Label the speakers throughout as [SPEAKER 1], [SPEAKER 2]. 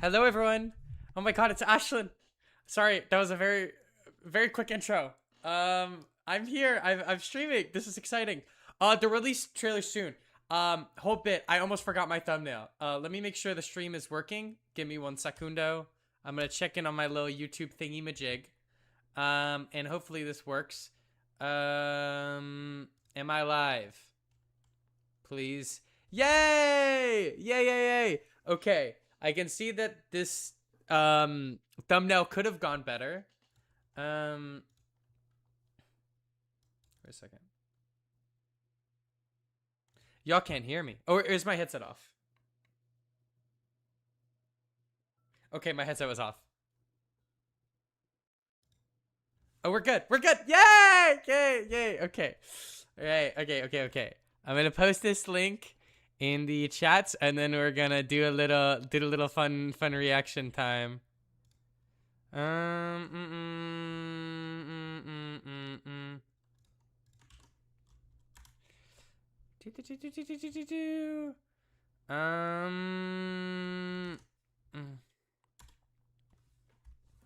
[SPEAKER 1] Hello, everyone. Oh my God, it's Ashlyn. Sorry, that was a very, very quick intro. I'm here. I'm streaming. This is exciting. The release trailer soon. Hold bit. I almost forgot my thumbnail. Let me make sure the stream is working. Give me 1 secundo. I'm gonna check in on my little YouTube thingy majig. And hopefully this works. Am I live? Please. Yay! Yay! Yay! Yay! Okay. I can see that this thumbnail could have gone better. Wait a second. Y'all can't hear me. Oh, is my headset off? Okay, my headset was off. Oh, we're good. We're good. Yay! Yay! Yay! Okay. All right. Okay. I'm gonna post this link in the chats, and then we're gonna do a little fun reaction time.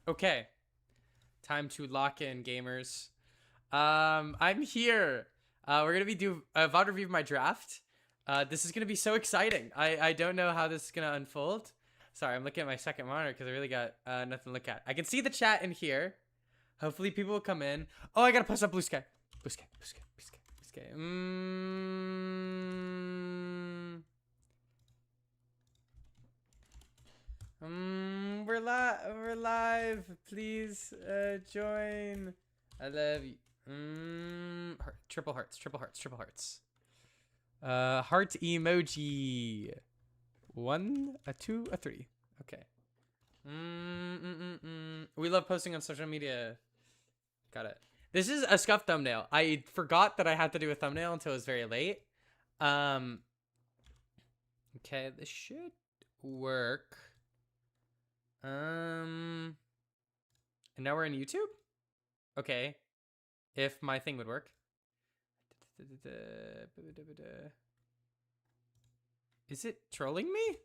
[SPEAKER 1] Okay. Time to lock in, gamers. I'm here. We're gonna be do a VOD review of my draft. This is gonna be so exciting. I don't know how this is gonna unfold. Sorry, I'm looking at my second monitor because I really got nothing to look at. I can see the chat in here. Hopefully people will come in. Oh, I gotta post up Blue Sky. Blue Sky. We're live. Please join. I love you. Triple hearts. Heart emoji. 1, a 2, a 3. Okay. We love posting on social media. Got it. This is a scuffed thumbnail. I forgot that I had to do a thumbnail until it was very late. Okay, this should work. And now we're in YouTube? Okay. If my thing would work. Is it trolling me?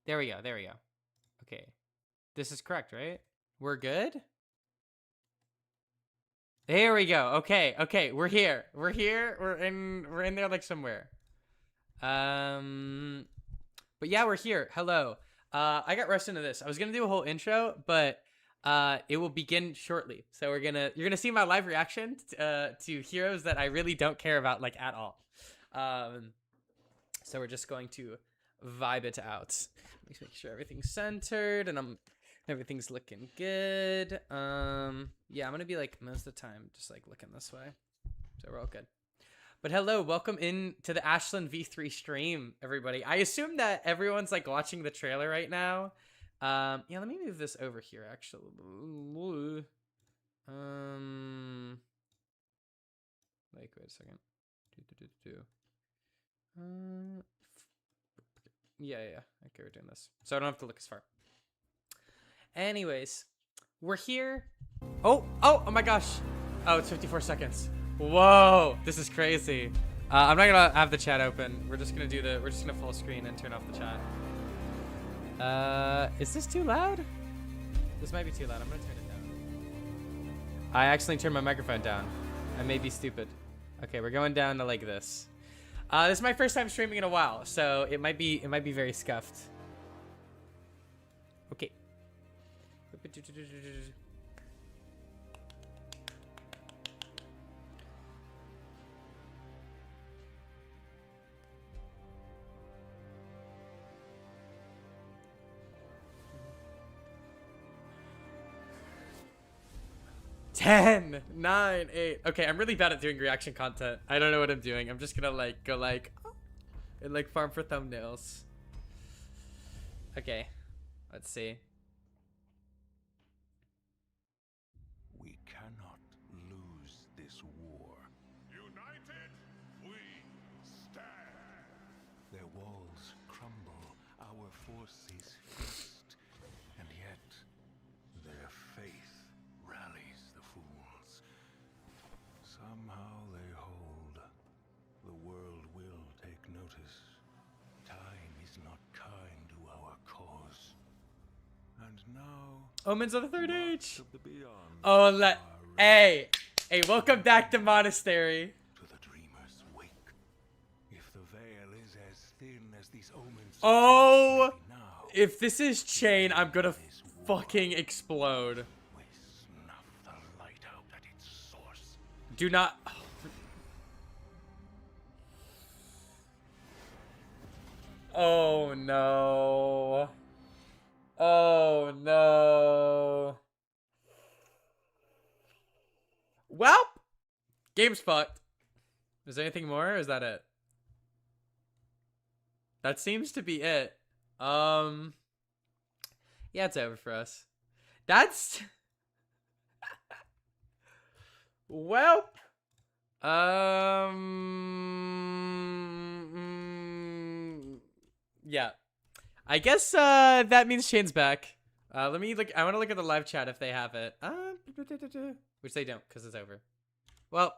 [SPEAKER 1] There we go. Okay. This is correct, right? We're good? There we go. Okay. We're here. We're in there like somewhere. But yeah, we're here. Hello. I got rushed into this. I was gonna do a whole intro, but it will begin shortly. So you're gonna see my live reaction to heroes that I really don't care about like at all. So we're just going to vibe it out. Let me make sure everything's centered and everything's looking good. Yeah, I'm gonna be like most of the time just like looking this way, so we're all good. But hello, welcome in to the Ashlyn V3 stream, everybody. I assume that everyone's like watching the trailer right now. Yeah, let me move this over here actually. Like wait a second. Yeah. Okay, we're doing this, so I don't have to look as far. Anyways, we're here. Oh my gosh. Oh, it's 54 seconds. Whoa, this is crazy. I'm not gonna have the chat open. We're just gonna full screen and turn off the chat. Is this too loud? This might be too loud. I'm gonna turn it down. I accidentally turned my microphone down. I may be stupid. Okay, we're going down to like this. This is my first time streaming in a while, so it might be very scuffed. Okay. Ten, 9, 8. Okay, I'm really bad at doing reaction content. I don't know what I'm doing. I'm just gonna like go like and like farm for thumbnails. Okay, let's see.
[SPEAKER 2] We cannot lose this war.
[SPEAKER 3] United, we stand.
[SPEAKER 2] Their walls crumble, our forces feast, and yet their faith rallies the fools. Somehow they hold
[SPEAKER 1] Omens of the Third Age.
[SPEAKER 2] Of the beyond
[SPEAKER 1] Oh,
[SPEAKER 2] are
[SPEAKER 1] hey, welcome back to Monastery.
[SPEAKER 2] to the dreamer's wake. If the veil is as thin as these omens
[SPEAKER 1] Oh,
[SPEAKER 2] suggest maybe now,
[SPEAKER 1] if this is Chain, I'm gonna fucking explode.
[SPEAKER 2] we snuff the light out at its source.
[SPEAKER 1] Do not. Oh no. Oh no. Well, game's fucked. Is there anything more, or is that it? That seems to be it. Yeah, it's over for us. That's well. Yeah. I guess that means Shane's back. Let me look. I want to look at the live chat if they have it. Which they don't, because it's over. Well,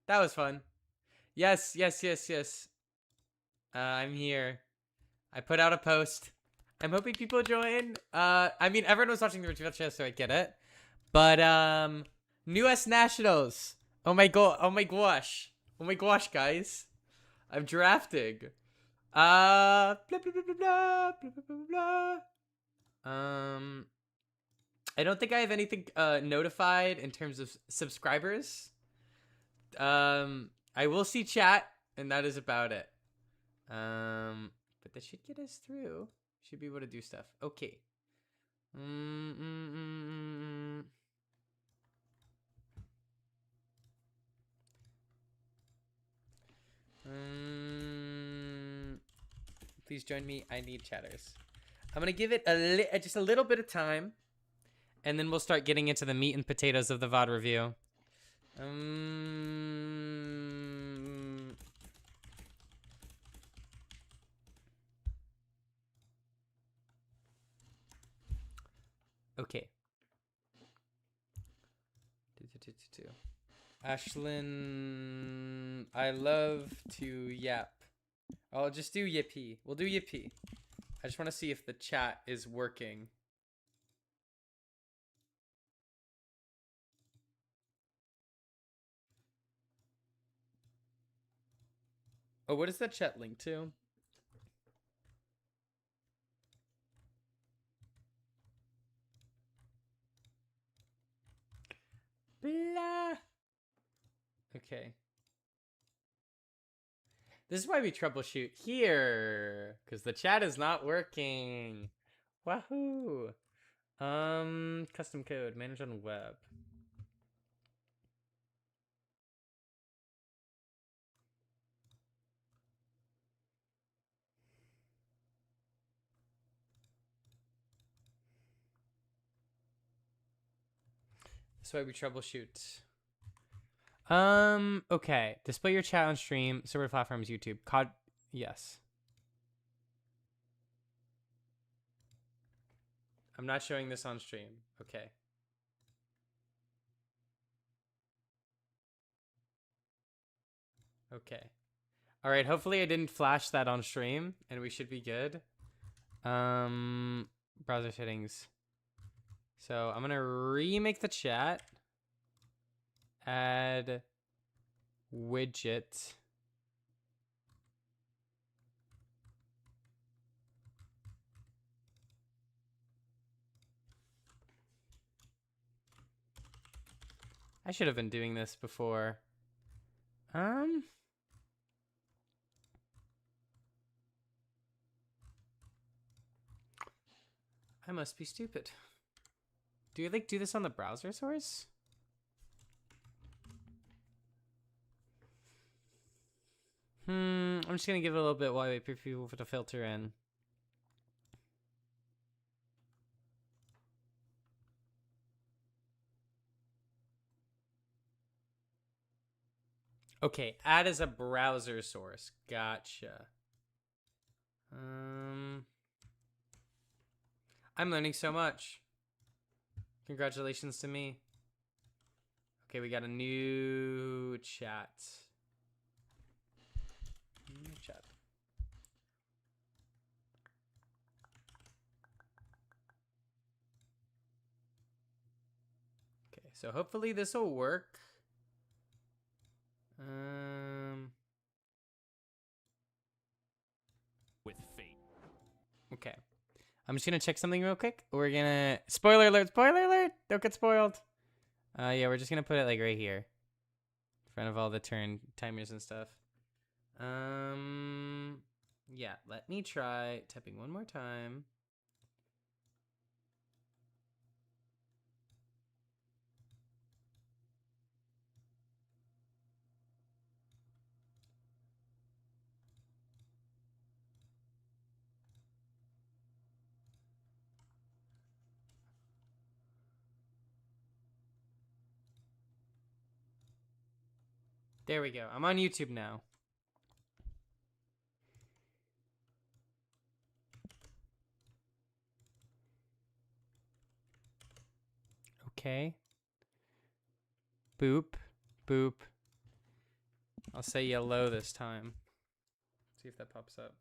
[SPEAKER 1] that was fun. Yes. I'm here. I put out a post. I'm hoping people join. I mean, everyone was watching the virtual chat, so I get it. But newest Nationals. Oh my god. Oh my gosh. Oh my gosh, guys. I'm drafting. Blah blah blah blah blah blah blah blah. I don't think I have anything notified in terms of subscribers. I will see chat, and that is about it. But that should get us through. Should be able to do stuff. Okay. Please join me. I need chatters. I'm gonna give it just a little bit of time, and then we'll start getting into the meat and potatoes of the VOD review. Okay. Ashlyn, I love to yap. I'll just do yippee. We'll do yippee. I just want to see if the chat is working. Oh, what is that chat link to? Blah. Okay. This is why we troubleshoot here, because the chat is not working. Wahoo! Custom code, manage on web. That's why we troubleshoot. Okay. Display your chat on stream. Server platforms, YouTube. COD. Yes. I'm not showing this on stream. Okay. Okay. All right. Hopefully I didn't flash that on stream, and we should be good. Browser settings. So I'm gonna remake the chat. Add widget. I should have been doing this before. I must be stupid. Do you like do this on the browser source? I'm just gonna give it a little bit while I wait for people to filter in. Okay, add as a browser source. Gotcha. I'm learning so much. Congratulations to me. Okay, we got a new chat. New chat. So hopefully this will work.
[SPEAKER 3] With fate.
[SPEAKER 1] Okay. I'm just gonna check something real quick. We're gonna spoiler alert, spoiler alert! Don't get spoiled. Yeah, we're just gonna put it like right here. In front of all the turn timers and stuff. Yeah, let me try typing one more time. There we go. I'm on YouTube now. Okay. Boop. Boop. I'll say yellow this time. See if that pops up.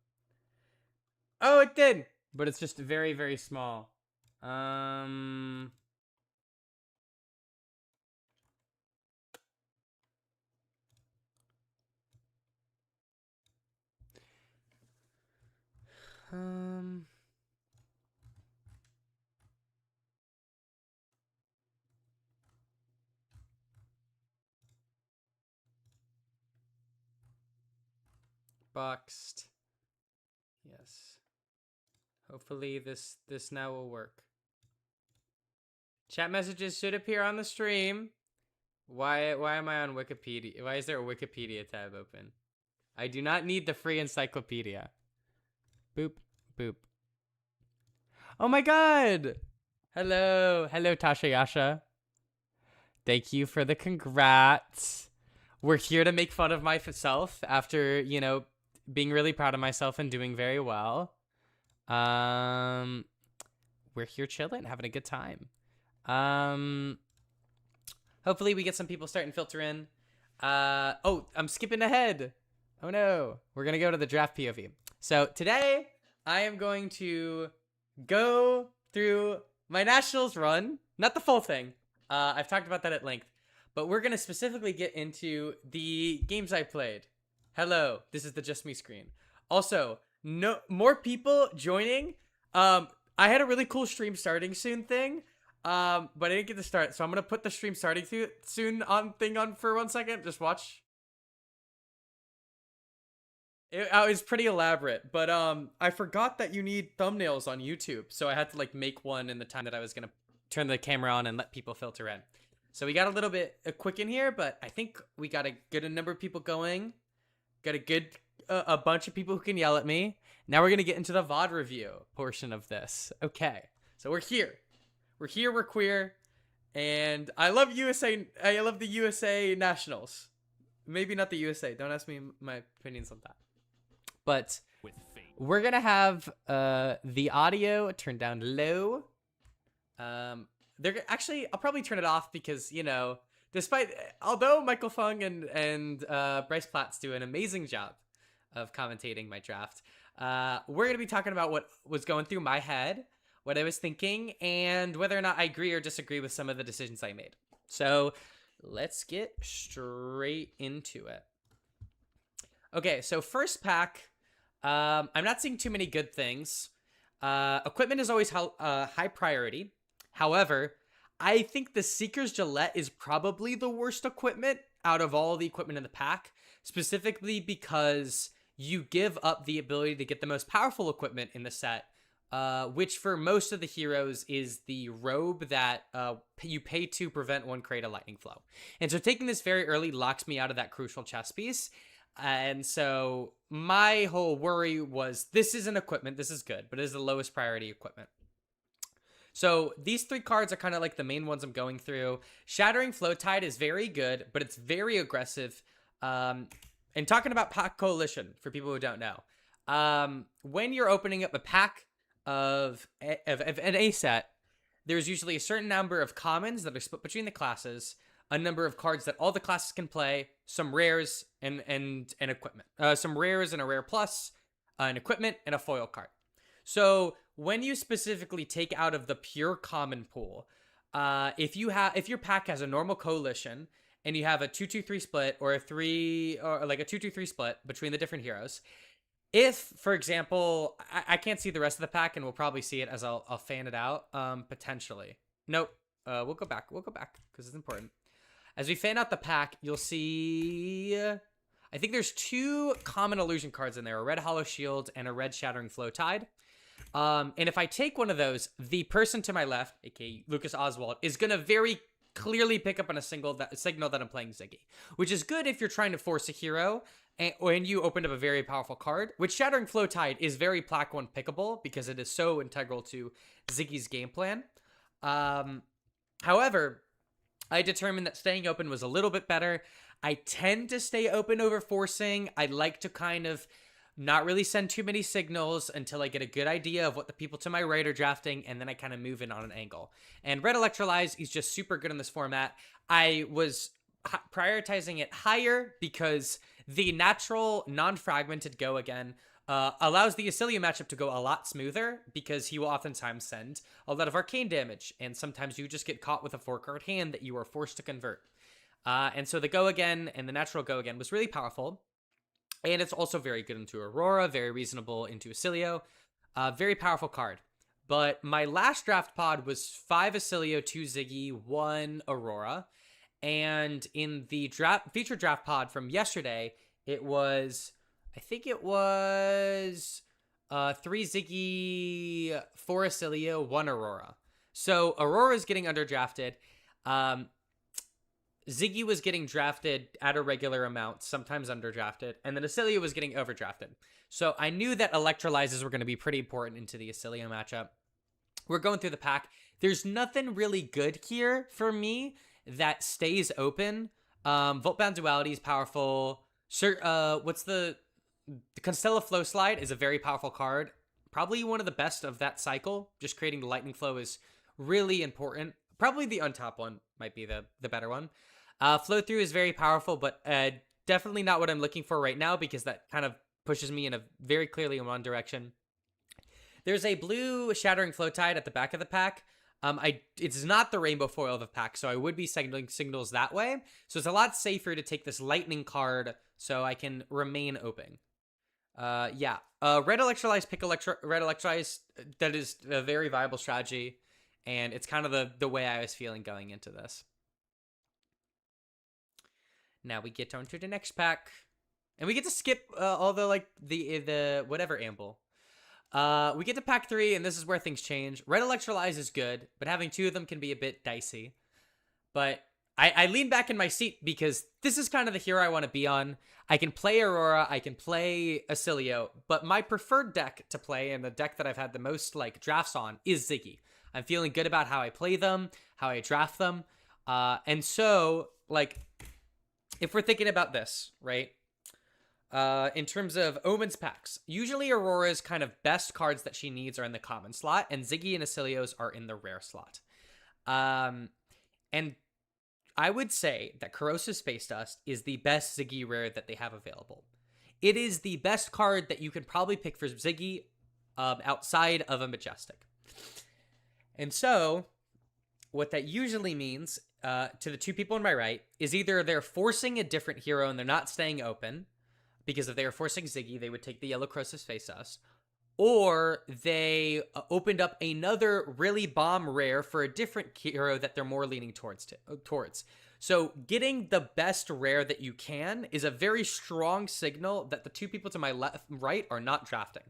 [SPEAKER 1] Oh, it did! But it's just very, very small. Um... Boxed. Yes. Hopefully this now will work. Chat messages should appear on the stream. Why am I on Wikipedia? Why is there a Wikipedia tab open? I do not need the free encyclopedia. Boop, boop. Oh my god! Hello, Tasha Yasha. Thank you for the congrats. We're here to make fun of myself after, you know, being really proud of myself and doing very well. We're here chilling, having a good time. Hopefully we get some people starting to filter in. Oh, I'm skipping ahead. Oh no. We're going to go to the draft POV. So today I am going to go through my Nationals run. Not the full thing. I've talked about that at length. But we're going to specifically get into the games I played. Hello, this is the Just Me screen. Also, no more people joining. I had a really cool stream starting soon thing. But I didn't get to start, so I'm gonna put the stream starting soon on for 1 second. Just watch. It was pretty elaborate, but I forgot that you need thumbnails on YouTube, so I had to like make one in the time that I was gonna turn the camera on and let people filter in. So we got a little bit quick in here, but I think we got a good number of people going. Got a good a bunch of people who can yell at me. Now we're gonna get into the VOD review portion of this. Okay, so we're here. We're here, we're queer, and I love USA. I love the USA Nationals. Maybe not the USA. Don't ask me my opinions on that. But we're gonna have the audio turned down low. They're actually, I'll probably turn it off because, you know, although Michael Fung and Bryce Platts do an amazing job of commentating my draft, we're gonna be talking about what was going through my head, what I was thinking, and whether or not I agree or disagree with some of the decisions I made. So let's get straight into it. Okay, so first pack, I'm not seeing too many good things. Equipment is always high priority. However, I think the Seeker's Gillette is probably the worst equipment out of all the equipment in the pack, specifically because you give up the ability to get the most powerful equipment in the set, which for most of the heroes is the robe that you pay to prevent one create a lightning flow. And so taking this very early locks me out of that crucial chess piece. And so my whole worry was, this is an equipment, this is good, but it is the lowest priority equipment. So these three cards are kind of like the main ones I'm going through. Shattering Flow Tide is very good, but it's very aggressive. And talking about Pack Coalition, for people who don't know, when you're opening up a pack of an A set, there's usually a certain number of commons that are split between the classes, a number of cards that all the classes can play, some rares and equipment. Some rares and a rare plus, an equipment, and a foil card. So when you specifically take out of the pure common pool, if your pack has a normal coalition and you have a 2-2-3 split or like a 2-2-3 split between the different heroes, if, for example, I can't see the rest of the pack, and we'll probably see it as I'll fan it out, potentially. Nope. We'll go back because it's important. As we fan out the pack, you'll see, I think there's 2 common illusion cards in there, a red Hollow Shield and a red Shattering Flow Tide. And if I take one of those, the person to my left, aka Lucas Oswald, is going to very clearly pick up on a signal that I'm playing Ziggy, which is good if you're trying to force a hero and you opened up a very powerful card, which Shattering Flow Tide is very Plaque 1 pickable because it is so integral to Ziggy's game plan. However, I determined that staying open was a little bit better. I tend to stay open over forcing. I like to kind of not really send too many signals until I get a good idea of what the people to my right are drafting, and then I kind of move in on an angle. And Red Electrolyze is just super good in this format. I was prioritizing it higher because the natural non-fragmented go again allows the Acilia matchup to go a lot smoother because he will oftentimes send a lot of arcane damage, and sometimes you just get caught with a 4-card hand that you are forced to convert. And so the go again and the natural go again was really powerful. And it's also very good into Aurora, very reasonable into Acilio. Very powerful card. But my last draft pod was 5 Acilio, 2 Ziggy, 1 Aurora. And in the feature draft pod from yesterday, it was, I think it was 3 Ziggy, 4 Acilio, 1 Aurora. So Aurora is getting underdrafted. Ziggy was getting drafted at a regular amount, sometimes underdrafted, and then Acilio was getting overdrafted. So I knew that Electrolyzes were going to be pretty important into the Acilio matchup. We're going through the pack. There's nothing really good here for me that stays open. Voltbound Duality is powerful. What's the Constella Flow Slide is a very powerful card. Probably one of the best of that cycle. Just creating the lightning flow is really important. Probably the untop one might be the better one. Flow Through is very powerful, but definitely not what I'm looking for right now because that kind of pushes me in a very clearly in one direction. There's a blue Shattering Flow Tide at the back of the pack. It's not the rainbow foil of the pack, so I would be signaling signals that way. So it's a lot safer to take this lightning card so I can remain open. Yeah. Red Electrolyze, pick Red Electrolyze. That is a very viable strategy. And it's kind of the way I was feeling going into this. Now we get on to the next pack. And we get to skip all the whatever amble. We get to pack 3, and this is where things change. Red Electrolyze is good, but having 2 of them can be a bit dicey. But I lean back in my seat because this is kind of the hero I want to be on. I can play Aurora, I can play Acilio, but my preferred deck to play, and the deck that I've had the most drafts on, is Ziggy. I'm feeling good about how I play them, how I draft them. And so, if we're thinking about this, right? In terms of Omen's packs, usually Aurora's kind of best cards that she needs are in the common slot, and Ziggy and Acilio's are in the rare slot. And I would say that Corrosive Space Dust is the best Ziggy rare that they have available. It is the best card that you could probably pick for Ziggy outside of a Majestic. And so, what that usually means to the 2 people on my right is either they're forcing a different hero and they're not staying open, because if they were forcing Ziggy, they would take the yellow Corrosive Space Dust, or they opened up another really bomb rare for a different hero that they're more leaning towards. So getting the best rare that you can is a very strong signal that the 2 people to my right are not drafting.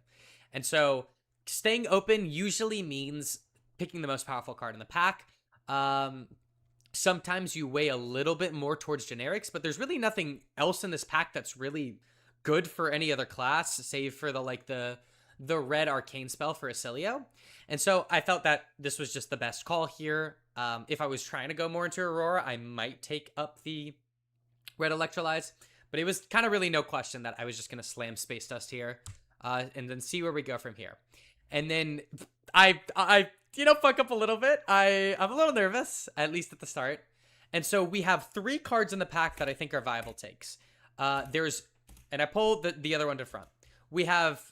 [SPEAKER 1] And so staying open usually means picking the most powerful card in the pack. Sometimes you weigh a little bit more towards generics, but there's really nothing else in this pack that's really good for any other class, save for the red arcane spell for Acilio. And so I felt that this was just the best call here. If I was trying to go more into Aurora, I might take up the red Electrolyze, but it was kind of really no question that I was just going to slam Space Dust here, and then see where we go from here. And then I fuck up a little bit. I'm a little nervous, at least at the start. And so we have 3 cards in the pack that I think are viable takes. And I pulled the other one to front. We have,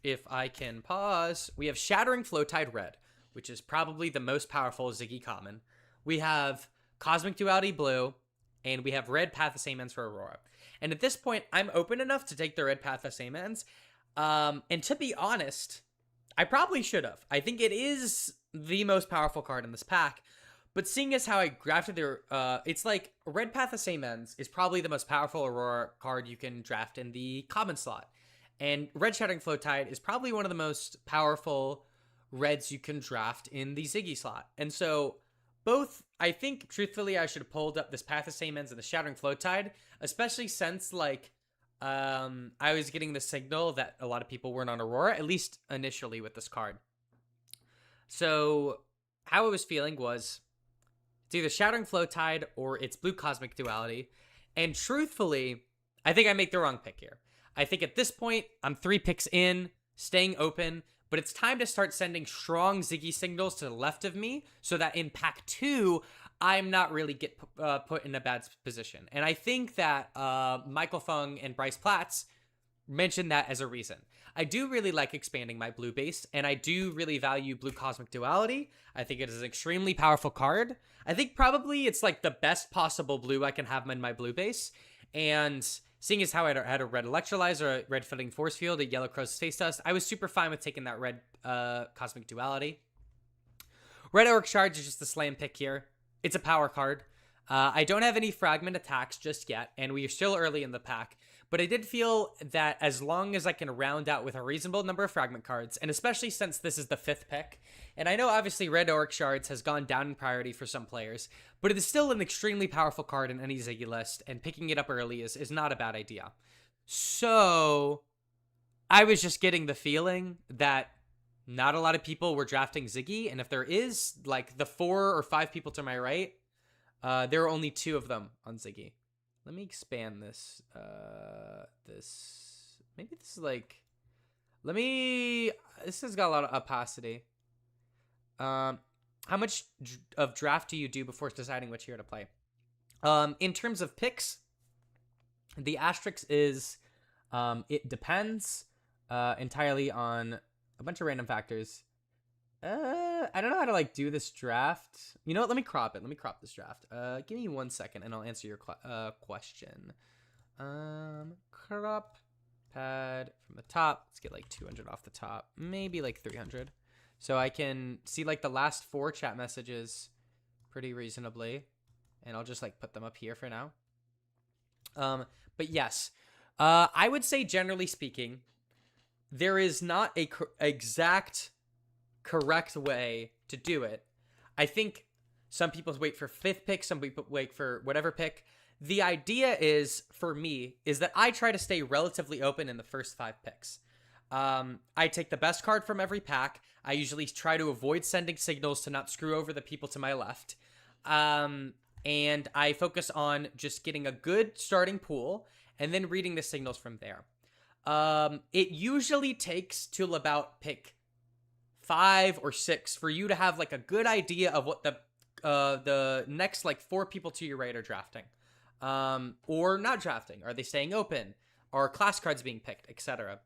[SPEAKER 1] if I can pause, we have Shattering Flow Tide Red, which is probably the most powerful Ziggy common. We have Cosmic Duality Blue, and we have red Path of Same Ends for Aurora. And at this point, I'm open enough to take the red Path of Same Ends. And to be honest, I probably should have. I think it is the most powerful card in this pack. But seeing as how I drafted it's like red Path of Same Ends is probably the most powerful Aurora card you can draft in the common slot. And red Shattering Flow Tide is probably one of the most powerful reds you can draft in the Ziggy slot. And so both, I think, truthfully, I should have pulled up this Path of Same Ends and the Shattering Flow Tide, especially since, like, I was getting the signal that a lot of people weren't on Aurora, at least initially with this card. So how I was feeling was it's either Shattering Flow Tide or it's Blue Cosmic Duality. And truthfully, I think I make the wrong pick here. I think at this point, I'm 3 picks in, staying open, but it's time to start sending strong Ziggy signals to the left of me so that in pack 2, I'm not really get put in a bad position. And I think that Michael Fung and Bryce Platts mentioned that as a reason. I do really like expanding my blue base, and I do really value Blue Cosmic Duality. I think it is an extremely powerful card. I think probably it's like the best possible blue I can have in my blue base. And seeing as how I had a red Electrolyzer, a red Floating Force Field, a yellow Crow's Face Dust, I was super fine with taking that red Cosmic Duality. Red Auric Shards is just a slam pick here. It's a power card. I don't have any fragment attacks just yet, and we are still early in the pack. But I did feel that as long as I can round out with a reasonable number of fragment cards, and especially since this is the 5th pick, and I know obviously Red Auric Shards has gone down in priority for some players, but it is still an extremely powerful card in any Ziggy list, and picking it up early is not a bad idea. So I was just getting the feeling that not a lot of people were drafting Ziggy, and if there is, like, the 4 or 5 people to my right, there are only 2 of them on Ziggy. Let me expand this. Maybe this is like, this has got a lot of opacity. How much of draft do you do before deciding which hero to play? In terms of picks, the asterisk is, it depends, entirely on a bunch of random factors. I don't know how to, like, do this draft. You know what? Let me crop it. Let me crop this draft. Give me 1 second, and I'll answer your question. Crop pad from the top. Let's get, like, 200 off the top. Maybe, like, 300. So I can see, like, the last 4 chat messages pretty reasonably. And I'll just, like, put them up here for now. But yes. I would say, generally speaking, there is not a exact correct way to do it. I think some people wait for 5th pick, some people wait for whatever pick. The idea is, for me, is that I try to stay relatively open in the first 5 picks. I take the best card from every pack. I usually try to avoid sending signals to not screw over the people to my left. And I focus on just getting a good starting pool and then reading the signals from there. It usually takes till about pick 5 or 6 for you to have, like, a good idea of what the next, like, 4 people to your right are drafting, or not drafting. Are they staying open? Are class cards being picked, etc.?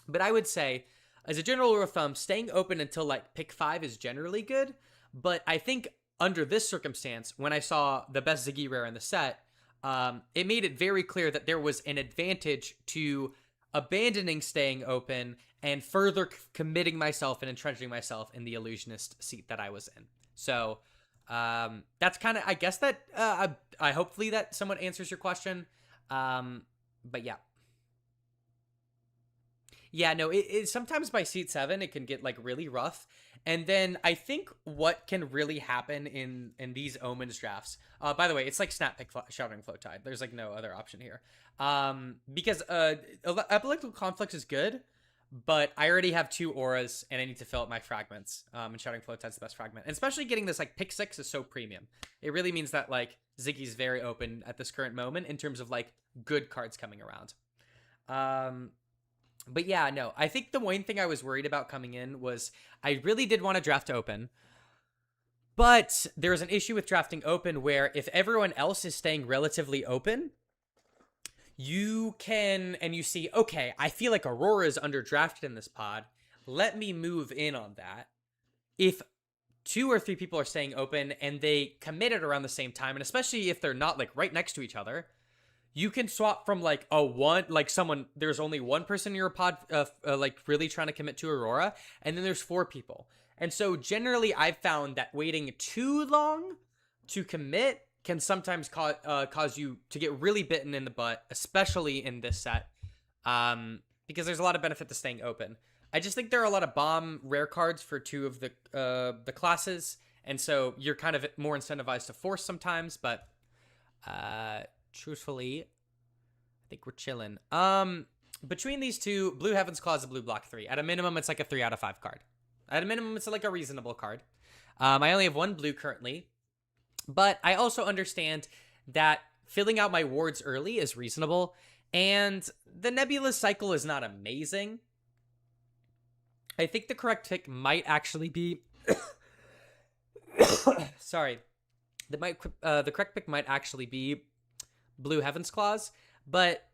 [SPEAKER 1] But I would say, as a general rule of thumb, staying open until, like, pick 5 is generally good. But I think under this circumstance, when I saw the best Ziggy rare in the set, it made it very clear that there was an advantage to abandoning staying open and further committing myself and entrenching myself in the illusionist seat that I was in. So that's kind of, I guess that I hopefully that somewhat answers your question. But yeah. Yeah, no, it sometimes by seat 7, it can get, like, really rough. And then I think what can really happen in these Omens drafts, by the way, it's like Snap Pick Shattering Flow Tide. There's, like, no other option here. Because Epileptical Conflicts is good, but I already have 2 auras, and I need to fill up my fragments. And Shattering Flow Tide's the best fragment. And especially getting this, like, pick 6 is so premium. It really means that, like, Ziggy's very open at this current moment in terms of, like, good cards coming around. But yeah, no, I think the one thing I was worried about coming in was I really did want to draft open. But there's an issue with drafting open where if everyone else is staying relatively open, you can, and you see, okay, I feel like Aurora is underdrafted in this pod. Let me move in on that. If 2 or 3 people are staying open and they committed around the same time, and especially if they're not like right next to each other, you can swap from like a one, like someone, there's only one person in your pod, like really trying to commit to Aurora, and then there's 4 people. And so generally I've found that waiting too long to commit can sometimes cause you to get really bitten in the butt, especially in this set, because there's a lot of benefit to staying open. I just think there are a lot of bomb rare cards for 2 of the classes, and so you're kind of more incentivized to force sometimes, but truthfully, I think we're chilling. Between these 2, Blue Heaven's Claw is a blue block 3. At a minimum, it's like a 3 out of 5 card. At a minimum, it's like a reasonable card. I only have 1 blue currently, but I also understand that filling out my wards early is reasonable, and the Nebula cycle is not amazing. I think the correct pick might actually be... Sorry. The correct pick might actually be Blue Heaven's Claws, but,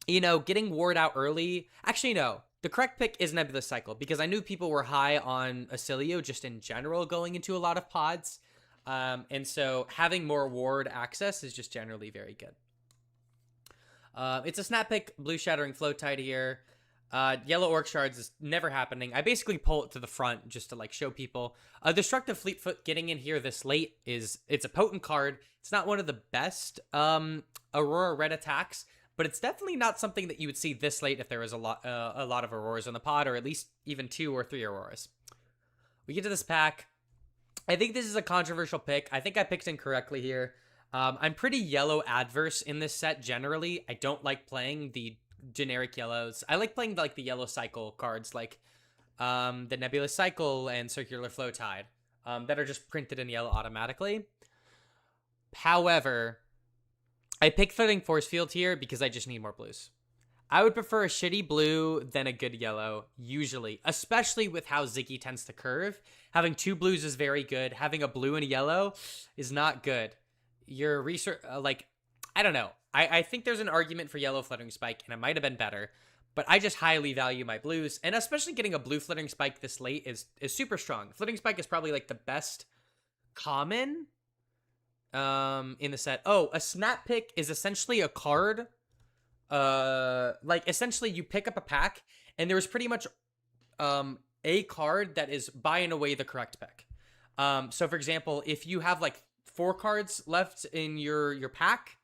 [SPEAKER 1] you know, getting ward out early... Actually, no. The correct pick is Nebula Cycle, because I knew people were high on Acilio just in general going into a lot of pods, and so having more ward access is just generally very good. It's a snap pick, Blue Shattering Flow Tide here. Yellow Orc Shards is never happening. I basically pull it to the front just to like show people. Destructive Fleetfoot getting in here this late it's a potent card. It's not one of the best Aurora red attacks, but it's definitely not something that you would see this late if there was a lot of Auroras on the pod, or at least even 2 or 3 Auroras. We get to this pack. I think this is a controversial pick. I think I picked incorrectly here. I'm pretty yellow adverse in this set generally. I don't like playing the generic yellows. I like playing like the yellow cycle cards, like the Nebula Cycle and Circular Flow Tide, that are just printed in yellow automatically. However, I picked Floating Force Field here because I just need more blues. I would prefer a shitty blue than a good yellow, usually, especially with how Ziggy tends to curve. Having 2 blues is very good. Having a blue and a yellow is not good. Your research, I don't know. I think there's an argument for yellow Fluttering Spike, and it might have been better, but I just highly value my blues, and especially getting a blue Fluttering Spike this late is super strong. Fluttering Spike is probably like the best common in the set. Oh, a Snap Pick is essentially a card. Like essentially you pick up a pack, and there's pretty much a card that is by and away the correct pick. So for example, if you have like 4 cards left in your pack,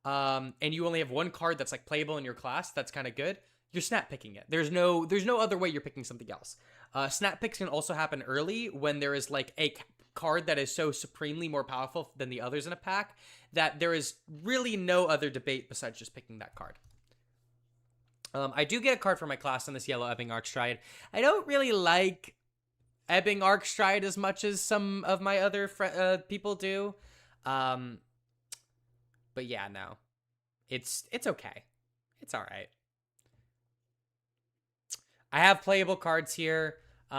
[SPEAKER 1] and you only have 1 card that's like playable in your class, that's kind of good, you're snap picking it. There's no other way you're picking something else. Snap picks can also happen early when there is like a card that is so supremely more powerful than the others in a pack that there is really no other debate besides just picking that card. I do get a card for my class in this yellow Ebbing Arcstride. I don't really like Ebbing Arcstride as much as some of my other people do. But yeah, no. It's okay. It's all right. I have playable cards here.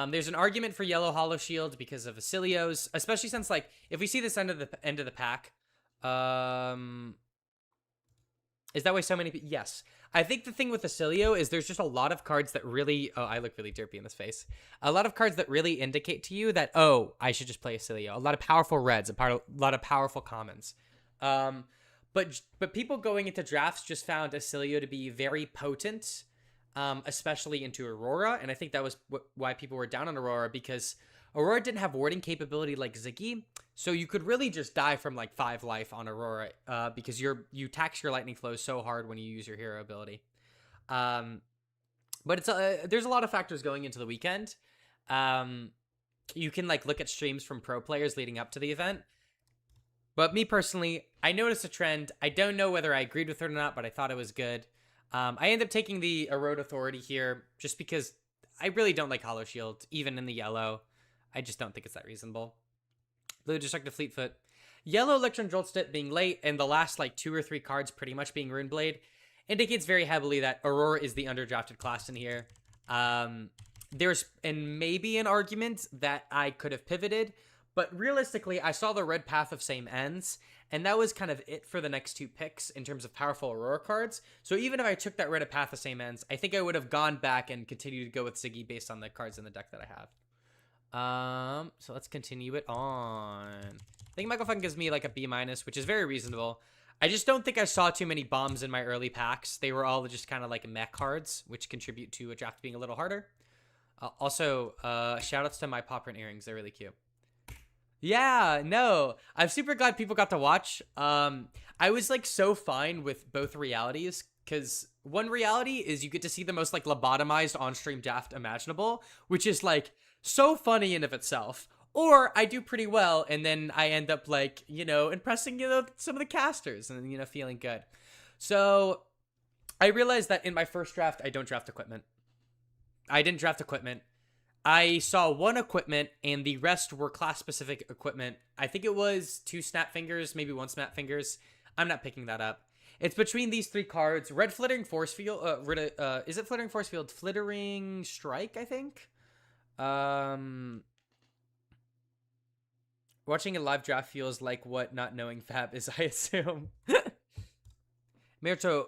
[SPEAKER 1] There's an argument for yellow Hollow Shield because of Acilios, especially since like if we see this end of the pack, is that why so many people? Yes. I think the thing with Acilio is there's just a lot of cards that really... Oh, I look really derpy in this face. A lot of cards that really indicate to you that, oh, I should just play Acilio. A lot of powerful reds, a lot of powerful commons. But people going into drafts just found Acilio to be very potent, especially into Aurora. And I think that was why people were down on Aurora, because Aurora didn't have warding capability like Ziggy. So you could really just die from like 5 life on Aurora because you tax your lightning flows so hard when you use your hero ability. But it's there's a lot of factors going into the weekend. You can like look at streams from pro players leading up to the event. But me personally, I noticed a trend. I don't know whether I agreed with it or not, but I thought it was good. I ended up taking the Erode Authority here just because I really don't like Hollow Shield, even in the yellow. I just don't think it's that reasonable. Blue Destructive Fleetfoot. Yellow Electron Jolt Step being late and the last like 2 or 3 cards pretty much being Rune Blade indicates very heavily that Aurora is the underdrafted class in here. There's maybe an argument that I could have pivoted, but realistically, I saw the red path of same ends, and that was kind of it for the next 2 picks in terms of powerful Aurora cards. So even if I took that red path of same ends, I think I would have gone back and continued to go with Ziggy based on the cards in the deck that I have. So let's continue it on. I think Michael Fun gives me like a B-, which is very reasonable. I just don't think I saw too many bombs in my early packs. They were all just kind of like mech cards, which contribute to a draft being a little harder. Also, shout outs to my pop print earrings. They're really cute. Yeah, no, I'm super glad people got to watch. I was like so fine with both realities, because one reality is you get to see the most like lobotomized on-stream draft imaginable, which is like so funny in of itself. Or I do pretty well, and then I end up like, you know, impressing, you know, some of the casters and, you know, feeling good. So I realized that in my first draft, I don't draft equipment. I didn't draft equipment. I saw one equipment, and the rest were class-specific equipment. I think it was 2 snap fingers, maybe 1 snap fingers. I'm not picking that up. It's between these 3 cards. Red Flittering Force Field. Is it Flittering Force Field? Flittering Strike, I think. Watching a live draft feels like what not knowing Fab is, I assume. Mirto,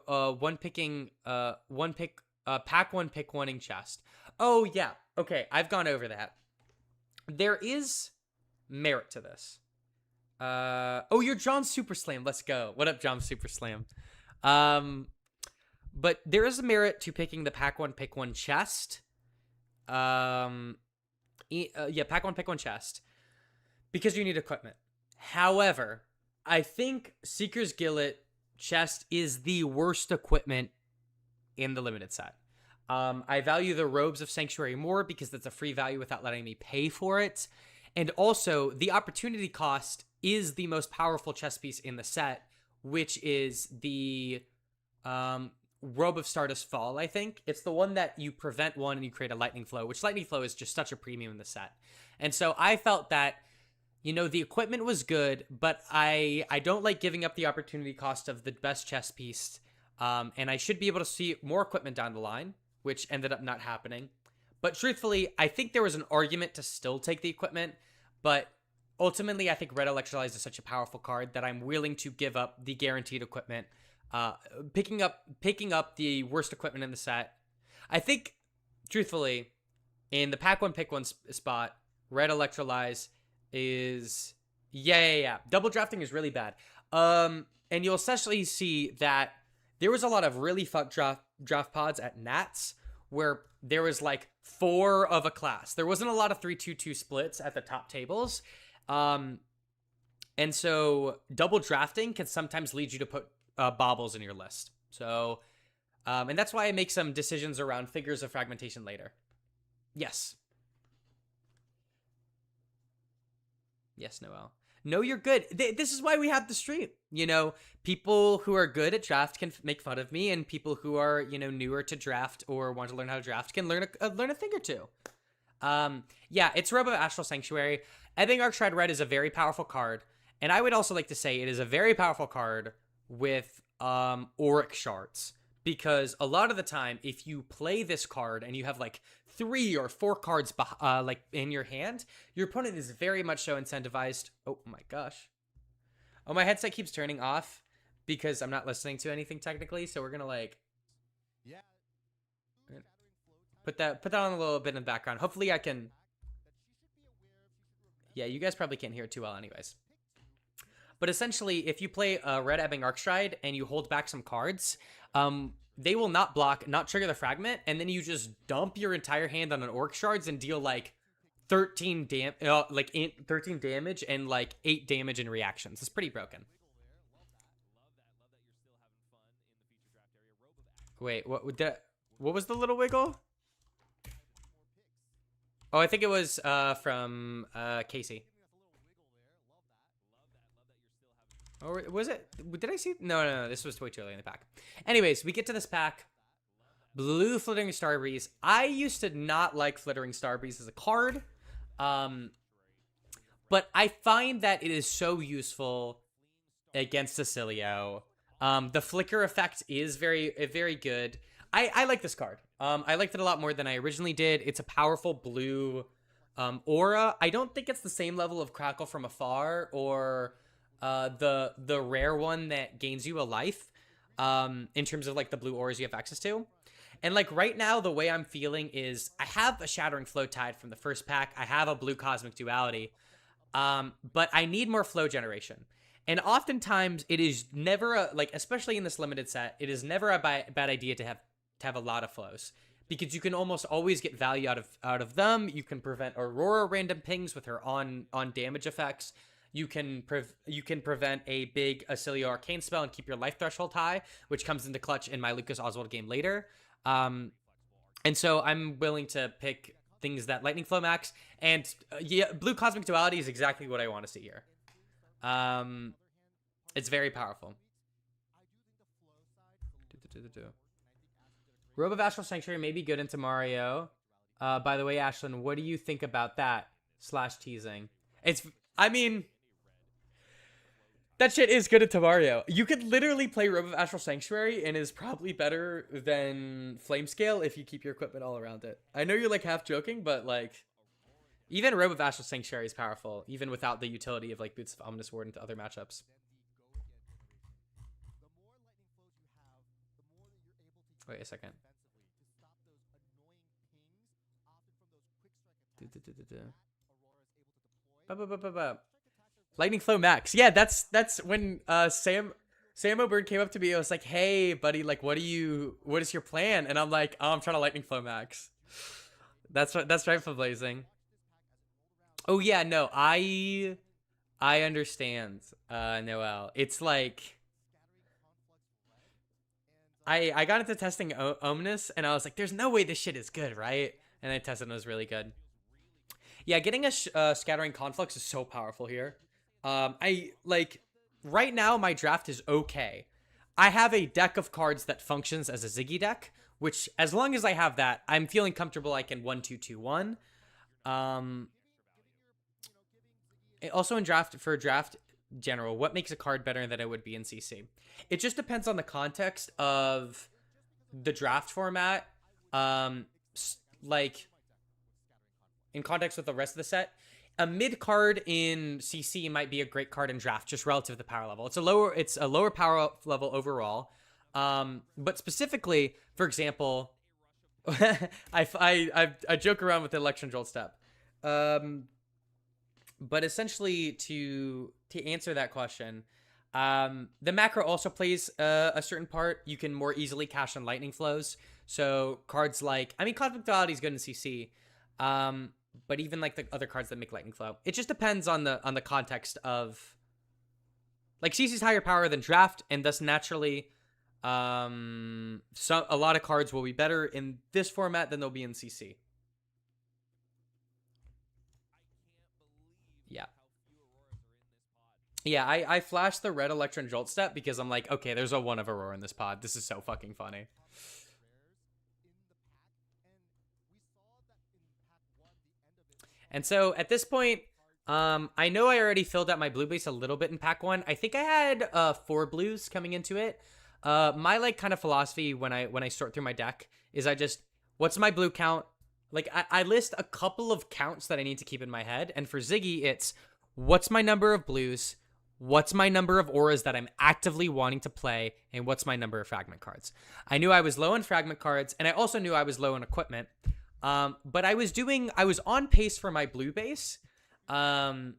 [SPEAKER 1] pack 1, pick 1 in chest. Oh, yeah. Okay, I've gone over that. There is merit to this. Oh, you're John Super Slam. Let's go. What up, John Super Slam? But there is a merit to picking the pack 1, pick 1 chest. Yeah, pack 1, pick 1 chest. Because you need equipment. However, I think Seeker's Gillet chest is the worst equipment in the limited set. I value the Robes of Sanctuary more because that's a free value without letting me pay for it. And also, the opportunity cost is the most powerful chess piece in the set, which is the Robe of Stardust Fall, I think. It's the one that you prevent one and you create a Lightning Flow, which Lightning Flow is just such a premium in the set. And so I felt that, you know, the equipment was good, but I don't like giving up the opportunity cost of the best chess piece. And I should be able to see more equipment down the line, which ended up not happening. But truthfully, I think there was an argument to still take the equipment, but ultimately I think Red Electrolyze is such a powerful card that I'm willing to give up the guaranteed equipment, picking up the worst equipment in the set. I think, truthfully, in the pack 1, pick 1 spot, Red Electrolyze is, yeah. Double drafting is really bad. And you'll essentially see that there was a lot of really fucked draft pods at Nats where there was like 4 of a class. There wasn't a lot of 3-2-2 splits at the top tables. And so double drafting can sometimes lead you to put baubles in your list. So, and that's why I make some decisions around figures of fragmentation later. Yes. Yes, Noel. No, you're good. This is why we have the stream. You know, people who are good at draft can make fun of me, and people who are, you know, newer to draft or want to learn how to draft can learn a thing or two. Yeah, it's Robe of Astral Sanctuary. Ebbing Archstride Red is a very powerful card, and I would also like to say it is a very powerful card with Auric Shards, because a lot of the time, if you play this card and you have like 3 or 4 cards like in your hand, your opponent is very much so incentivized. Oh my gosh. Oh, my headset keeps turning off because I'm not listening to anything technically, so we're gonna like put that on a little bit in the background. Hopefully I can. Yeah, you guys probably can't hear it too well anyways. But essentially, if you play a Red Ebbing Archstride and you hold back some cards, they will not block, not trigger the fragment, and then you just dump your entire hand on an Orc Shards and deal like 13 damage and like 8 damage in reactions. It's pretty broken. Wait, what was the little wiggle? Oh, I think it was from Casey. Or was it? Did I see? No. This was way too early in the pack. Anyways, we get to this pack. Blue Flittering Starbreeze. I used to not like Flittering Starbreeze as a card. But I find that it is so useful against Cecilio. The flicker effect is very good. I like this card. I liked it a lot more than I originally did. It's a powerful blue aura. I don't think it's the same level of Crackle from Afar or the rare one that gains you a life in terms of like the blue auras you have access to. And like right now, the way I'm feeling is I have a Shattering Flow Tide from the first pack. I have a blue Cosmic Duality. But I need more flow generation. And oftentimes it is never like, especially in this limited set, it is never a bad idea to have a lot of flows, because you can almost always get value out of them. You can prevent Aurora random pings with her on damage effects. You can prevent a big Acilio Arcane spell and keep your life threshold high, which comes into clutch in my Lucas Oswald game later. And so I'm willing to pick things that Lightning Flow max, and yeah, blue Cosmic Duality is exactly what I want to see here. It's very powerful. Robe of Astral Sanctuary may be good into Mario. By the way, Ashlyn, what do you think about that? / teasing. I mean, that shit is good into Mario. You could literally play Robe of Astral Sanctuary and is probably better than Flame Scale if you keep your equipment all around it. I know you're like half joking, but like, even Robe of Astral Sanctuary is powerful, even without the utility of like Boots of Ominous Ward into other matchups. Wait a second. Lightning Flow Max. Yeah, that's when Sam O'Byrne came up to me. I was like, "Hey, buddy, like, what is your plan?" And I'm like, "Oh, I'm trying to Lightning Flow Max." That's right for Blazing. Oh yeah, no, I understand, Noel. It's like I got into testing Ominous, and I was like, "There's no way this shit is good, right?" And I tested, and it was really good. Yeah, getting a Scattering Conflux is so powerful here. I like right now my draft is okay. I have a deck of cards that functions as a Ziggy deck, which as long as I have that, I'm feeling comfortable. I can 1-2-2-1. Also in draft general, what makes a card better than it would be in CC? It just depends on the context of the draft format. Like in context with the rest of the set, a mid card in CC might be a great card in draft, just relative to the power level. It's a lower power level overall. But specifically, for example, I joke around with the Election Jolt step. But essentially, to answer that question, the macro also plays a certain part. You can more easily cash on lightning flows. So cards like, I mean, Cosmic Duality is good in CC, but even like the other cards that make lightning flow, it just depends on the context of, like, CC's higher power than draft, and thus naturally, a lot of cards will be better in this format than they'll be in CC. Yeah. Yeah, I flashed the red Electron Jolt step because I'm like, okay, there's a 1 of Aurora in this pod. This is so fucking funny. And so at this point, I know I already filled out my blue base a little bit in pack 1. I think I had 4 blues coming into it. My like kind of philosophy when I sort through my deck is what's my blue count? Like I list a couple of counts that I need to keep in my head. And for Ziggy, it's what's my number of blues? What's my number of auras that I'm actively wanting to play? And what's my number of fragment cards? I knew I was low on fragment cards, and I also knew I was low on equipment. But I was on pace for my blue base. I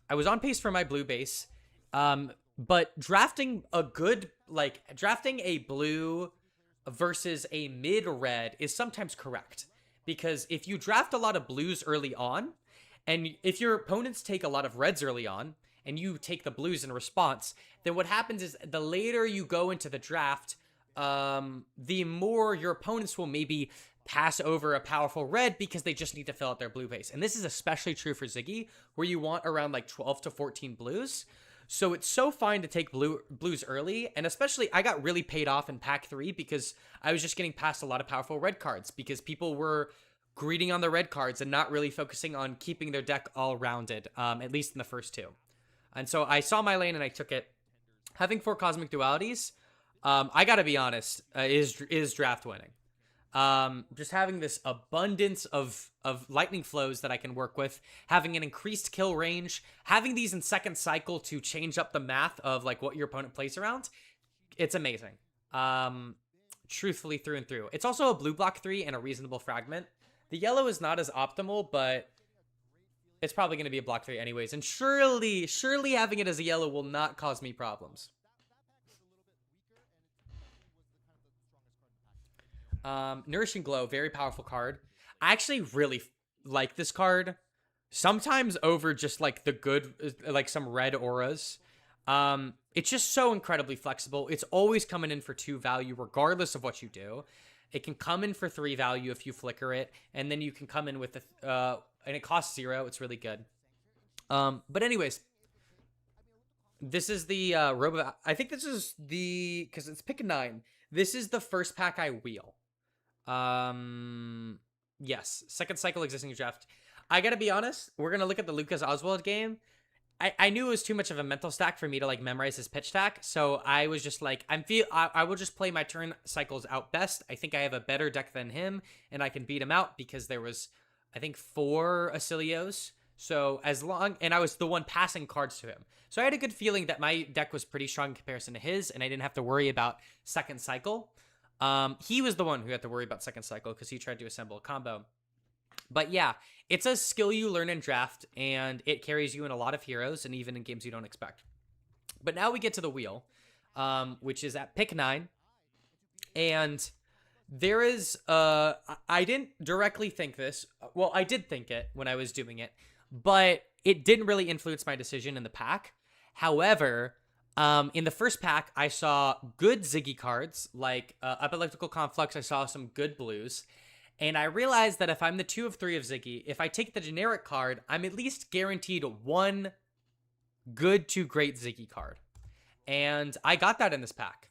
[SPEAKER 1] was on pace for my blue base. But drafting a blue versus a mid red is sometimes correct, because if you draft a lot of blues early on, and if your opponents take a lot of reds early on, and you take the blues in response, then what happens is the later you go into the draft, the more your opponents will maybe pass over a powerful red because they just need to fill out their blue base. And this is especially true for Ziggy, where you want around like 12 to 14 blues. So it's so fine to take blues early, and especially I got really paid off in pack 3 because I was just getting past a lot of powerful red cards because people were greeting on the red cards and not really focusing on keeping their deck all rounded, at least in the first 2. And so I saw my lane and I took it. Having 4 Cosmic Dualities, I gotta be honest, is draft winning. Just having this abundance of lightning flows that I can work with, having an increased kill range, having these in second cycle to change up the math of like what your opponent plays around, it's amazing. truthfully through and through. It's also a blue block 3 and a reasonable fragment. The yellow is not as optimal, but it's probably going to be a block 3 anyways. And surely having it as a yellow will not cause me problems. Nourishing Glow, very powerful card. I actually really like this card. Sometimes over just like the good, like some red auras. It's just so incredibly flexible. It's always coming in for 2 value regardless of what you do. It can come in for 3 value if you flicker it, and then you can come in with the and it costs 0. It's really good. But anyways, this is the Robo. I think this is the, because it's pick a 9. This is the first pack I wheel. Yes, second cycle existing draft. I gotta be honest. We're gonna look at the Lucas Oswald game. I knew it was too much of a mental stack for me to like memorize his pitch stack, so I was just like, I will just play my turn cycles out best. I think I have a better deck than him, and I can beat him out because there was, I think, 4 Acilios. So and I was the one passing cards to him. So I had a good feeling that my deck was pretty strong in comparison to his, and I didn't have to worry about second cycle. He was the one who had to worry about second cycle because he tried to assemble a combo. But yeah, it's a skill you learn in draft, and it carries you in a lot of heroes and even in games you don't expect. But now we get to the wheel, which is at pick 9. And there is, I didn't directly think this. Well, I did think it when I was doing it, but it didn't really influence my decision in the pack. However, in the first pack, I saw good Ziggy cards, like Epileptical Conflux. I saw some good blues. And I realized that if I'm the 2 of 3 of Ziggy, if I take the generic card, I'm at least guaranteed 1 good to great Ziggy card. And I got that in this pack.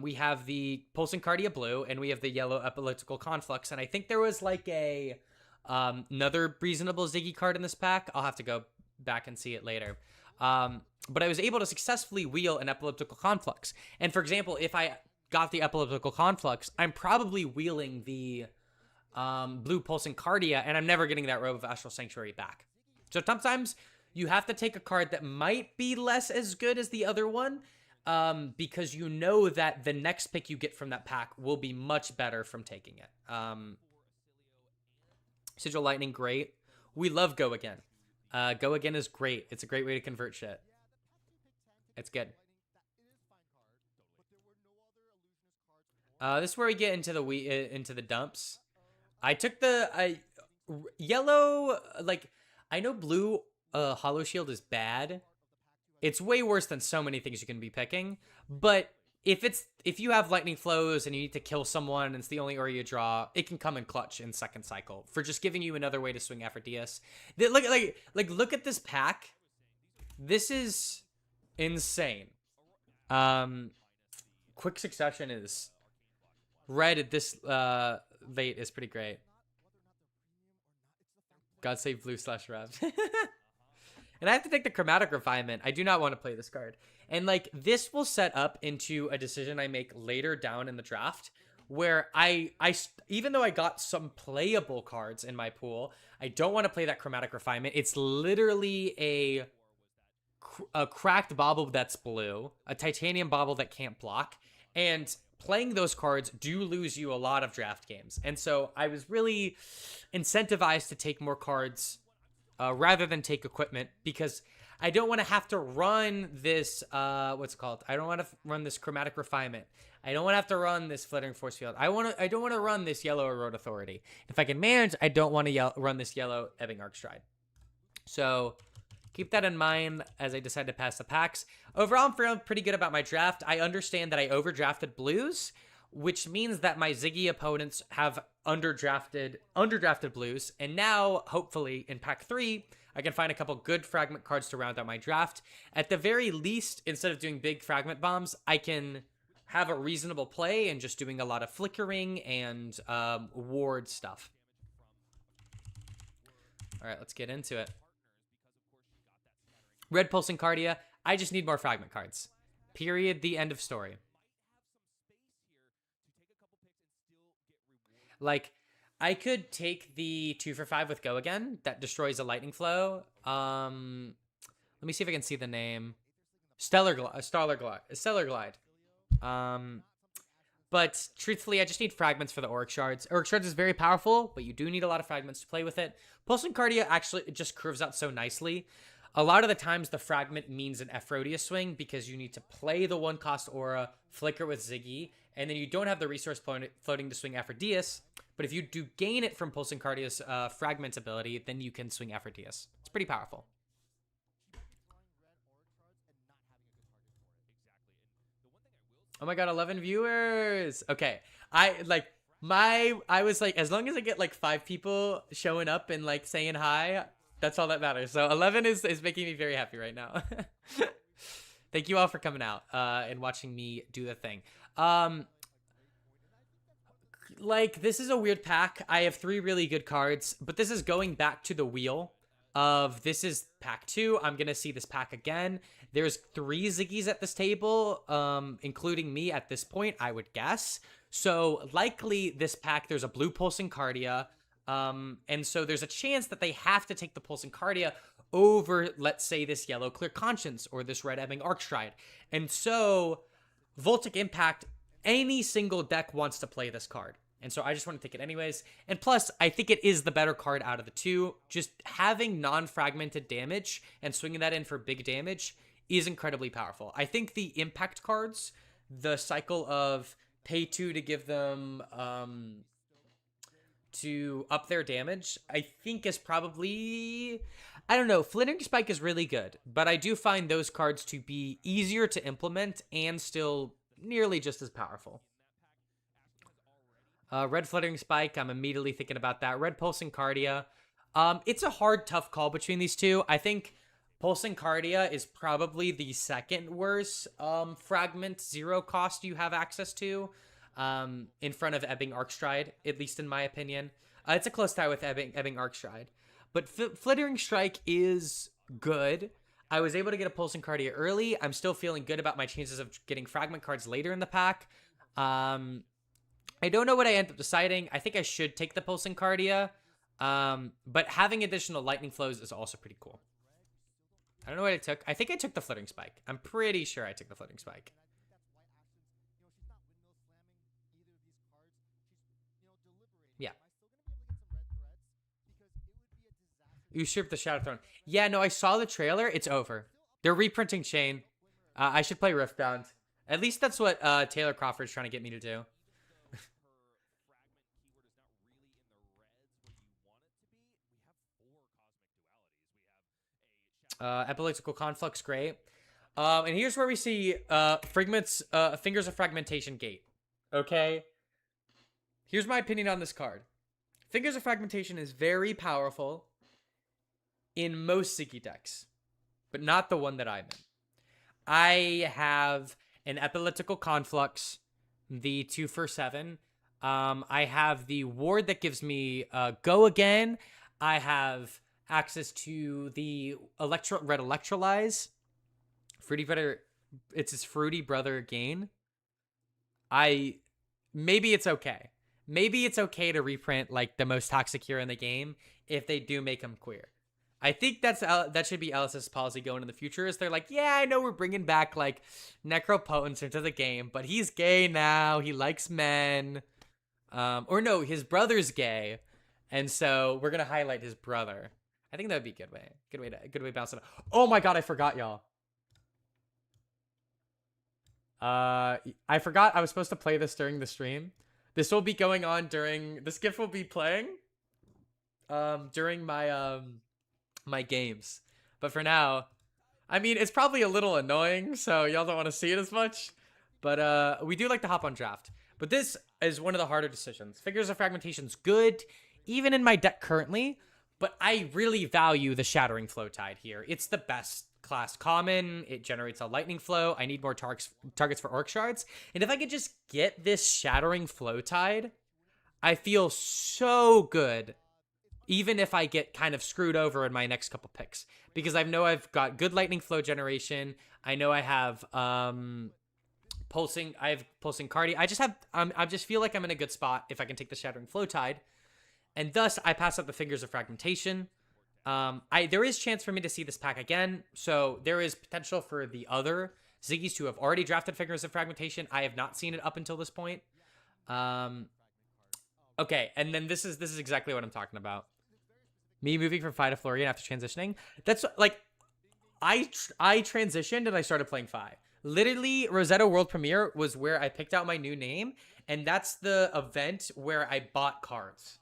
[SPEAKER 1] We have the Pulsing Cardia Blue, and we have the yellow Epileptical Conflux. And I think there was like a another reasonable Ziggy card in this pack. I'll have to go back and see it later. But I was able to successfully wheel an Epileptical Conflux. And for example, if I got the Epileptical Conflux, I'm probably wheeling the blue Pulsing Cardia, and I'm never getting that Robe of Astral Sanctuary back. So sometimes you have to take a card that might be less as good as the other one, because you know that the next pick you get from that pack will be much better from taking it. Sigil Lightning, great. We love Go Again. Go Again is great. It's a great way to convert shit. It's good. This is where we get into the dumps. I took the yellow, like, I know blue Hollow Shield is bad. It's way worse than so many things you can be picking. But if you have lightning flows and you need to kill someone and it's the only aura you draw, it can come in clutch in second cycle for just giving you another way to swing Aphrodite. Look at this pack. This is insane. Quick Succession is red at this late is pretty great. God save blue / Rev. And I have to take the Chromatic Refinement. I do not want to play this card. And like, this will set up into a decision I make later down in the draft, where even though I got some playable cards in my pool, I don't want to play that Chromatic Refinement. It's literally a cracked bauble that's blue, a titanium bauble that can't block, and playing those cards do lose you a lot of draft games. And so I was really incentivized to take more cards rather than take equipment, because I don't want to have to run this, what's it called? I don't want to run this Chromatic Refinement. I don't want to have to run this Flittering Force Field. I don't want to run this yellow Erode Authority. If I can manage, I don't want to run this yellow Ebbing Arcstride. So keep that in mind as I decide to pass the packs. Overall, I'm feeling pretty good about my draft. I understand that I overdrafted blues, which means that my Ziggy opponents have underdrafted blues. And now, hopefully, in pack 3, I can find a couple good fragment cards to round out my draft. At the very least, instead of doing big fragment bombs, I can have a reasonable play and just doing a lot of flickering and ward stuff. All right, let's get into it. Red Pulsing Cardia. I just need more fragment cards. Period. The end of story. Like, I could take the 2 for 5 with Go Again. That destroys a lightning flow. Let me see if I can see the name. Stellar Glide. But truthfully, I just need fragments for the Auric Shards. Auric Shards is very powerful, but you do need a lot of fragments to play with it. Pulsing Cardia actually it just curves out so nicely. A lot of the times, the fragment means an Ephrodia swing because you need to play the 1-cost Aura, flicker with Ziggy, and then you don't have the resource floating to swing Aphrodisias. But if you do gain it from Pulsing Cardia's fragment ability, then you can swing Aphrodisias. It's pretty powerful. Oh my god, 11 viewers. Okay. I was like, as long as I get like 5 people showing up and like saying hi, that's all that matters. So 11 is making me very happy right now. Thank you all for coming out and watching me do the thing. Like, this is a weird pack. I have 3 really good cards, but this is going back to the wheel of this is pack 2. I'm going to see this pack again. There's 3 Ziggies at this table, including me at this point, I would guess. So likely this pack, there's a blue Pulsing Cardia. And so there's a chance that they have to take the Pulsing Cardia over, let's say, this yellow Clear Conscience or this red Ebbing Arcstride. And so Voltic Impact, any single deck wants to play this card. And so I just want to take it anyways. And plus, I think it is the better card out of the 2. Just having non-fragmented damage and swinging that in for big damage is incredibly powerful. I think the impact cards, the cycle of pay 2 to give them to up their damage, I think is probably... I don't know. Flittering Spike is really good, but I do find those cards to be easier to implement and still nearly just as powerful. Red Flittering Spike, I'm immediately thinking about that. Red Pulsing Cardia. It's a hard, tough call between these two. I think Pulsing Cardia is probably the second worst fragment 0 cost you have access to in front of Ebbing Arcstride, at least in my opinion. It's a close tie with Ebbing Arcstride. But Flittering Strike is good. I was able to get a Pulsing Cardia early. I'm still feeling good about my chances of getting fragment cards later in the pack. I don't know what I end up deciding. I think I should take the Pulsing Cardia. But having additional lightning flows is also pretty cool. I don't know what I took. I think I took the Flittering Spike. I'm pretty sure I took the Flittering Spike. Yeah. Usurp the Shadow Throne. Yeah, no, I saw the trailer. It's over. They're reprinting Chain. I should play Riftbound. At least that's what Taylor Crawford's trying to get me to do. Epileptical Conflux, great. And here's where we see Fingers of Fragmentation Gate. Okay? Here's my opinion on this card. Fingers of Fragmentation is very powerful in most Ziggy decks, but not the one that I'm in. I have an Epileptical Conflux, the 2 for 7. I have the ward that gives me Go Again. I have access to the red Electrolyze. It's his Fruity Brother Gain. Maybe it's okay. Maybe it's okay to reprint like the most toxic hero in the game if they do make him queer. I think that should be Alice's policy going in the future. Is they're like, yeah, I know we're bringing back like Necropotence into the game, but he's gay now. He likes men. Or no, his brother's gay, and so we're gonna highlight his brother. I think that would be a good way to bounce it up. Oh my god, I forgot, y'all. I forgot I was supposed to play this during the stream. This will be going on this GIF will be playing during my my games. But for now, I mean, it's probably a little annoying, so y'all don't want to see it as much. But we do like to hop on draft. But this is one of the harder decisions. Figures of Fragmentation's good, even in my deck currently, but I really value the Shattering Flow Tide here. It's the best class common. It generates a lightning flow. I need more targets for Orc Shards. And if I could just get this Shattering Flow Tide, I feel so good, even if I get kind of screwed over in my next couple picks. Because I know I've got good lightning flow generation. I know I have Pulsing Cardia. I just feel like I'm in a good spot if I can take the Shattering Flow Tide. And thus, I pass up the Fingers of Fragmentation. There is chance for me to see this pack again, so there is potential for the other Ziggies to have already drafted Fingers of Fragmentation. I have not seen it up until this point. Okay, and then this is exactly what I'm talking about. Me moving from Fi to Florian after transitioning. That's like I transitioned and I started playing Fi. Literally, Rosetta World Premiere was where I picked out my new name, and that's the event where I bought cards.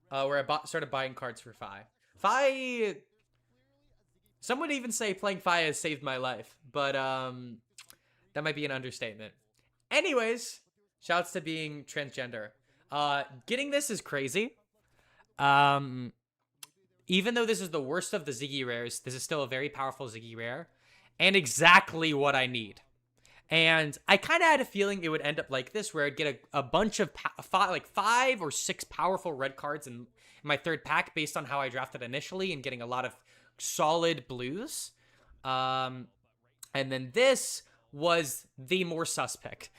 [SPEAKER 1] Where I started buying cards for Fi. Fi. Some would even say playing Fi has saved my life, but that might be an understatement. Anyways, shouts to being transgender. Getting this is crazy. Um, Even though this is the worst of the Ziggy rares, this is still a very powerful Ziggy rare, and exactly what I need. And I kind of had a feeling it would end up like this, where I'd get a bunch of like 5 or 6 powerful red cards in my third pack based on how I drafted initially and getting a lot of solid blues. And then this was the more suspect.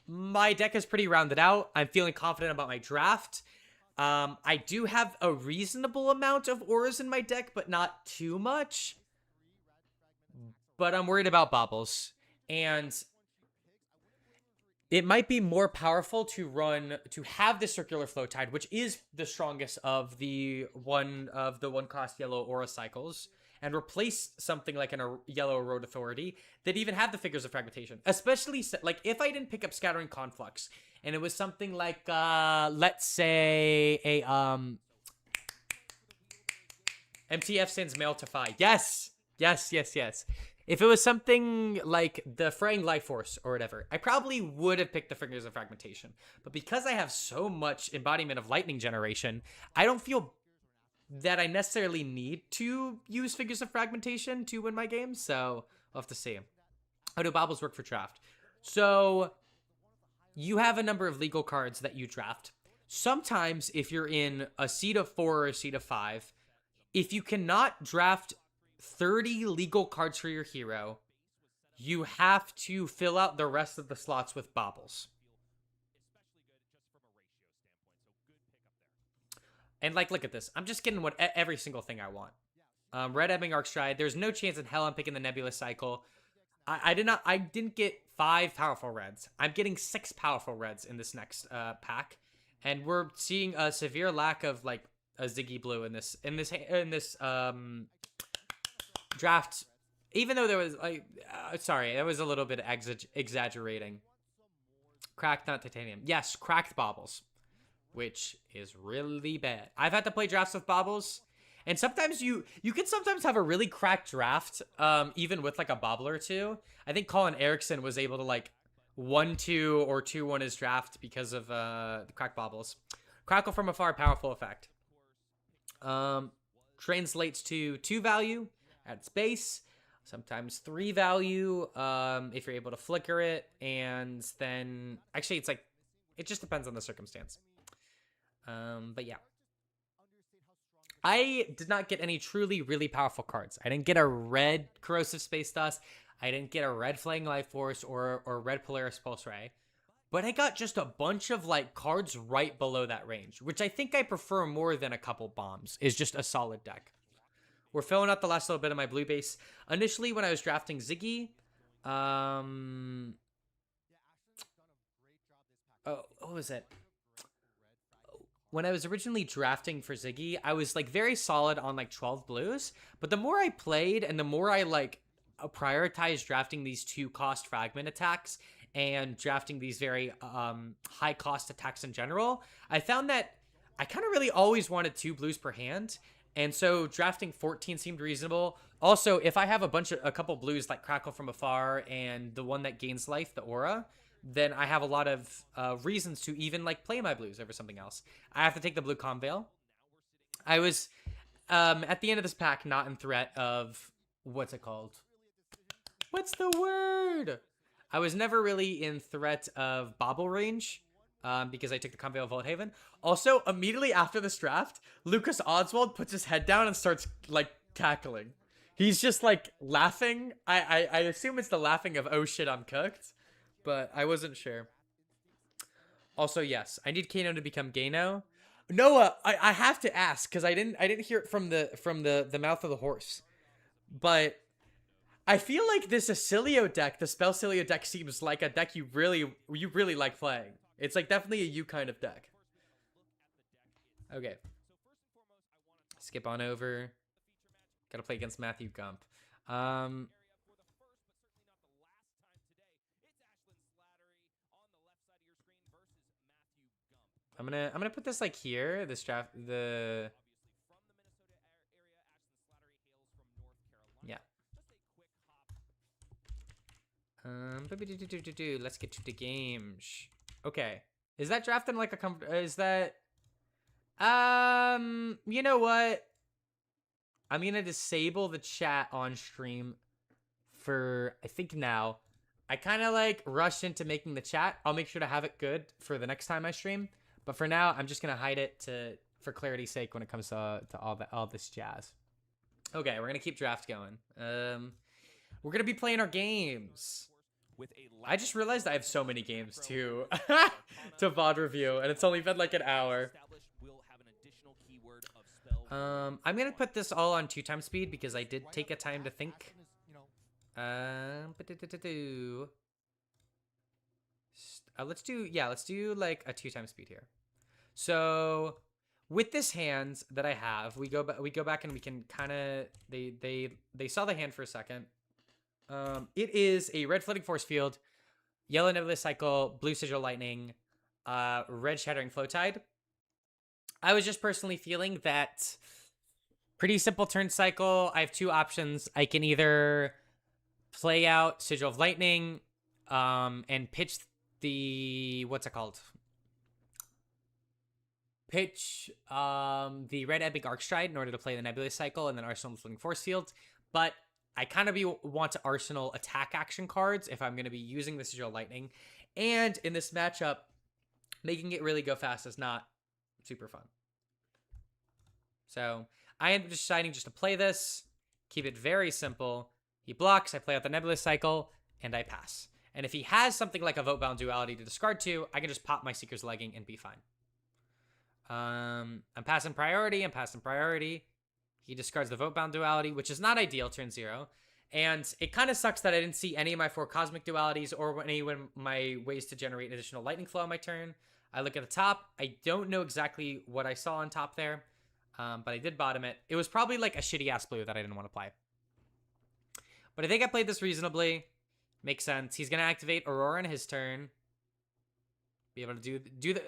[SPEAKER 1] My deck is pretty rounded out. I'm feeling confident about my draft. I do have a reasonable amount of auras in my deck, but not too much. But I'm worried about baubles. And it might be more powerful to have the Circular Flow Tide, which is the strongest of the one cost yellow aura cycles, and replace something like a yellow Road Authority that even have the Figures of Fragmentation. Especially like if I didn't pick up Scattering Conflux and it was something like let's say a MTF sends mail to Fi. Yes. If it was something like the Fraying Life Force or whatever, I probably would have picked the Figures of Fragmentation. But because I have so much embodiment of Lightning Generation, I don't feel that I necessarily need to use Figures of Fragmentation to win my games. So we'll have to see. How do baubles work for draft? So you have a number of legal cards that you draft. Sometimes if you're in a seed of 4 or a seed of 5, if you cannot draft 30 legal cards for your hero, you have to fill out the rest of the slots with baubles. And like, look at this. I'm just getting every single thing I want. Red Ebbing Arcstride. There's no chance in hell I'm picking the Nebula Cycle. I didn't get 5 powerful reds. I'm getting 6 powerful reds in this next pack, and we're seeing a severe lack of like a Ziggy Blue in this draft. Even though there was like, sorry, that was a little bit exaggerating. Cracked, not titanium. Yes, cracked baubles, which is really bad. I've had to play drafts with baubles, and sometimes you can sometimes have a really cracked draft, even with like a bobble or two. I think Colin Erickson was able to like 1-2 or 2-1 his draft because of the cracked baubles. Crackle from Afar, powerful effect. Translates to 2 value at its base, sometimes 3 value if you're able to flicker it, and then actually it's like it just depends on the circumstance. But yeah, I did not get any truly really powerful cards. I didn't get a red Corrosive Space Dust. I didn't get a red Flaying Life Force or red Polaris Pulse Ray. But I got just a bunch of like cards right below that range, which I think I prefer more than a couple bombs. Is just a solid deck. We're filling out the last little bit of my blue base. Initially, when I was drafting Ziggy, oh, what was it? When I was originally drafting for Ziggy, I was like very solid on like 12 blues. But the more I played and the more I like prioritized drafting these 2-cost fragment attacks and drafting these very high cost attacks in general, I found that I kind of really always wanted 2 blues per hand. And so drafting 14 seemed reasonable. Also, if I have a couple blues like Crackle from Afar and the one that gains life, the Aura, then I have a lot of reasons to even like play my blues over something else. I have to take the blue Conveil. I was at the end of this pack not in threat of what's it called? What's the word? I was never really in threat of bobble range. Because I took the Conveil of Vault Haven. Also, immediately after this draft, Lucas Oswald puts his head down and starts, like, cackling. He's just, like, laughing. I assume it's the laughing of, oh shit, I'm cooked. But I wasn't sure. Also, yes, I need Kano to become Gano. Noah, I have to ask, because I didn't hear it from the mouth of the horse. But I feel like this Acilio deck, the Spellcilio deck, seems like a deck you really like playing. It's like definitely a you kind of deck. Okay. Skip on over. Gotta play against Matthew Gump. I'm gonna put this like here. This draft yeah. Let's get to the games. Okay. Is that drafting like a is that you know what? I'm gonna disable the chat on stream for I think now. I kind of like rushed into making the chat. I'll make sure to have it good for the next time I stream. But for now, I'm just gonna hide it for clarity's sake when it comes to all this jazz. Okay, we're gonna keep draft going. We're gonna be playing our games. I just realized I have so many games to VOD review, and it's only been like an hour. I'm gonna put this all on 2x speed because I did take a time to think. Let's do like a 2x speed here. So with this hand that I have, we go back and we can kind of they saw the hand for a second. It is a red floating force field, yellow nebulous cycle, blue sigil lightning, red shattering flow tide. I was just personally feeling that pretty simple turn cycle. I have two options. I can either play out sigil of lightning, and pitch the what's it called? Pitch the red epic arcstride in order to play the nebulous cycle and then arsenal floating force field. But I kind of want to arsenal attack action cards if I'm going to be using the sigil lightning. And in this matchup, making it really go fast is not super fun. So I am deciding just to play this, keep it very simple. He blocks, I play out the nebulous cycle, and I pass. And if he has something like a vote-bound duality to discard to, I can just pop my Seeker's Legging and be fine. I'm passing priority. He discards the vote-bound duality, which is not ideal, turn 0. And it kind of sucks that I didn't see any of my 4 cosmic dualities or any of my ways to generate additional lightning flow on my turn. I look at the top. I don't know exactly what I saw on top there, but I did bottom it. It was probably like a shitty-ass blue that I didn't want to play. But I think I played this reasonably. Makes sense. He's going to activate Aurora in his turn. Be able to do the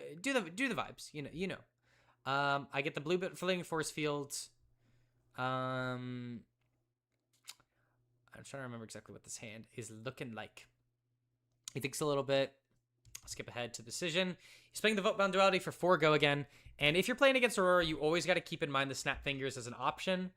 [SPEAKER 1] vibes. You know. I get the blue floating force fields. I'm trying to remember exactly what this hand is looking like. He thinks a little bit. I'll skip ahead to decision. He's playing the vote-bound duality for 4 go again. And if you're playing against Aurora, you always got to keep in mind the snap fingers as an option.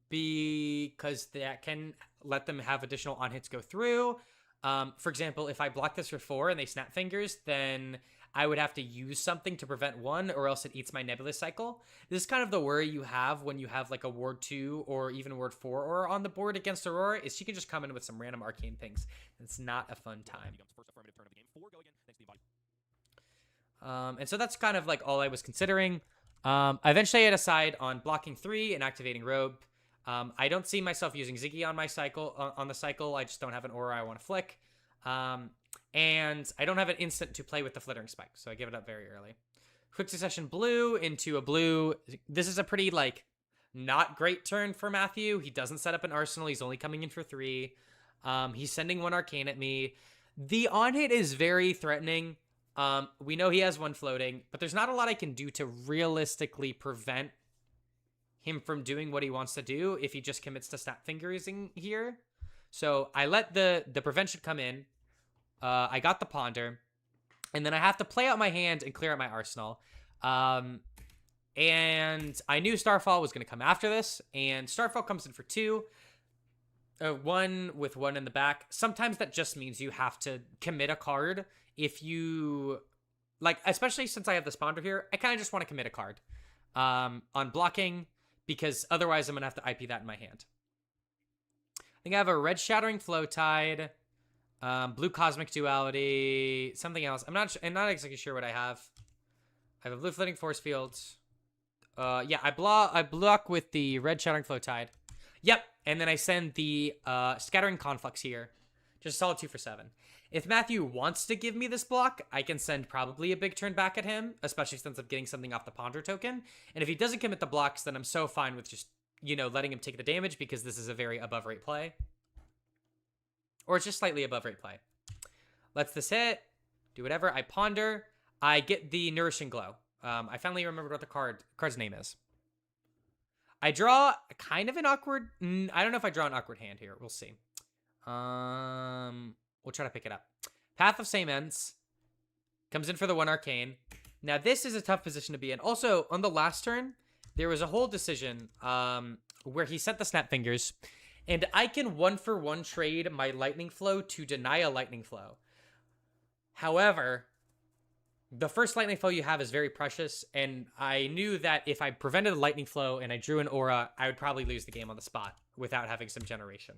[SPEAKER 1] Because that can let them have additional on-hits go through. For example, if I block this for 4 and they snap fingers, then I would have to use something to prevent 1, or else it eats my nebulous cycle. This is kind of the worry you have when you have like a Ward 2 or even Ward 4 Aura on the board against Aurora, is she can just come in with some random arcane pings. It's not a fun time. And so that's kind of like all I was considering. Eventually I decide on blocking 3 and activating Robe. I don't see myself using Ziggy on my cycle. On the cycle, I just don't have an aura I want to flick. And I don't have an instant to play with the Flittering Spike, so I give it up very early. Quick succession blue into a blue. This is a pretty, like, not great turn for Matthew. He doesn't set up an arsenal. He's only coming in for 3. He's sending 1 arcane at me. The on-hit is very threatening. We know he has 1 floating, but there's not a lot I can do to realistically prevent him from doing what he wants to do if he just commits to snap fingersing here. So I let the prevention come in. I got the ponder, and then I have to play out my hand and clear out my arsenal. And I knew Starfall was going to come after this, and Starfall comes in for 2. 1 with 1 in the back. Sometimes that just means you have to commit a card. If you, like, especially since I have this ponder here, I kind of just want to commit a card on blocking, because otherwise I'm going to have to IP that in my hand. I think I have a red shattering flow tide, blue cosmic duality, something else. I'm not exactly sure what I have. I have a blue floating force field. Yeah, I block with the red shattering flow tide. Yep, and then I send the scattering conflux here. Just a solid 2 for 7. If Matthew wants to give me this block, I can send probably a big turn back at him, especially since I'm getting something off the Ponder token. And if he doesn't commit the blocks, then I'm so fine with just, letting him take the damage because this is a very above rate play. Or it's just slightly above rate play. Lets this hit. Do whatever. I Ponder. I get the Nourishing Glow. I finally remembered what the card's name is. I draw kind of an awkward... I don't know if I draw an awkward hand here. We'll see. We'll try to pick it up. Path of Same Ends. Comes in for the 1 Arcane. Now, this is a tough position to be in. Also, on the last turn, there was a whole decision where he sent the Snap Fingers. And I can 1-for-1 trade my Lightning Flow to deny a Lightning Flow. However, the first Lightning Flow you have is very precious. And I knew that if I prevented the Lightning Flow and I drew an Aura, I would probably lose the game on the spot without having some generation.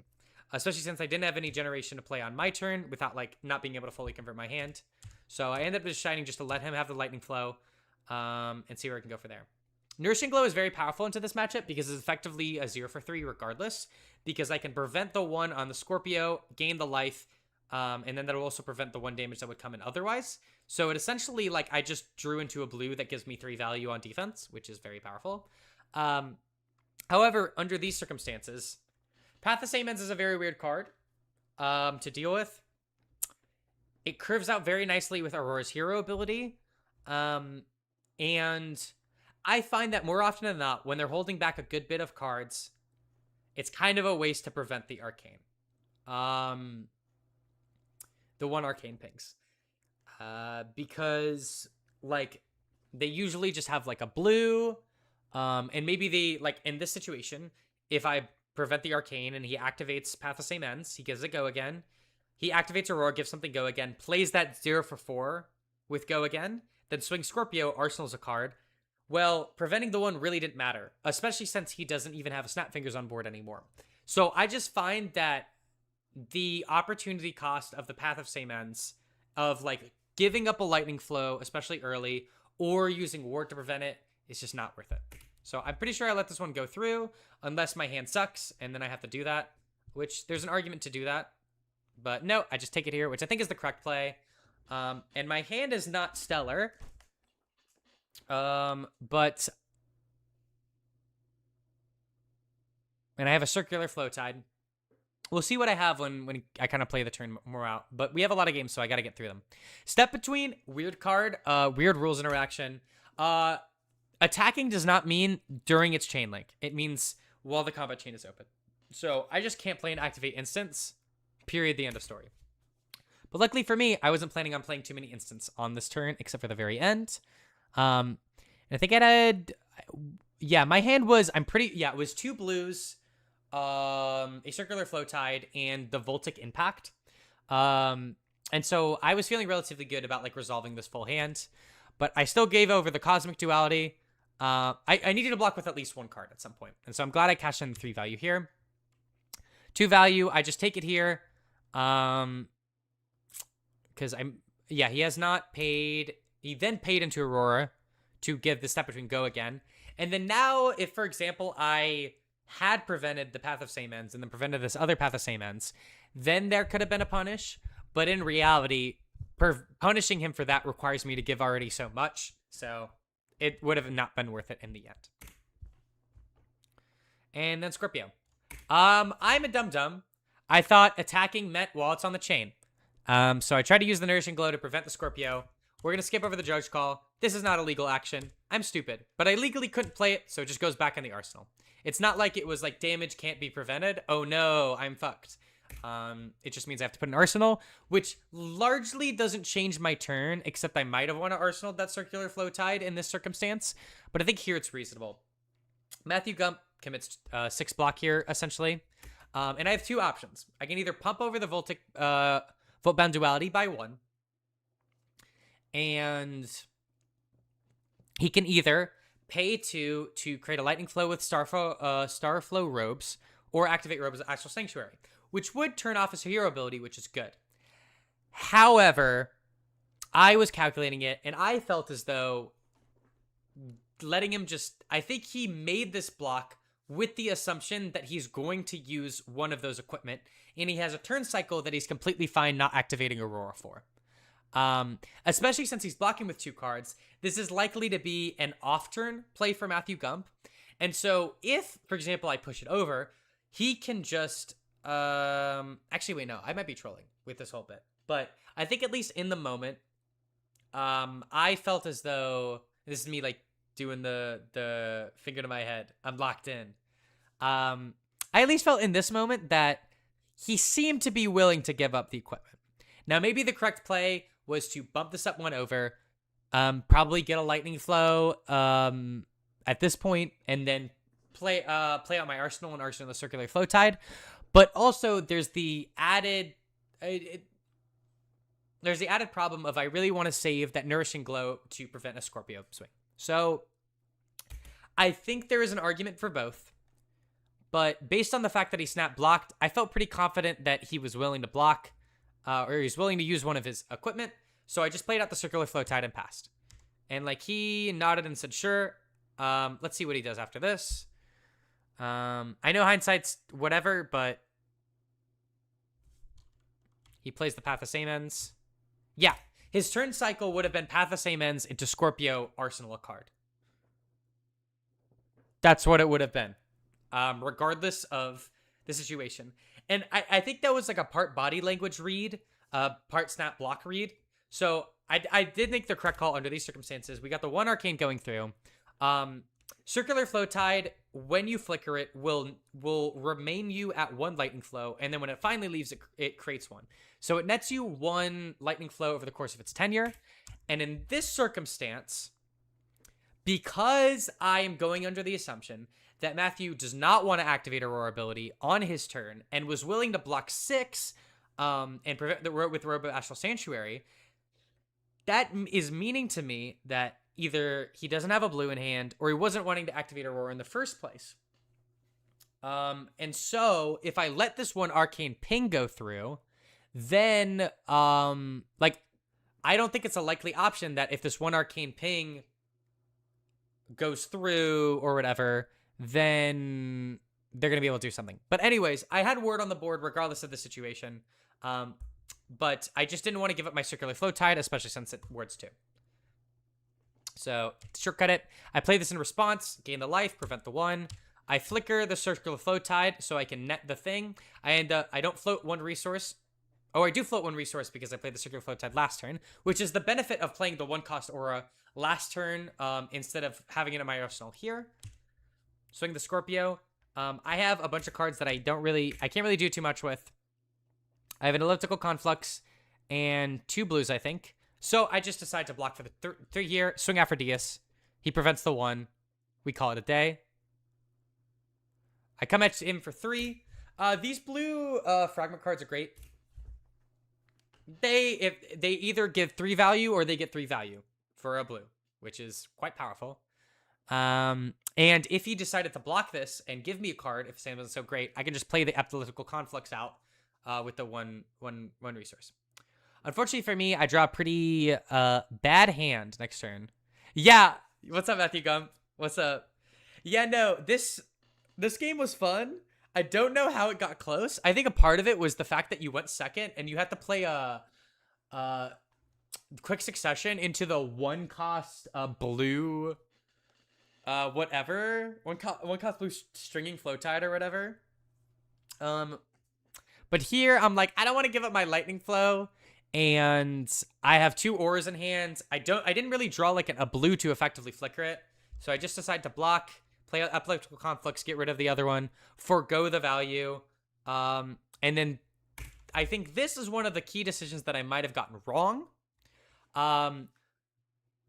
[SPEAKER 1] Especially since I didn't have any generation to play on my turn without, not being able to fully convert my hand. So I ended up just shining just to let him have the Lightning Flow and see where I can go from there. Nourishing Glow is very powerful into this matchup because it's effectively a 0-for-3 regardless. Because I can prevent the 1 on the Scorpio, gain the life, and then that'll also prevent the 1 damage that would come in otherwise. So it essentially, I just drew into a blue that gives me 3 value on defense, which is very powerful. However, under these circumstances... Path of Same Ends is a very weird card to deal with. It curves out very nicely with Aurora's hero ability. And I find that more often than not, when they're holding back a good bit of cards, it's kind of a waste to prevent the Arcane. The 1 Arcane pings. Because, they usually just have, a blue. And maybe they, in this situation, if I... prevent the Arcane, and he activates Path of Same Ends. He gives it Go Again. He activates Aurora, gives something Go Again, plays that 0-for-4 with Go Again, then swings Scorpio, arsenals a card. Well, preventing the 1 really didn't matter, especially since he doesn't even have a Snap Fingers on board anymore. So I just find that the opportunity cost of the Path of Same Ends, of, giving up a Lightning Flow, especially early, or using Ward to prevent it, is just not worth it. So I'm pretty sure I let this one go through, unless my hand sucks, and then I have to do that, which there's an argument to do that. But no, I just take it here, which I think is the correct play. And my hand is not stellar. But... And I have a Circular Flow Tide. We'll see what I have when I kind of play the turn more out. But we have a lot of games, so I got to get through them. Step Between, weird card, weird rules interaction. Attacking does not mean during its chain link. It means while the combat chain is open. So I just can't play an activate instance. Period. The end of story. But luckily for me, I wasn't planning on playing too many instants on this turn, except for the very end. And I think I had... Yeah, my hand was... it was 2 blues, a Circular Flow Tide, and the Voltic Impact. And so I was feeling relatively good about, resolving this full hand. But I still gave over the Cosmic Duality. I needed to block with at least 1 card at some point. And so I'm glad I cashed in the 3 value here. 2 value, I just take it here. Because he has not paid. He then paid into Aurora to give the Step Between Go Again. And then now, if, for example, I had prevented the Path of Same Ends and then prevented this other Path of Same Ends, then there could have been a punish. But in reality, punishing him for that requires me to give already so much. So it would have not been worth it in the end. And then Scorpio. I'm a dum-dum. I thought attacking meant while it's on the chain. So I tried to use the Nourishing Glow to prevent the Scorpio. We're going to skip over the Judge Call. This is not a legal action. I'm stupid. But I legally couldn't play it, so it just goes back in the arsenal. It's not like it was damage can't be prevented. Oh no, I'm fucked. It just means I have to put an arsenal, which largely doesn't change my turn, except I might have won an arsenal that Circular Flow Tide in this circumstance. But I think here it's reasonable. Matthew Gump commits 6 block here, essentially. And I have 2 options. I can either pump over the Voltic Voltbound Duality by 1. And he can either pay 2 to create a Lightning Flow with Starflow Robes, or activate Robes as Astral Sanctuary, which would turn off his hero ability, which is good. However, I was calculating it, and I felt as though letting him just... I think he made this block with the assumption that he's going to use one of those equipment, and he has a turn cycle that he's completely fine not activating Aurora for. Especially since he's blocking with 2 cards, this is likely to be an off-turn play for Matthew Gump. And so if, for example, I push it over, he can just, actually, wait, no, I might be trolling with this whole bit. But I think at least in the moment, I felt as though, this is me like doing the finger to my head, I'm locked in. I at least felt in this moment that he seemed to be willing to give up the equipment. Now, maybe the correct play was to bump this up 1 over, probably get a lightning flow at this point, and then play out my Arsenal and Arsenal the Circular Flow Tide. But also, there's the added problem of I really want to save that Nourishing Glow to prevent a Scorpio swing. So I think there is an argument for both. But based on the fact that he snap blocked, I felt pretty confident that he was willing to block, or he's willing to use one of his equipment. So I just played out the Circular Flow Tide and passed. And like he nodded and said, sure. Let's see what he does after this. I know hindsight's whatever, but he plays the Path of Same Ends. Yeah, his turn cycle would have been Path of Same Ends into Scorpio Arsenal a card. That's what it would have been, regardless of the situation. And I think that was like a part body language read, part snap block read. So I did make the correct call under these circumstances. We got the 1 Arcane going through. Circular Flow Tide, when you flicker it, will remain you at 1 Lightning Flow, and then when it finally leaves, it creates 1. So it nets you 1 Lightning Flow over the course of its tenure. And in this circumstance, because I am going under the assumption that Matthew does not want to activate Aurora ability on his turn and was willing to block 6 and prevent the with Robo Astral Sanctuary, that is meaning to me that either he doesn't have a blue in hand or he wasn't wanting to activate Aurora in the first place. And so if I let this 1 Arcane Ping go through, then like I don't think it's a likely option that if this 1 Arcane Ping goes through or whatever, then they're going to be able to do something. But anyways, I had word on the board regardless of the situation. But I just didn't want to give up my Circular Flow Tide, especially since it words 2. So, to shortcut it, I play this in response, gain the life, prevent the 1. I flicker the Circular Flow Tide so I can net the thing. I don't float 1 resource. Oh, I do float 1 resource because I played the Circular Flow Tide last turn, which is the benefit of playing the 1-cost Aura last turn instead of having it in my arsenal here. Swing the Scorpio. I have a bunch of cards that I can't really do too much with. I have an Elliptical Conflux and 2 blues, I think. So I just decide to block for the 3 here, swing Aphroditeus. He prevents the 1. We call it a day. I come at him for 3. These blue fragment cards are great. They either give 3 value or they get 3 value for a blue, which is quite powerful. And if he decided to block this and give me a card, if Sam wasn't so great, I can just play the Elliptical Conflux out with the one resource. Unfortunately for me, I draw a pretty bad hand next turn. Yeah, what's up, Matthew Gump? What's up? Yeah, no, this game was fun. I don't know how it got close. I think a part of it was the fact that you went second and you had to play a quick succession into the 1-cost blue whatever. One cost blue stringing flow tide or whatever. But here I'm like, I don't want to give up my lightning flow. And I have 2 auras in hand. I didn't really draw like a blue to effectively flicker it. So I just decided to block, play Elliptical Conflux, get rid of the other one, forgo the value. And then I think this is one of the key decisions that I might have gotten wrong.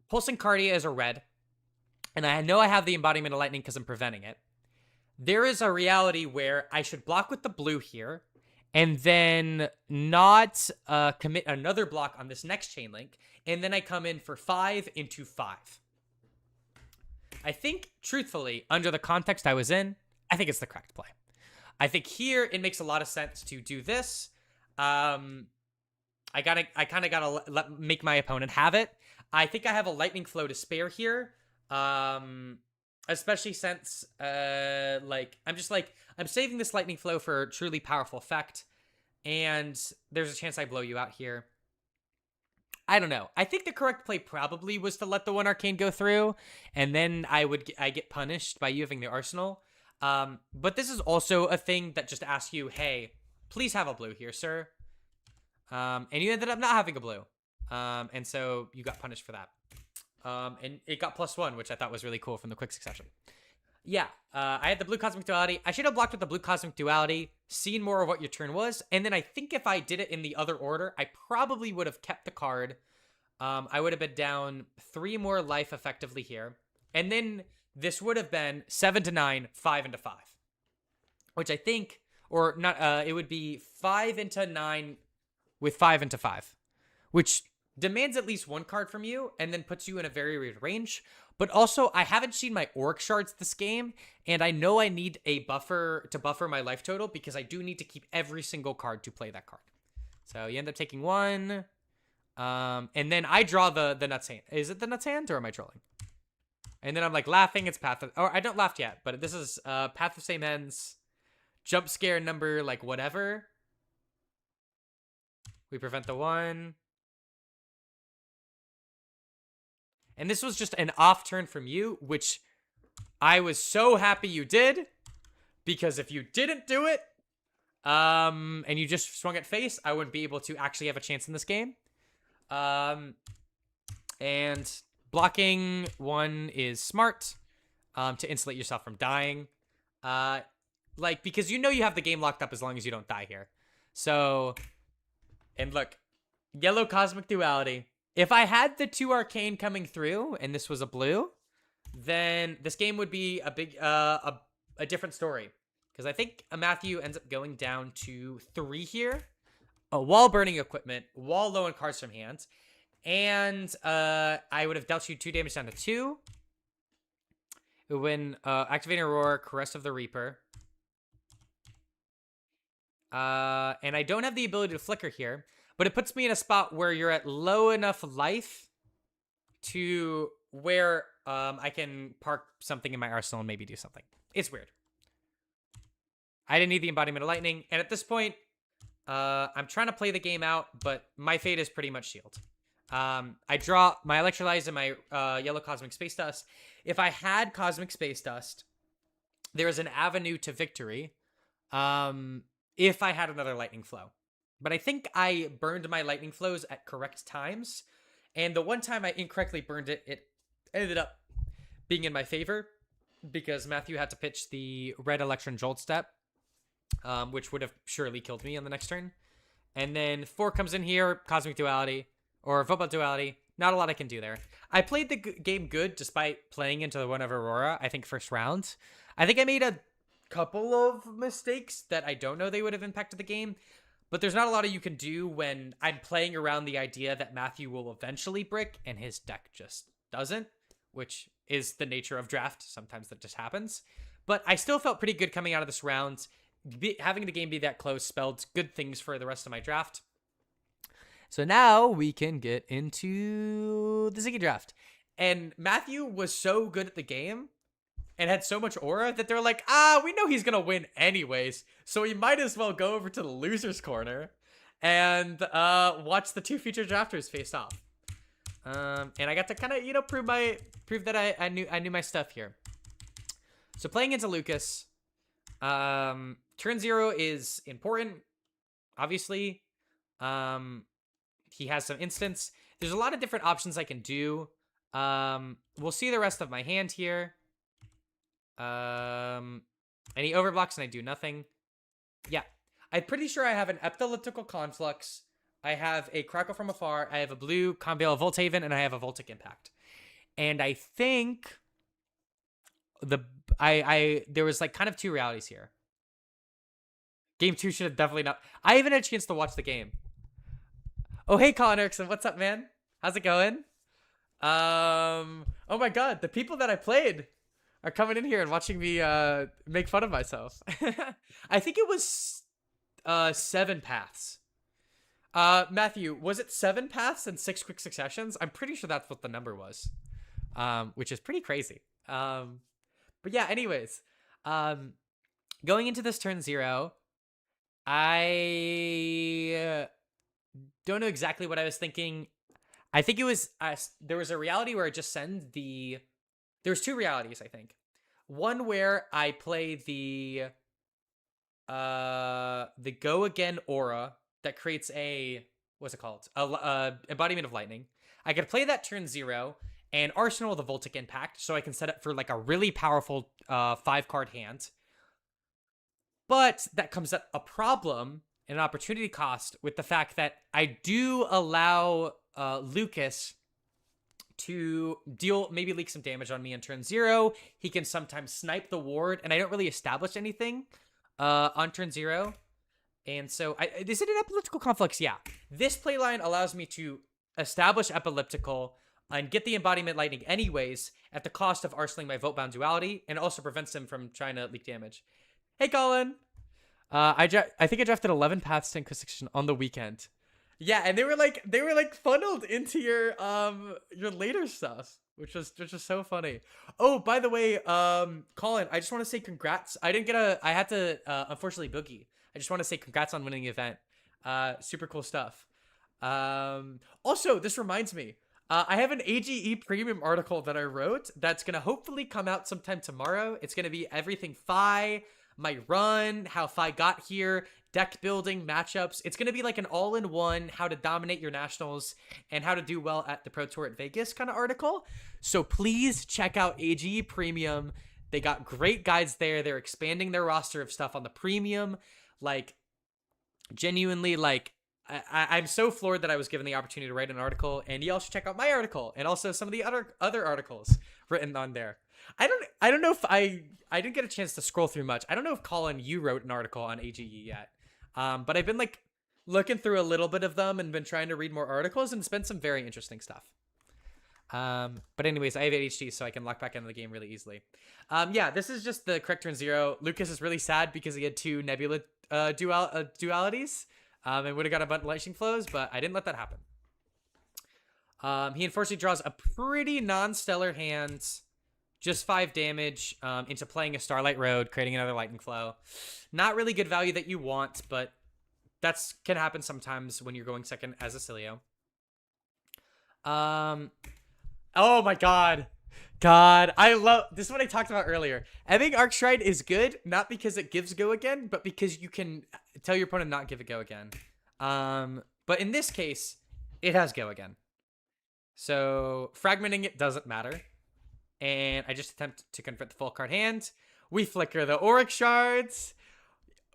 [SPEAKER 1] Pulsing Cardia is a red. And I know I have the Embodiment of Lightning because I'm preventing it. There is a reality where I should block with the blue here and then not commit another block on this next chain link, and then I come in for 5 into 5. I think, truthfully, under the context I was in, I think it's the correct play. I think here it makes a lot of sense to do this. I kind of gotta make my opponent have it. I think I have a lightning flow to spare here, especially since I'm saving this lightning flow for a truly powerful effect. and there's a chance I blow you out here. I don't know. I think the correct play probably was to let the one arcane go through, and then I get punished by you having the arsenal. But this is also a thing that just asks you, hey, please have a blue here, sir. And you ended up not having a blue. And so you got punished for that. And it got +1, which I thought was really cool from the quick succession. Yeah, I had the blue cosmic duality. I should have blocked with the blue cosmic duality, seen more of what your turn was, and then I think if I did it in the other order, I probably would have kept the card. I would have been down 3 more life effectively here, and then this would have been 7 to 9, 5 into 5, which I think, or not, it would be 5 into 9 with 5 into 5, which demands at least 1 card from you and then puts you in a very weird range. But also, I haven't seen my Auric Shards this game, and I know I need a buffer to buffer my life total because I do need to keep every single card to play that card. So you end up taking 1, and then I draw the Nuts Hand. Is it the Nuts Hand, or am I trolling? And then I'm like laughing, it's Path of... Or I don't laugh yet, but this is Path of Same Ends, jump scare number, like, whatever. We prevent the 1. And this was just an off turn from you, which I was so happy you did, because if you didn't do it, and you just swung at face, I wouldn't be able to actually have a chance in this game. And blocking 1 is smart, to insulate yourself from dying. Like, because you know you have the game locked up as long as you don't die here. So, and look, yellow cosmic duality. If I had the 2 arcane coming through and this was a blue, then this game would be a big, a different story. Because I think Matthew ends up going down to 3 here. While burning equipment, while low on cards from hand. And I would have dealt you 2 damage down to 2. When activating Aurora, Caress of the Reaper. And I don't have the ability to flicker here. But it puts me in a spot where you're at low enough life to where I can park something in my arsenal and maybe do something. It's weird. I didn't need the embodiment of lightning. And at this point, I'm trying to play the game out, but my fate is pretty much sealed. I draw my Electrolyze and my yellow Cosmic Space Dust. If I had Cosmic Space Dust, there is an avenue to victory if I had another Lightning Flow. But I think I burned my lightning flows at correct times. And the one time I incorrectly burned it, it ended up being in my favor because Matthew had to pitch the red Electron Jolt step, which would have surely killed me on the next turn. And then 4 comes in here, Cosmic Duality, or Football Duality. Not a lot I can do there. I played the game good despite playing into the one of Aurora, I think first round. I think I made a couple of mistakes that I don't know they would have impacted the game. But there's not a lot you can do when I'm playing around the idea that Matthew will eventually brick and his deck just doesn't, which is the nature of draft. Sometimes that just happens. But I still felt pretty good coming out of this round. Having the game be that close spelled good things for the rest of my draft. So now we can get into the Ziggy draft. And Matthew was so good at the game and had so much aura that they're like, we know he's gonna win anyways, so we might as well go over to the loser's corner and watch the 2 future drafters face off. And I got to kind of, prove that I knew my stuff here. So playing into Lucas, turn 0 is important, obviously. He has some instants. There's a lot of different options I can do. We'll see the rest of my hand here. And he overblocks and I do nothing. Yeah. I'm pretty sure I have an Epiliptical Conflux. I have a Crackle from Afar. I have a blue Conveil Volthaven, and I have a Voltic Impact. And I think there was like kind of 2 realities here. Game 2 should have definitely not. I even had a chance to watch the game. Oh, hey, Colin Erickson. What's up, man? How's it going? Oh my God. The people that I played are coming in here and watching me make fun of myself. I think it was 7 paths. Matthew, was it 7 paths and 6 quick successions? I'm pretty sure that's what the number was, which is pretty crazy. But yeah, anyways, going into this turn 0, I don't know exactly what I was thinking. I think it was there was a reality where I just send the. There was two realities, I think. One where I play the go again aura that creates a what's it called, a embodiment of lightning. I could play that turn 0 and arsenal the Voltic Impact, so I can set it for like a really powerful 5-card hand. But that comes at a problem and an opportunity cost with the fact that I do allow Lucas to deal, maybe leak some damage on me on turn 0. He can sometimes snipe the ward, and I don't really establish anything on turn 0. And so, is it an epileptical conflicts? Yeah. This playline allows me to establish epileptical and get the embodiment lightning anyways at the cost of arsenaling my Vote-bound duality, and also prevents him from trying to leak damage. Hey, Colin. I think I drafted 11 paths to Inquisition on the weekend. Yeah, and they were like funneled into your later stuff, which was so funny. Oh, by the way, Colin, I just want to say congrats. I had to unfortunately boogie. I just want to say congrats on winning the event. Super cool stuff. Also, this reminds me. I have an AGE premium article that I wrote that's gonna hopefully come out sometime tomorrow. It's gonna be everything Fi, my run, how Fi got here, deck building, matchups. It's going to be like an all-in-one how to dominate your nationals and how to do well at the Pro Tour at Vegas kind of article. So please check out AGE Premium. They got great guides there. They're expanding their roster of stuff on the premium. Like, genuinely, like, I'm so floored that I was given the opportunity to write an article, and you all should check out my article and also some of the other articles written on there. I don't know if I didn't get a chance to scroll through much. I don't know if Colin, you wrote an article on AGE yet. But I've been like looking through a little bit of them and been trying to read more articles, and it's been some very interesting stuff. But anyways, I have ADHD, so I can lock back into the game really easily. Yeah, this is just the correct turn 0. Lucas is really sad because he had 2 Nebula dualities. And would have got a bunch of lightning flows, but I didn't let that happen. He unfortunately draws a pretty non-stellar hand. Just 5 damage into playing a Starlight Road, creating another lightning flow. Not really good value that you want, but that's can happen sometimes when you're going second as a Cilio. Oh my god. God, I love this is what I talked about earlier. Ebbing Arcstride is good, not because it gives go again, but because you can tell your opponent not give it go again. But in this case, it has go again. So fragmenting it doesn't matter. And I just attempt to convert the full card hand. We flicker the Auric Shards.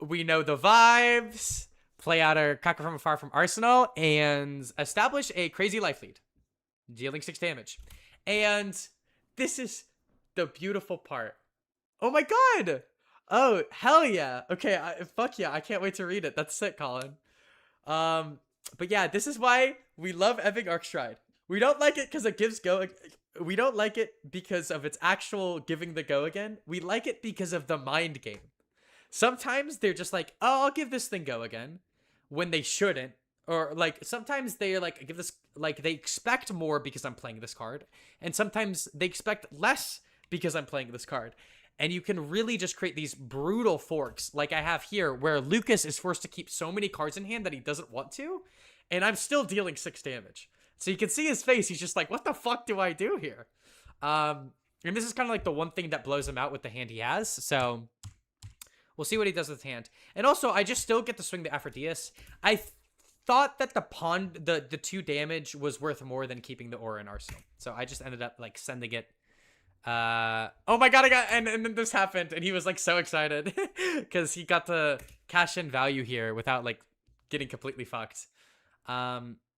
[SPEAKER 1] We know the vibes. Play out our Conquer from Afar from Arsenal and establish a crazy life lead, dealing 6 damage. And this is the beautiful part. Oh my god! Oh, hell yeah. Okay, fuck yeah. I can't wait to read it. That's sick, Colin. But yeah, this is why we love Epic Arcstride. We don't like it because it gives go. We don't like it because of its actual giving the go again. We like it because of the mind game. Sometimes they're just like, oh, I'll give this thing go again, when they shouldn't. Or like sometimes they're like, give this, like they expect more because I'm playing this card, and sometimes they expect less because I'm playing this card. And you can really just create these brutal forks like I have here, where Lucas is forced to keep so many cards in hand that he doesn't want to, and I'm still dealing 6 damage. So you can see his face. He's just like, what the fuck do I do here? And this is kind of like the one thing that blows him out with the hand he has. So we'll see what he does with his hand. And also, I just still get to swing the Aphrodisias. I thought that the 2 damage was worth more than keeping the aura in Arsenal. So I just ended up like sending it. Oh my god, and then this happened, and he was like so excited because he got to cash in value here without like getting completely fucked.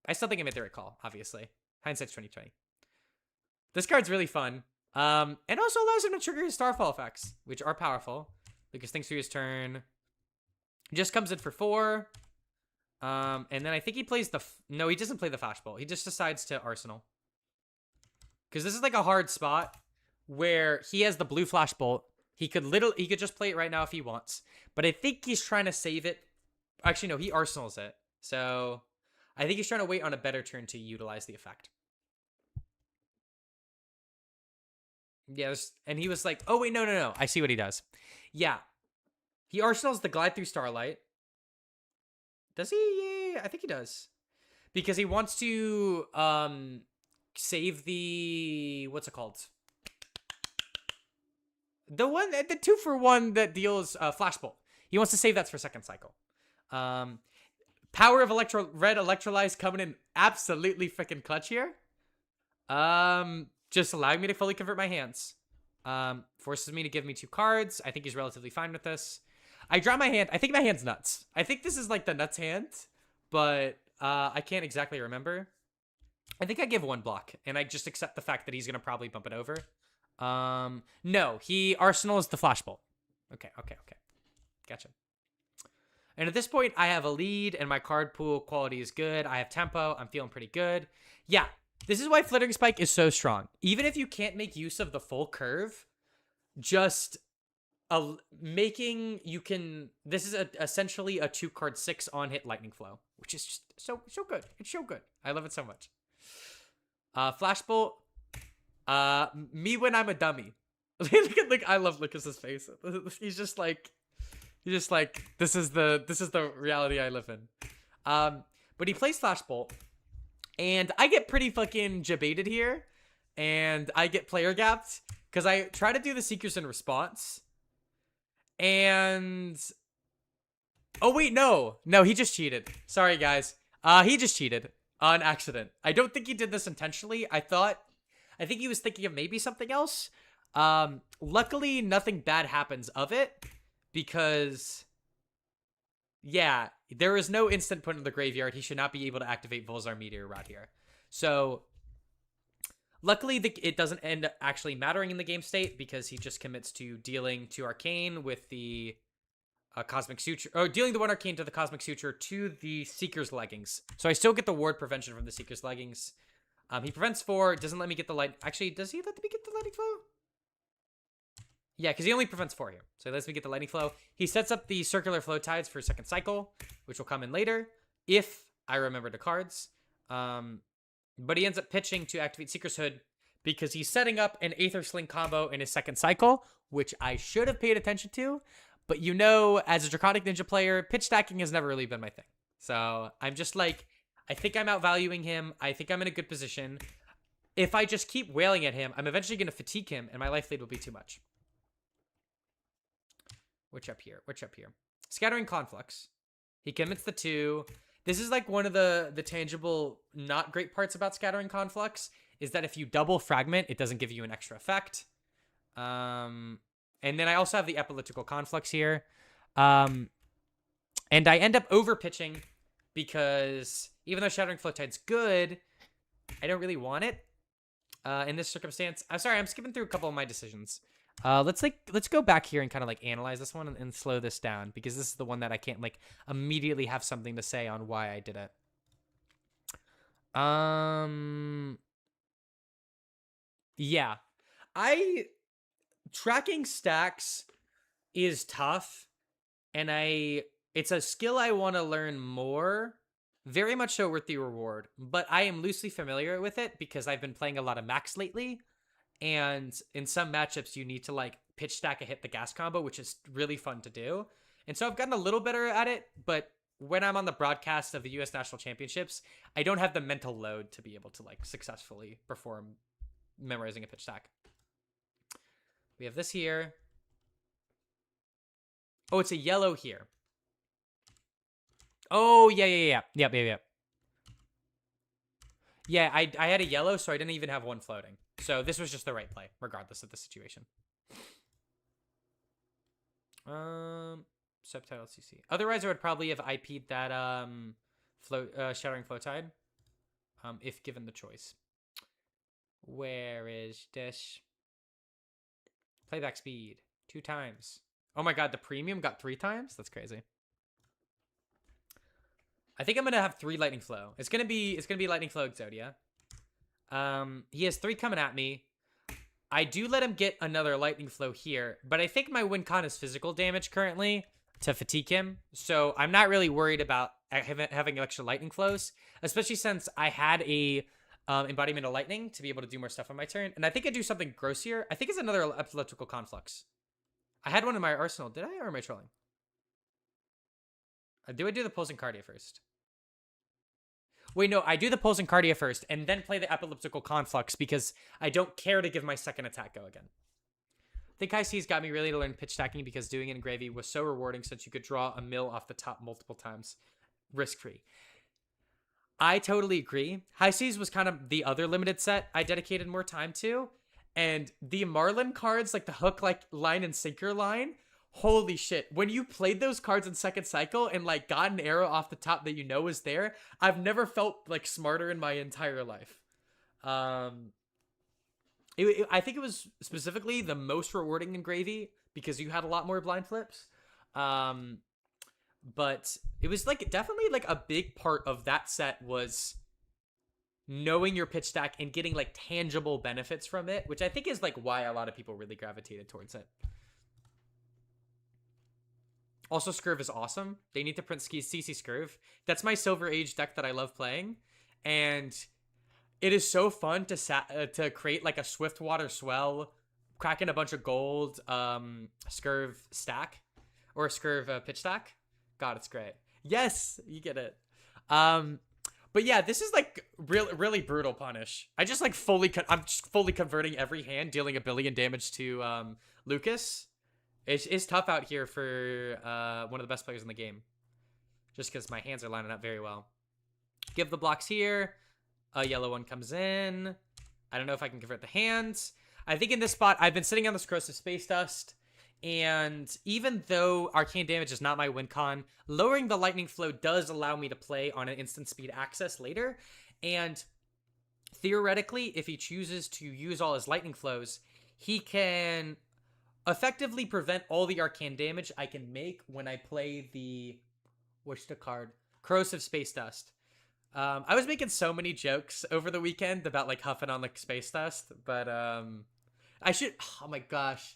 [SPEAKER 1] I still think I made the right call, obviously. Hindsight's 2020. This card's really fun. And also allows him to trigger his Starfall effects, which are powerful. Lucas thinks through his turn. Just comes in for 4. And then I think he plays no, he doesn't play the Flashbolt. He just decides to Arsenal. Because this is like a hard spot where he has the blue Flashbolt. He could just play it right now if he wants. But I think he's trying to save it. Actually, no, he Arsenals it. So I think he's trying to wait on a better turn to utilize the effect. Yeah, and he was like, oh, wait, no. I see what he does. Yeah. He Arsenals the Glide Through Starlight. Does he? Yeah, I think he does. Because he wants to save the what's it called? The 2-for-1 that deals Flashbolt. He wants to save that for second cycle. Power of red electrolyze coming in absolutely freaking clutch here. Just allowing me to fully convert my hands. Forces me to give me 2 cards. I think he's relatively fine with this. I draw my hand. I think my hand's nuts. I think this is like the nuts hand, but I can't exactly remember. I think I give 1 block, and I just accept the fact that he's gonna probably bump it over. No, he arsenals the flashbolt. Okay. Gotcha. And at this point, I have a lead, and my card pool quality is good. I have tempo. I'm feeling pretty good. Yeah, this is why Flittering Spike is so strong. Even if you can't make use of the full curve, just this is essentially a 2-card 6 on-hit Lightning Flow, which is just so good. It's so good. I love it so much. Flashbolt. Me when I'm a dummy. I love Lucas's face. He's just like this is the reality I live in. But he plays Flashbolt, and I get pretty fucking jebaited here, and I get player gapped because I try to do the Seekers in response, and oh wait, no, he just cheated. Sorry guys, he just cheated on accident. I don't think he did this intentionally. I think he was thinking of maybe something else. Luckily, nothing bad happens of it because, yeah, there is no instant put in the graveyard. He should not be able to activate Volzar Meteor Rod here. So, luckily, it doesn't end up actually mattering in the game state because he just commits to dealing 2 Arcane with the Cosmic Suture, or dealing the 1 Arcane to the Cosmic Suture to the Seeker's Leggings. So I still get the ward prevention from the Seeker's Leggings. He prevents 4, doesn't let me get the light. Actually, does he let me get the Lightning Flow? Yeah, because he only prevents 4 here. So he lets me get the Lightning Flow. He sets up the Circular Flow Tides for second cycle, which will come in later, if I remember the cards. But he ends up pitching to activate Seeker's Hood because he's setting up an Aether Sling combo in his second cycle, which I should have paid attention to. But you know, as a Draconic Ninja player, pitch stacking has never really been my thing. So I'm just like, I think I'm outvaluing him. I think I'm in a good position. If I just keep wailing at him, I'm eventually going to fatigue him, and my life lead will be too much. Which up here? Scattering Conflux. He commits the 2. This is like one of the tangible, not great parts about Scattering Conflux, is that if you double Fragment, it doesn't give you an extra effect. And then I also have the Epileptical Conflux here. And I end up over-pitching because even though Shattering Flow Tide's good, I don't really want it in this circumstance. I'm sorry, I'm skipping through a couple of my decisions. Let's go back here and kind of like analyze this one and slow this down because this is the one that I can't like immediately have something to say on why I did it. Yeah. Tracking stacks is tough, and it's a skill I want to learn more, very much so worth the reward, but I am loosely familiar with it because I've been playing a lot of Max lately, and in some matchups you need to like pitch stack a hit the gas combo, which is really fun to do, and so I've gotten a little better at it, but when I'm on the broadcast of the US National Championships, I don't have the mental load to be able to like successfully perform memorizing a pitch stack. We have this here. Oh, it's a yellow here. Oh, yeah. Yep. Yeah, I had a yellow, so I didn't even have 1 floating. So this was just the right play, regardless of the situation. Subtitle CC. Otherwise, I would probably have IP'd that Shattering Flow Tide, if given the choice. Where is this? Playback speed 2 times. Oh my god, the premium got 3 times? That's crazy. I think I'm gonna have 3 Lightning Flow. It's gonna be Lightning Flow Exodia. He has 3 coming at me. I do let him get another Lightning Flow here, but I think my win con is physical damage currently to fatigue him, so I'm not really worried about having extra Lightning Flows, especially since I had a Embodiment of Lightning to be able to do more stuff on my turn. And I think I do something gross here. I think it's another Epileptical Conflux. I had one in my arsenal. Did I, or am I trolling? Do I do the pulse and cardia first? Wait, no, I do the pulse and cardia first, and then play the epileptical conflux because I don't care to give my second attack go again. I think IC's got me really to learn pitch stacking because doing it in gravy was so rewarding since you could draw a mill off the top multiple times, risk-free. I totally agree. High Seas was kind of the other limited set I dedicated more time to, and the Marlin cards, like the hook, like line and sinker line, holy shit. When you played those cards in second cycle and like got an arrow off the top that you know is there, I've never felt like smarter in my entire life. I think it was specifically the most rewarding in gravy because you had a lot more blind flips. But it was like definitely like a big part of that set was knowing your pitch stack and getting like tangible benefits from it, which I think is like why a lot of people really gravitated towards it. Also, Scurv is awesome. They need to print CC Scurv. That's my Silver Age deck that I love playing. And it is so fun to create like a Swiftwater Swell, cracking a bunch of gold Scurv stack or a Scurv pitch stack. God, it's great. Yes, you get it. But yeah, this is like really brutal punish. I just like I'm just fully converting every hand, dealing 1 billion damage to Lucas. It's tough out here for one of the best players in the game, just because my hands are lining up very well. Give the blocks here. A yellow one comes in. I don't know if I can convert the hands. I think in this spot, I've been sitting on this Corrosive Space Dust. And even though arcane damage is not my win con, lowering the lightning flow does allow me to play on an instant speed access later. And theoretically, if he chooses to use all his lightning flows, he can effectively prevent all the arcane damage I can make when I play the, what's the card? Corrosive Space Dust. I was making so many jokes over the weekend about like huffing on like space dust, but I should, oh my gosh.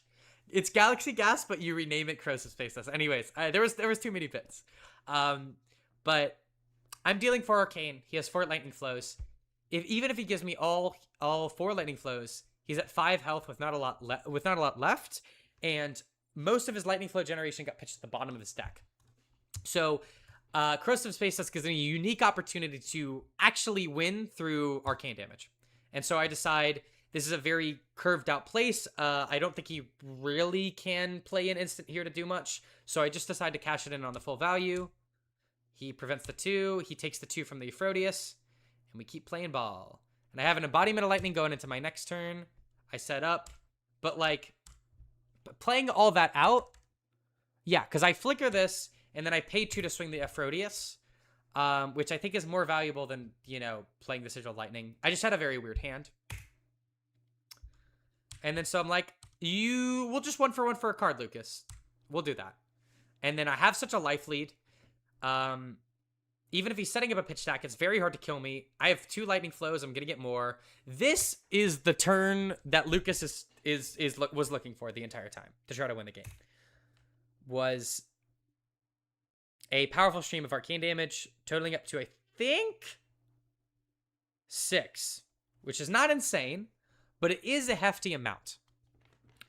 [SPEAKER 1] It's Galaxy Gas, but you rename it Corrosive Space Dust. Anyways, there was too many bits. But I'm dealing 4 arcane. He has 4 lightning flows. Even if he gives me all 4 lightning flows, he's at 5 health with not a lot left, and most of his lightning flow generation got pitched at the bottom of his deck. So Corrosive Space Dust gives me a unique opportunity to actually win through arcane damage. And so I decide this is a very curved out place. I don't think he really can play an instant here to do much. So I just decide to cash it in on the full value. He prevents the 2. He takes the 2 from the Euphrodeus. And we keep playing ball. And I have an Embodiment of Lightning going into my next turn. I set up. But like, playing all that out. Yeah, because I flicker this. And then I pay 2 to swing the Euphrodeus. Which I think is more valuable than, you know, playing the Sigil Lightning. I just had a very weird hand. And then so I'm like, we'll just 1 for 1 for a card, Lucas. We'll do that. And then I have such a life lead. Even if he's setting up a pitch stack, it's very hard to kill me. I have 2 lightning flows. I'm gonna get more. This is the turn that Lucas was looking for the entire time to try to win the game. Was a powerful stream of arcane damage, totaling up to I think 6, which is not insane. But it is a hefty amount.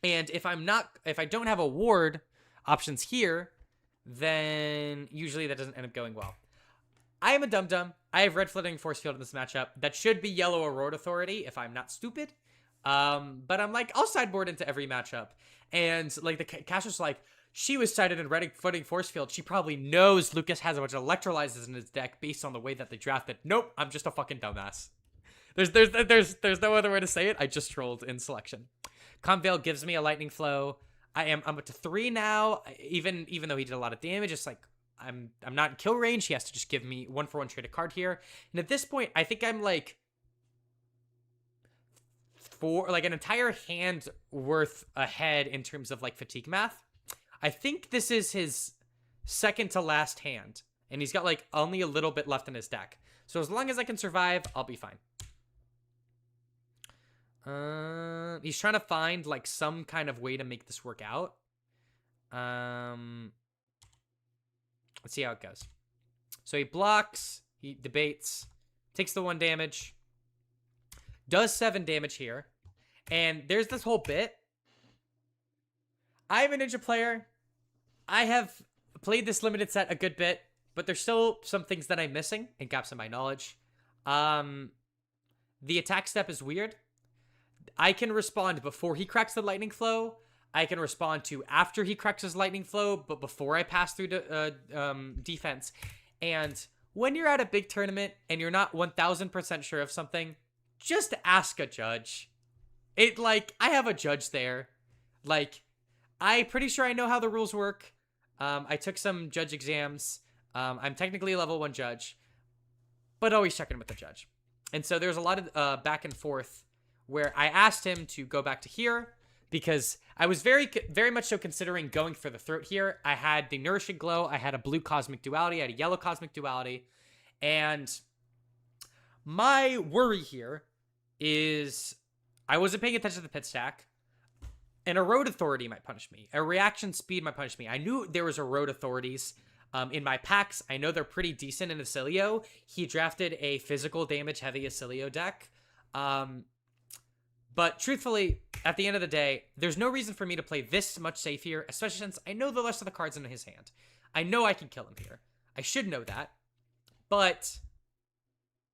[SPEAKER 1] And if I don't have a ward options here, then usually that doesn't end up going well. I am a dum-dum. I have red Flittering Force Field in this matchup. That should be yellow Aurora Authority if I'm not stupid. But I'm like, I'll sideboard into every matchup. And like the caster's like, she was sided in red Flittering Force Field. She probably knows Lucas has a bunch of Electrolyzes in his deck based on the way that they drafted. Nope, I'm just a fucking dumbass. There's no other way to say it. I just trolled in selection. Conveil gives me a lightning flow. I'm up to 3 now. Even though he did a lot of damage, it's like I'm not in kill range. He has to just give me 1 for 1 trade a card here. And at this point, I think I'm like an entire hand worth ahead in terms of like fatigue math. I think this is his second to last hand, and he's got like only a little bit left in his deck. So as long as I can survive, I'll be fine. He's trying to find like some kind of way to make this work out. Let's see how it goes. So he blocks, he debates, takes the 1 damage, does 7 damage here. And there's this whole bit. I'm a Ninja player. I have played this limited set a good bit. but there's still some things that I'm missing and gaps in my knowledge. The attack step is weird. I can respond before he cracks the lightning flow. I can respond to after he cracks his lightning flow, but before I pass through defense. And when you're at a big tournament and you're not 1000% sure of something, just ask a judge. I have a judge there. Like, I'm pretty sure I know how the rules work. I took some judge exams. I'm technically a level 1 judge, but always check in with the judge. And so there's a lot of back and forth where I asked him to go back to here because I was very much so considering going for the throat here. I had the Nourishing Glow. I had a blue Cosmic Duality. I had a yellow Cosmic Duality. And my worry here is I wasn't paying attention to the pit stack. An Erode Authority might punish me. A Reaction Speed might punish me. I knew there was Erode Authorities in my packs. I know they're pretty decent in Acilio. He drafted a physical damage heavy Acilio deck. But truthfully, at the end of the day, there's no reason for me to play this much safe here, especially since I know the rest of the cards in his hand. I know I can kill him here. I should know that. But,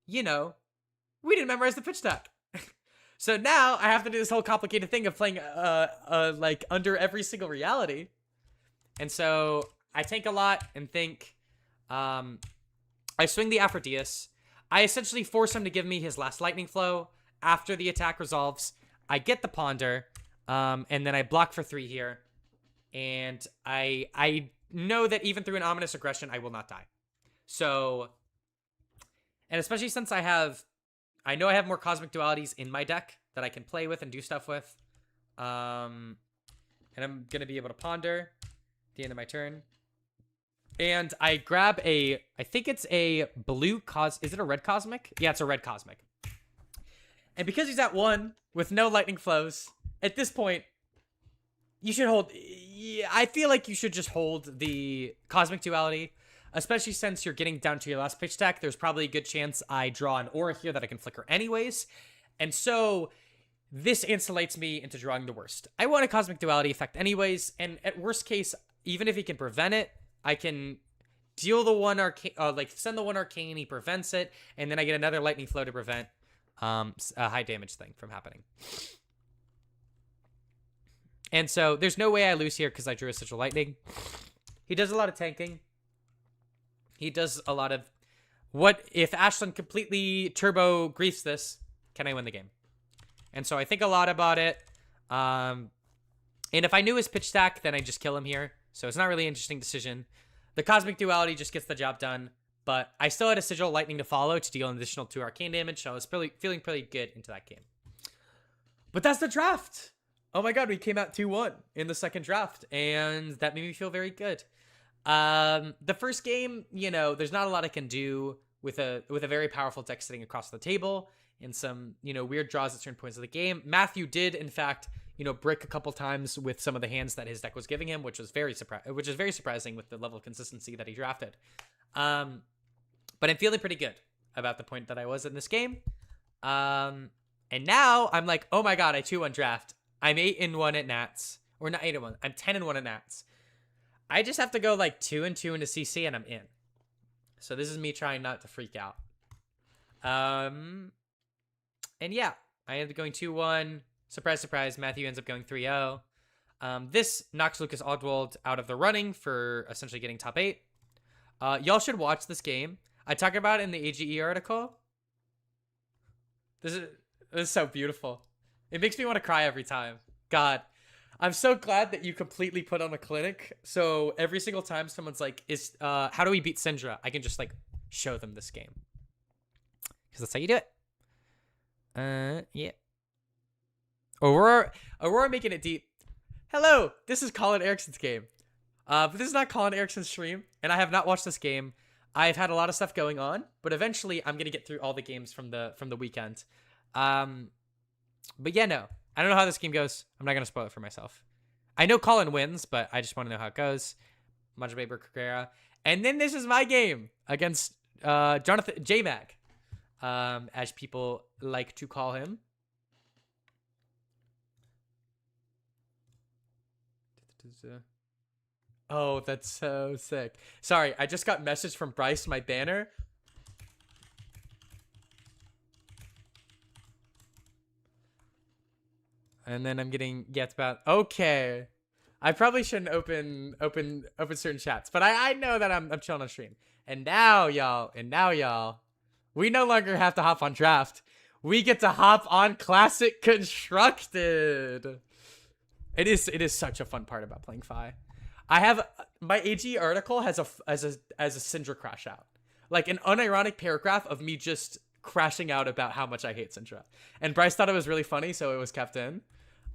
[SPEAKER 1] you know, we didn't memorize the pitch stack. So now I have to do this whole complicated thing of playing like under every single reality. And so I tank a lot and think I swing the Aphroditeus. I essentially force him to give me his last lightning flow. After the attack resolves, I get the Ponder, and then I block for 3 here. And I know that even through an Ominous Aggression, I will not die. So, and especially since I know I have more Cosmic Dualities in my deck that I can play with and do stuff with. And I'm going to be able to Ponder at the end of my turn. And I grab I think it's a blue is it a red Cosmic? Yeah, it's a red Cosmic. And because he's at 1 with no lightning flows, at this point, you should hold. Yeah, I feel like you should just hold the Cosmic Duality, especially since you're getting down to your last pitch stack. There's probably a good chance I draw an aura here that I can flicker anyways. And so this insulates me into drawing the worst. I want a Cosmic Duality effect anyways. And at worst case, even if he can prevent it, I can deal the one arcane, send the one arcane, he prevents it, and then I get another lightning flow to prevent a high damage thing from happening. And so there's no way I lose here because I drew a Sigil Lightning. He does a lot of tanking. He does a lot of what if Ashland completely turbo griefs this, can I win the game? And so I think a lot about it. And if I knew his pitch stack, then I just kill him here. So it's not really an interesting decision. The Cosmic Duality just gets the job done. But I still had a Sigil Lightning to follow to deal an additional 2 arcane damage, so I was feeling pretty good into that game. But that's the draft. Oh my god, we came out 2-1 in the second draft, and that made me feel very good. The first game, you know, there's not a lot I can do with a very powerful deck sitting across the table and some, you know, weird draws at certain points of the game. Matthew did, in fact, you know, brick a couple times with some of the hands that his deck was giving him, which is very surprising with the level of consistency that he drafted. But I'm feeling pretty good about the point that I was in this game. And now I'm like, oh my god, I 2-1 draft. I'm 8-1 at Nats. Or not 8-1. I'm 10-1 at Nats. I just have to go like 2-2 into CC and I'm in. So this is me trying not to freak out. And yeah, I ended up going 2-1. Surprise, surprise. Matthew ends up going 3-0. This knocks Lucas Ogwald out of the running for essentially getting top 8. Y'all should watch this game. I talk about it in the AGE article. This is so beautiful. It makes me want to cry every time. God, I'm so glad that you completely put on a clinic. So every single time someone's like, how do we beat Syndra? I can just like show them this game. Because that's how you do it. Yeah. Aurora making it deep. Hello, this is Colin Erickson's game. But this is not Colin Erickson's stream, and I have not watched this game. I've had a lot of stuff going on, but eventually I'm gonna get through all the games from the weekend. But yeah, no, I don't know how this game goes. I'm not gonna spoil it for myself. I know Colin wins, but I just want to know how it goes. Majabeba Cabrera, and then this is my game against Jonathan J-Mag, as people like to call him. Oh, that's so sick. Sorry, I just got message from Bryce, my banner. And then I'm getting it's about okay. I probably shouldn't open certain chats, but I know that I'm chilling on stream. And now y'all, we no longer have to hop on draft. We get to hop on classic constructed. It is such a fun part about playing Fi. I have my AG article has a Syndra crash out, like an unironic paragraph of me just crashing out about how much I hate Syndra. And Bryce thought it was really funny, so it was kept in.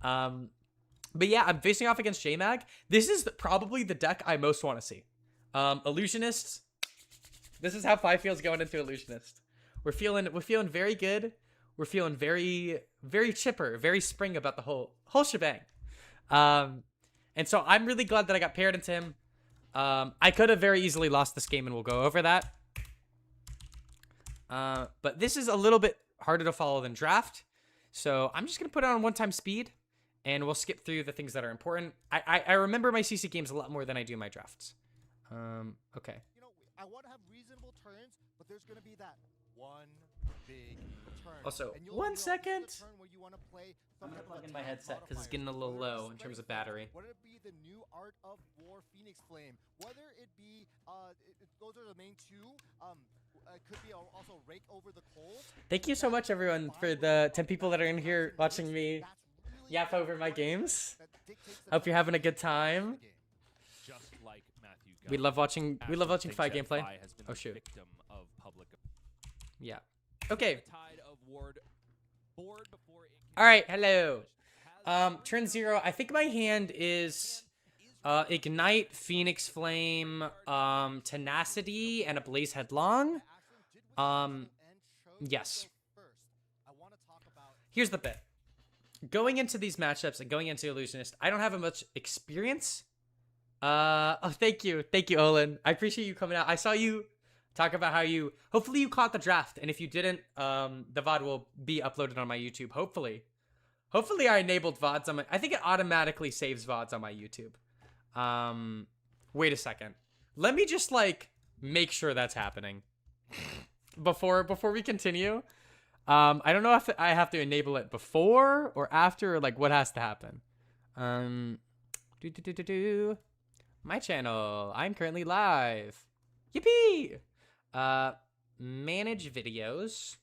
[SPEAKER 1] But yeah, I'm facing off against JMag. This is probably the deck I most want to see. Illusionist. This is how Fi feels going into Illusionist. We're feeling very good. We're feeling very, very chipper, very spring about the whole shebang. And so I'm really glad that I got paired into him. I could have very easily lost this game, and we'll go over that. But this is a little bit harder to follow than draft. So I'm just going to put it on one-time speed, and we'll skip through the things that are important. I remember my CC games a lot more than I do my drafts. Okay.
[SPEAKER 4] You know, I want to have reasonable turns, but there's going to be that one big turn.
[SPEAKER 1] Also,
[SPEAKER 4] And you'll,
[SPEAKER 1] 1 second.
[SPEAKER 4] The turn where you want to play
[SPEAKER 1] I'm
[SPEAKER 4] some
[SPEAKER 1] gonna
[SPEAKER 4] type of
[SPEAKER 1] plug in my
[SPEAKER 4] attack
[SPEAKER 1] headset because it's
[SPEAKER 4] modifier.
[SPEAKER 1] getting a little
[SPEAKER 4] Whether
[SPEAKER 1] low
[SPEAKER 4] it's
[SPEAKER 1] in terms of
[SPEAKER 4] Strength
[SPEAKER 1] battery.
[SPEAKER 4] Flame, whether it be the new Art of War Phoenix Flame, whether it be those are the main two. Could be also Rake Over the Cold.
[SPEAKER 1] Thank you so much, everyone, for the 10 people that are in here watching me yap over my games. Hope you're having a good time.
[SPEAKER 5] Just like Matthew
[SPEAKER 1] We love watching Fi gameplay. Oh shoot. Yeah. Okay. All right. Hello. Turn 0. I think my hand is Ignite, Phoenix Flame, Tenacity, and a Blaze Headlong. Yes. Here's the bit. Going into these matchups and going into Illusionist, I don't have much experience. Oh, thank you, Olin. I appreciate you coming out. I saw you talk about how hopefully you caught the draft, and if you didn't, the VOD will be uploaded on my YouTube. Hopefully I enabled VODs on my. I think it automatically saves VODs on my YouTube. Wait a second. Let me just make sure that's happening before we continue. I don't know if I have to enable it before or after, or what has to happen. My channel. I'm currently live. Yippee! Manage videos.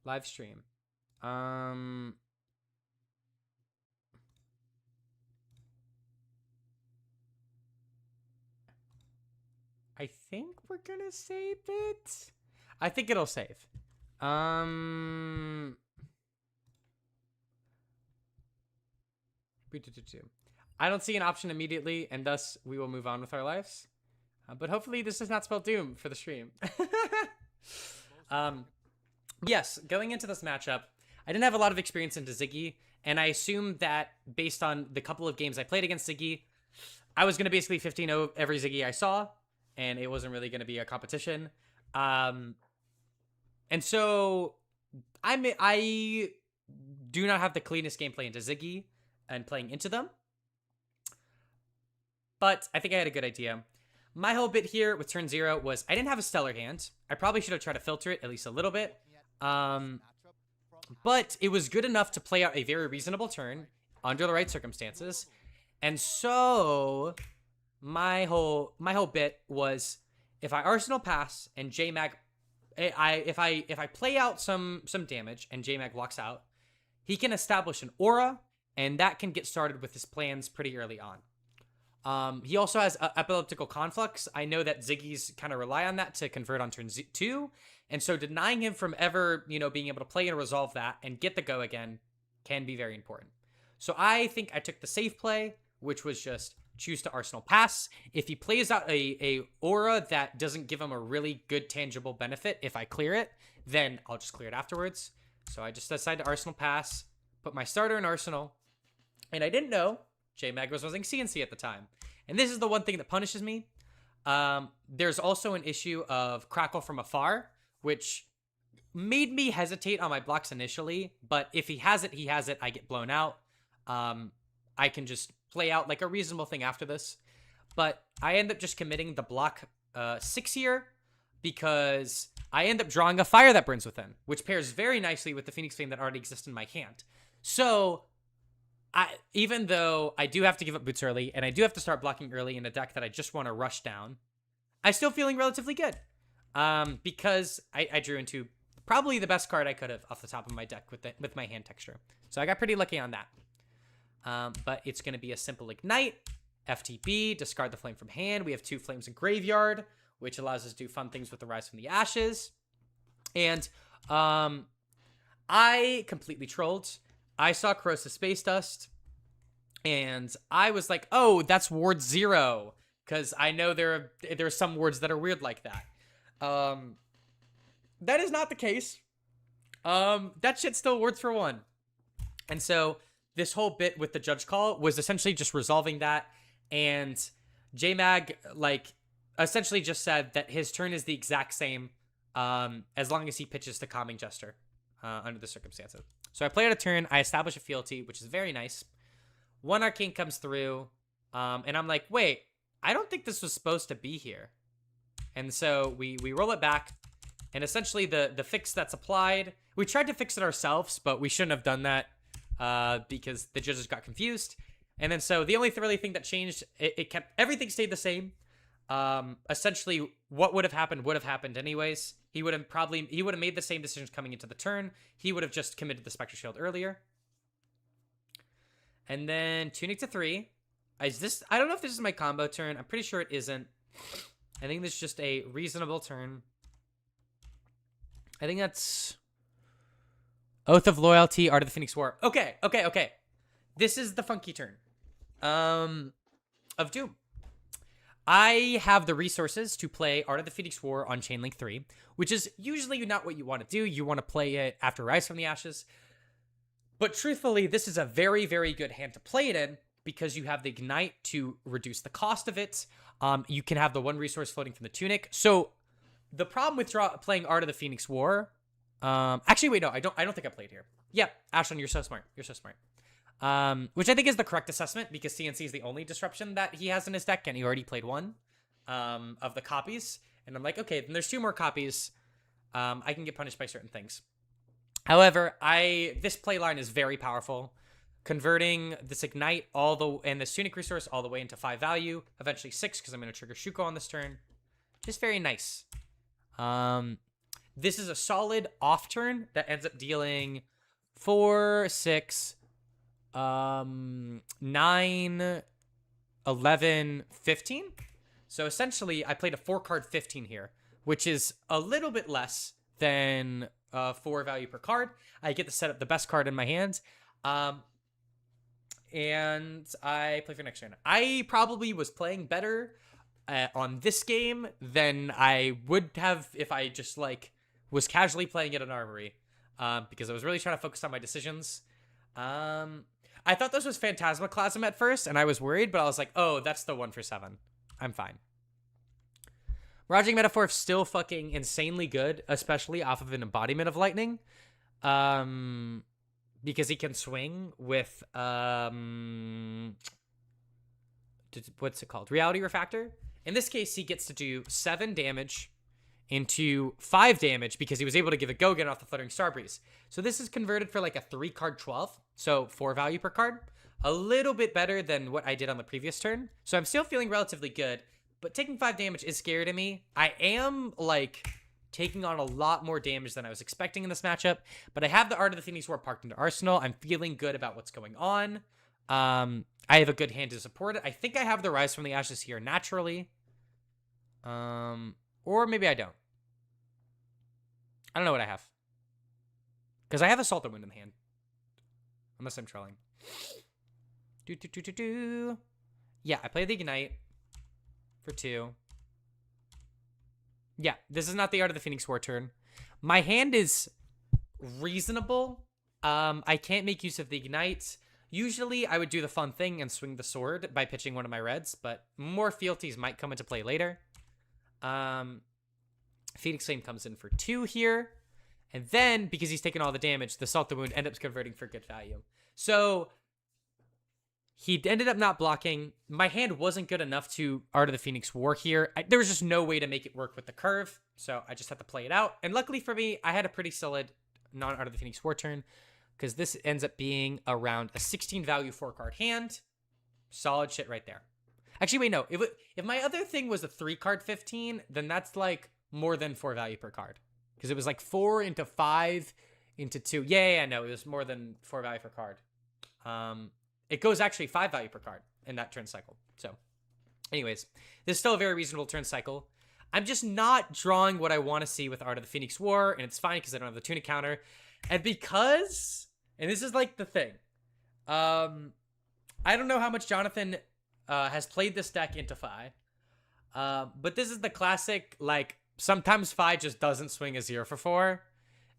[SPEAKER 1] Live stream. I think we're gonna save it. I think it'll save. I don't see an option immediately, and thus we will move on with our lives. But hopefully this does not spell doom for the stream. Yes, going into this matchup, I didn't have a lot of experience into Ziggy, and I assumed that based on the couple of games I played against Ziggy, I was going to basically 15-0 every Ziggy I saw, and it wasn't really going to be a competition. And so I do not have the cleanest gameplay into Ziggy and playing into them, but I think I had a good idea. My whole bit here with turn 0 was I didn't have a stellar hand. I probably should have tried to filter it at least a little bit. But it was good enough to play out a very reasonable turn under the right circumstances. And so my whole bit was if I Arsenal pass and JMag, if I play out some damage and JMag walks out, he can establish an aura, and that can get started with his plans pretty early on. He also has epileptical conflux. I know that Ziggy's kind of rely on that to convert on turn 2. And so denying him from ever, being able to play and resolve that and get the go again can be very important. So I think I took the safe play, which was just choose to Arsenal pass. If he plays out a aura that doesn't give him a really good tangible benefit, if I clear it, then I'll just clear it afterwards. So I just decided to Arsenal pass, put my starter in Arsenal, and I didn't know JMag was using CNC at the time. And this is the one thing that punishes me. There's also an issue of Crackle from afar, which made me hesitate on my blocks initially, but if he has it, he has it. I get blown out. I can just play out like a reasonable thing after this. But I end up just committing the block 6 here because I end up drawing a Fire That Burns Within, which pairs very nicely with the Phoenix Flame that already exists in my hand. So, even though I do have to give up boots early, and I do have to start blocking early in a deck that I just want to rush down, I'm still feeling relatively good. Because I drew into probably the best card I could have off the top of my deck with my hand texture. So I got pretty lucky on that. But it's going to be a simple Ignite, FTB, discard the flame from hand. We have 2 flames in graveyard, which allows us to do fun things with the Rise from the Ashes. And I completely trolled. I saw Corrosive Space Dust, and I was like, oh, that's ward 0, because I know there are some wards that are weird like that. That is not the case. That shit still works for 1. And so this whole bit with the judge call was essentially just resolving that. And JMag, like, essentially just said that his turn is the exact same, as long as he pitches to Calming Gesture, under the circumstances. So I play out a turn, I establish a fealty, which is very nice. 1 Arcane comes through, and I'm like, wait, I don't think this was supposed to be here. And so we roll it back, and essentially the fix that's applied, we tried to fix it ourselves, but we shouldn't have done that because the judges got confused. And then so the only really thing that changed, it kept, everything stayed the same. Essentially what would have happened anyways. He would have made the same decisions coming into the turn. He would have just committed the Spectre Shield earlier. And then Tunic to 3. I don't know if this is my combo turn. I'm pretty sure it isn't. I think this is just a reasonable turn. I think that's Oath of Loyalty, Art of the Phoenix War. Okay. This is the funky turn of Doom. I have the resources to play Art of the Phoenix War on Chainlink 3, which is usually not what you want to do. You want to play it after Rise from the Ashes. But truthfully, this is a very, very good hand to play it in because you have the Ignite to reduce the cost of it. You can have the 1 resource floating from the Tunic. So the problem with playing Art of the Phoenix War, actually, wait, no, I don't think I played here. Yeah, Ashlyn, you're so smart. You're so smart. Which I think is the correct assessment because CNC is the only disruption that he has in his deck, and he already played 1 of the copies. And I'm like, okay, then there's 2 more copies. I can get punished by certain things. However, this play line is very powerful. Converting this Ignite and this Tunic resource all the way into 5 value, eventually 6 because I'm going to trigger Shuko on this turn. Just very nice. This is a solid off turn that ends up dealing 4, 6, 9, 11, 15. So essentially, I played a 4-card 15 here, which is a little bit less than 4 value per card. I get to set up the best card in my hands. And I play for next turn. I probably was playing better on this game than I would have if I just was casually playing it in Armory, because I was really trying to focus on my decisions. I thought this was Phantasmaclasm at first, and I was worried, but I was like, oh, that's the 1 for 7. I'm fine. Raging Metaphor is still fucking insanely good, especially off of an Embodiment of Lightning. Because he can swing with, what's it called? Reality Refactor. In this case, he gets to do 7 damage into 5 damage because he was able to give a Gogan off the Fluttering Starbreeze. So this is converted for like a 3-card 12, so 4 value per card. A little bit better than what I did on the previous turn. So I'm still feeling relatively good, but taking 5 damage is scary to me. I am, taking on a lot more damage than I was expecting in this matchup, but I have the Art of the Phoenix War parked into Arsenal. I'm feeling good about what's going on. I have a good hand to support it. I think I have the Rise from the Ashes here naturally. Or maybe I don't. I don't know what I have. Because I have Assault and Wind in the hand. Unless I'm trolling. Yeah, I play the Ignite for 2. Yeah, this is not the Art of the Phoenix War turn. My hand is reasonable. I can't make use of the Ignite. Usually, I would do the fun thing and swing the sword by pitching one of my reds, but more fealties might come into play later. Phoenix Flame comes in for 2 here. And then, because he's taken all the damage, the Salt the Wound ends up converting for good value. So he ended up not blocking. My hand wasn't good enough to Art of the Phoenix War here. There was just no way to make it work with the curve, so I just had to play it out. And luckily for me, I had a pretty solid non-Art of the Phoenix War turn, because this ends up being around a 16 value 4-card hand. Solid shit right there. Actually, wait, no. If my other thing was a 3-card 15, then that's like more than 4 value per card. Because it was like 4 into 5 into 2. Yeah, no, it was more than 4 value per card. It goes actually 5 value per card in that turn cycle. So, anyways, this is still a very reasonable turn cycle. I'm just not drawing what I want to see with Art of the Phoenix War, and it's fine because I don't have the tunic counter. And because, and this is like the thing, I don't know how much Jonathan has played this deck into Fi, but this is the classic, like, sometimes Fi just doesn't swing a 0 for 4,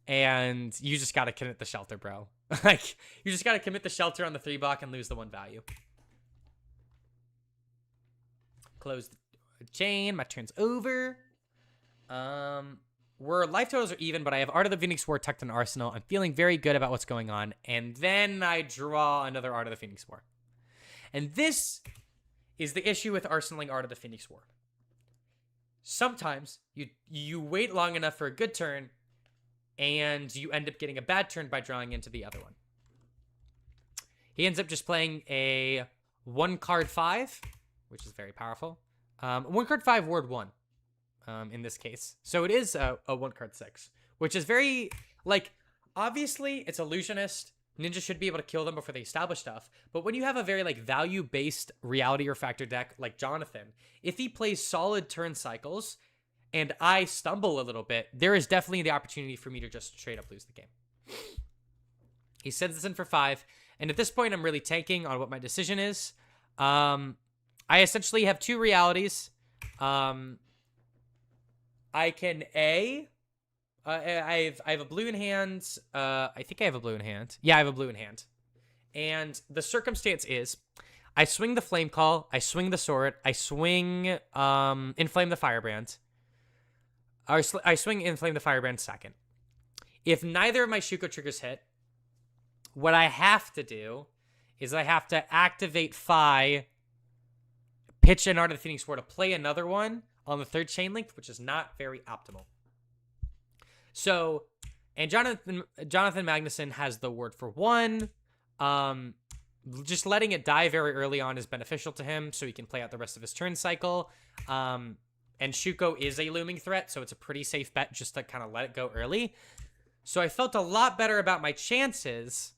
[SPEAKER 1] and you just gotta commit the shelter, bro. Like, you just gotta commit the shelter on the 3-block and lose the 1 value. Close the chain, my turn's over. Where life totals are even, but I have Art of the Phoenix War tucked in Arsenal. I'm feeling very good about what's going on, and then I draw another Art of the Phoenix War. And this is the issue with arsenaling Art of the Phoenix War. Sometimes you wait long enough for a good turn, and you end up getting a bad turn by drawing into the other one. He ends up just playing a 1-card 5, which is very powerful. 1-card 5, ward 1, in this case. So it is a 1-card 6, which is very, like, obviously it's illusionist. Ninja should be able to kill them before they establish stuff. But when you have a very, like, value-based reality or factor deck like Jonathan, if he plays solid turn cycles and I stumble a little bit, there is definitely the opportunity for me to just straight up lose the game. He sends this in for 5, and at this point, I'm really tanking on what my decision is. I essentially have 2 realities. I can I have a blue in hand. I think I have a blue in hand. Yeah, I have a blue in hand. And the circumstance is, I swing the Flame Call, I swing the Sword, I swing Inflame the Firebrand. I swing Inflame the Firebrand second. If neither of my Shuko triggers hit, what I have to do is I have to activate Fi, pitch an Art of the Phoenix War to play another one on the 3rd chain link, which is not very optimal. So, and Jonathan Magnuson has the ward for 1. Just letting it die very early on is beneficial to him, so he can play out the rest of his turn cycle. And Shuko is a looming threat, so it's a pretty safe bet just to kind of let it go early. So I felt a lot better about my chances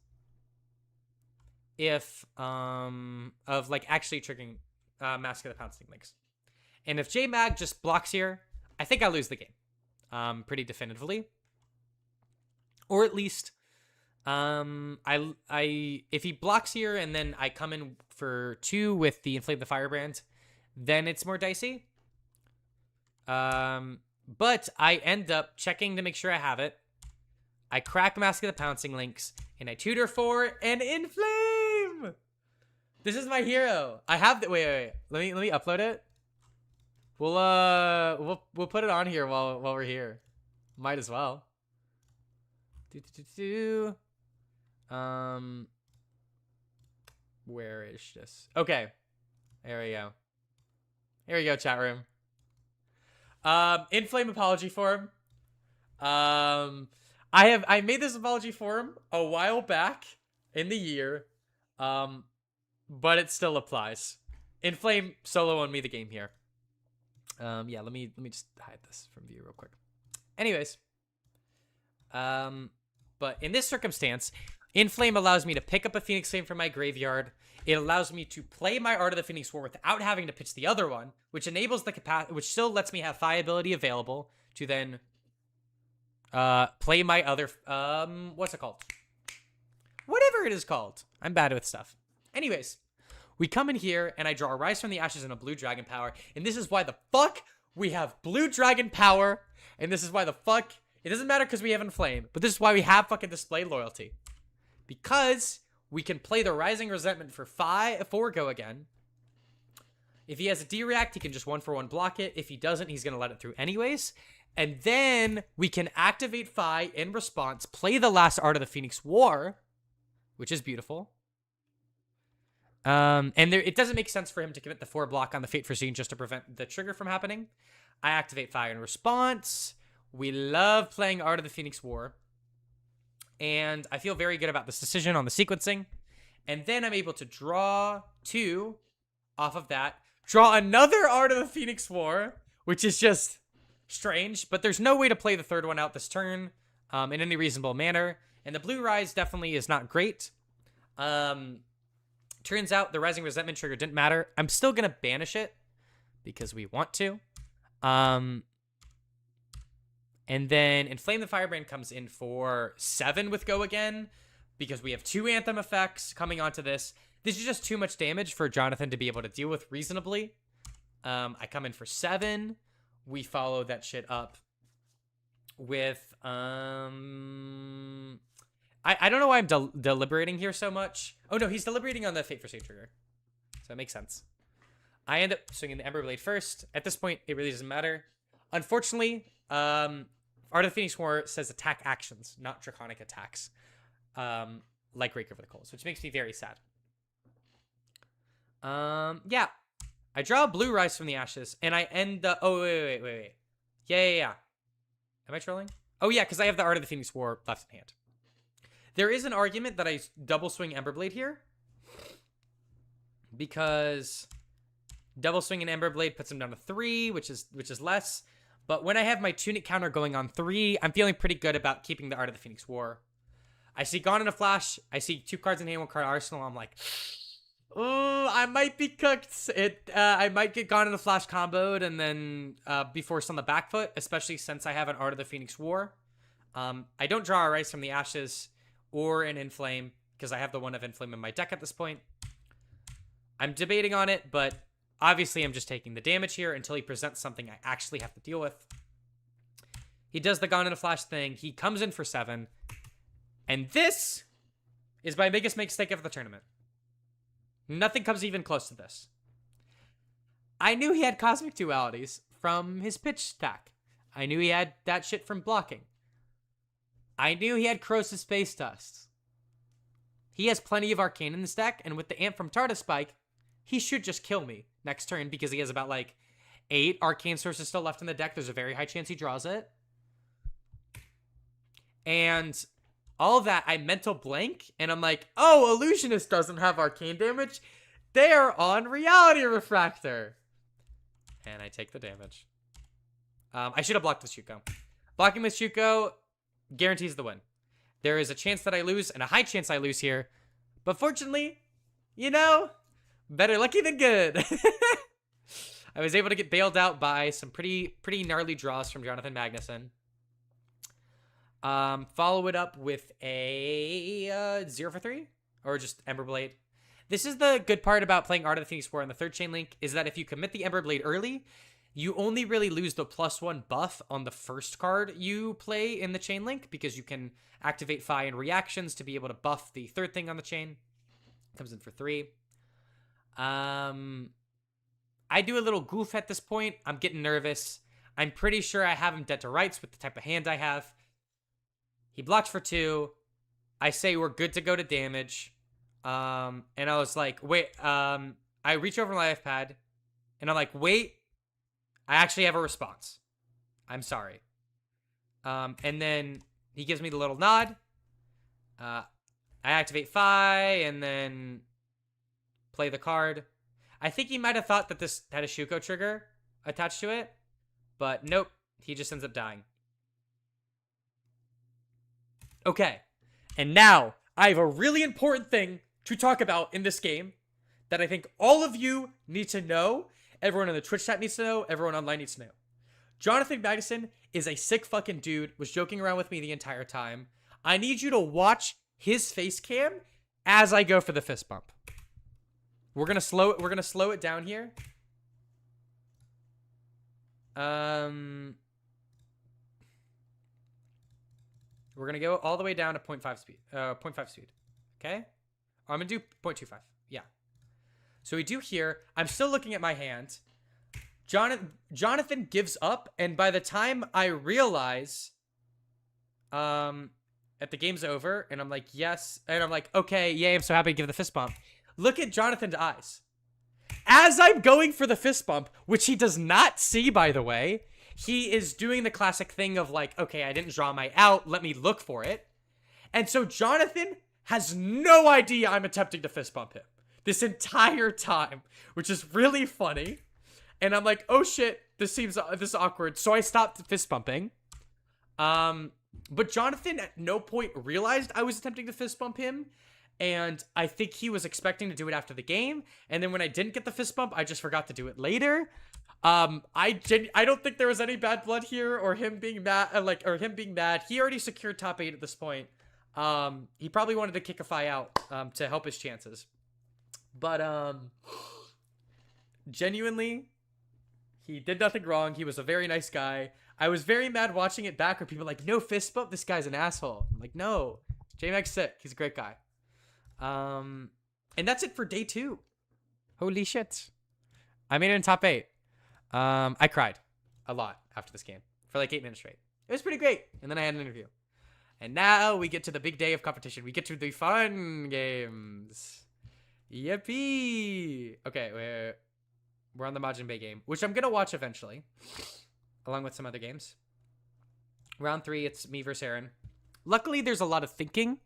[SPEAKER 1] if of like actually triggering Mask of the Pouncing Lynx. And if J-Mag just blocks here, I think I lose the game. Pretty definitively. Or at least if he blocks here and then I come in for 2 with the Inflame the Firebrand, then it's more dicey. But I end up checking to make sure I have it. I crack Mask of the Pouncing Lynx, and I tutor for an Inflame! This is my hero. I have the wait. Let me upload it. We'll put it on here while we're here. Might as well. Where is this? Okay. There we go. Here we go, chat room. Inflame apology form. I made this apology form a while back in the year. But it still applies. Inflame solo on me the game here. Yeah, let me just hide this from view real quick. Anyways. But in this circumstance, Inflame allows me to pick up a Phoenix Flame from my graveyard. It allows me to play my Art of the Phoenix War without having to pitch the other one, which enables the capacity, which still lets me have viability available to then play my other what's it called? Whatever it is called. I'm bad with stuff. Anyways, we come in here and I draw a Rise from the Ashes and a Blue Dragon Power, and this is why the fuck we have Blue Dragon Power, and this is why the fuck it doesn't matter because we have Inflame, but this is why we have fucking Display Loyalty. Because we can play the Rising Resentment for 4 go again. If he has a D-React, he can just 1-for-1 block it. If he doesn't, he's going to let it through anyways. And then we can activate Phi in response, play the last Art of the Phoenix War, which is beautiful. It doesn't make sense for him to commit the 4 block on the Fate Foreseen just to prevent the trigger from happening. I activate Phi in response. We love playing Art of the Phoenix War. And I feel very good about this decision on the sequencing. And then I'm able to draw 2 off of that. Draw another Art of the Phoenix War, which is just strange. But there's no way to play the 3rd one out this turn in any reasonable manner. And the blue Rise definitely is not great. Turns out the Rising Resentment trigger didn't matter. I'm still going to banish it because we want to. And then Inflame the Firebrand comes in for 7 with Go Again because we have 2 Anthem effects coming onto this. This is just too much damage for Jonathan to be able to deal with reasonably. I come in for 7. We follow that shit up with... I don't know why I'm deliberating here so much. Oh, no, he's deliberating on the Fate Foreseen trigger. So it makes sense. I end up swinging the Ember Blade first. At this point, it really doesn't matter. Unfortunately, Art of the Phoenix War says attack actions, not draconic attacks. Like Rake Over the Coals, which makes me very sad. Yeah. I draw a blue Rise from the Ashes, and I end the... Oh, wait. Yeah. Am I trolling? Oh, yeah, because I have the Art of the Phoenix War left in hand. There is an argument that I double swing Emberblade here. Because double swing an Emberblade puts him down to 3, which is less. But when I have my Tunic counter going on 3, I'm feeling pretty good about keeping the Art of the Phoenix War. I see Gone in a Flash. I see 2 cards in hand, 1 card Arsenal. I'm like, oh, I might be cooked. I might get Gone in a Flash comboed and then be forced on the back foot, especially since I have an Art of the Phoenix War. I don't draw a Rise from the Ashes or an Inflame, because I have the 1 of Inflame in my deck at this point. I'm debating on it, but obviously I'm just taking the damage here until he presents something I actually have to deal with. He does the Gone in a Flash thing. He comes in for 7. And this is my biggest mistake of the tournament. Nothing comes even close to this. I knew he had Cosmic Dualities from his pitch stack. I knew he had that shit from blocking. I knew he had Corrosive Space Dust. He has plenty of Arcane in this deck, and with the Amp from Tarda Spike, he should just kill me next turn because he has about, 8 Arcane sources still left in the deck. There's a very high chance he draws it. And all of that, I mental blank, and I'm like, oh, Illusionist doesn't have Arcane damage. They're on Reality Refractor. And I take the damage. I should have blocked with Shuko. Blocking with Shuko guarantees the win. There is a chance that I lose and a high chance I lose here. But fortunately, better lucky than good. I was able to get bailed out by some pretty gnarly draws from Jonathan Magnuson. Follow it up with a 0 for 3 or just Emberblade. This is the good part about playing Art of the Phoenix War on the 3rd chain link is that if you commit the Emberblade early, you only really lose the +1 buff on the first card you play in the chain link because you can activate Phi and reactions to be able to buff the 3rd thing on the chain. Comes in for 3. I do a little goof at this point. I'm getting nervous. I'm pretty sure I have him dead to rights with the type of hand I have. He blocks for 2. I say we're good to go to damage. And I was like, wait, I reach over my life pad and I'm like, wait, I actually have a response. I'm sorry. And then he gives me the little nod. I activate Phi and then play the card. I think he might have thought that this had a Shuko trigger attached to it, but nope, he just ends up dying. Okay, and now I have a really important thing to talk about in this game that I think all of you need to know. Everyone in the Twitch chat needs to know. Everyone online needs to know. Jonathan Magnuson is a sick fucking dude. Was joking around with me the entire time. I need you to watch his face cam as I go for the fist bump. We're gonna slow it. We're gonna slow it down here. We're gonna go all the way down to 0.5 speed. 0.5 speed. Okay. I'm gonna do 0.25. Yeah. So we do here. I'm still looking at my hand. Jonathan gives up, and by the time I realize, at the game's over, and I'm like, yes, and I'm like, okay, yay, I'm so happy to give the fist bump. Look at Jonathan's eyes. As I'm going for the fist bump, which he does not see, by the way, he is doing the classic thing of like, okay, I didn't draw my out, let me look for it. And so Jonathan has no idea I'm attempting to fist bump him this entire time, which is really funny. And I'm like, oh shit, this is awkward. So I stopped fist bumping. But Jonathan at no point realized I was attempting to fist bump him. And I think he was expecting to do it after the game. And then when I didn't get the fist bump, I just forgot to do it later. I don't think there was any bad blood here or him being mad, He already secured top 8 at this point. He probably wanted to kick a Fi out, to help his chances. But, genuinely, he did nothing wrong. He was a very nice guy. I was very mad watching it back where people were like, no fist bump, this guy's an asshole. I'm like, no, J-Mac's sick. He's a great guy. And that's it for day 2. Holy shit. I made it in top 8. I cried a lot after this game for like 8 minutes straight. It was pretty great. And then I had an interview. And now we get to the big day of competition. We get to the fun games. Yippee. Okay, we're on the Majin Bay game, which I'm going to watch eventually, along with some other games. Round 3, it's me versus Aaron. Luckily, there's a lot of thinking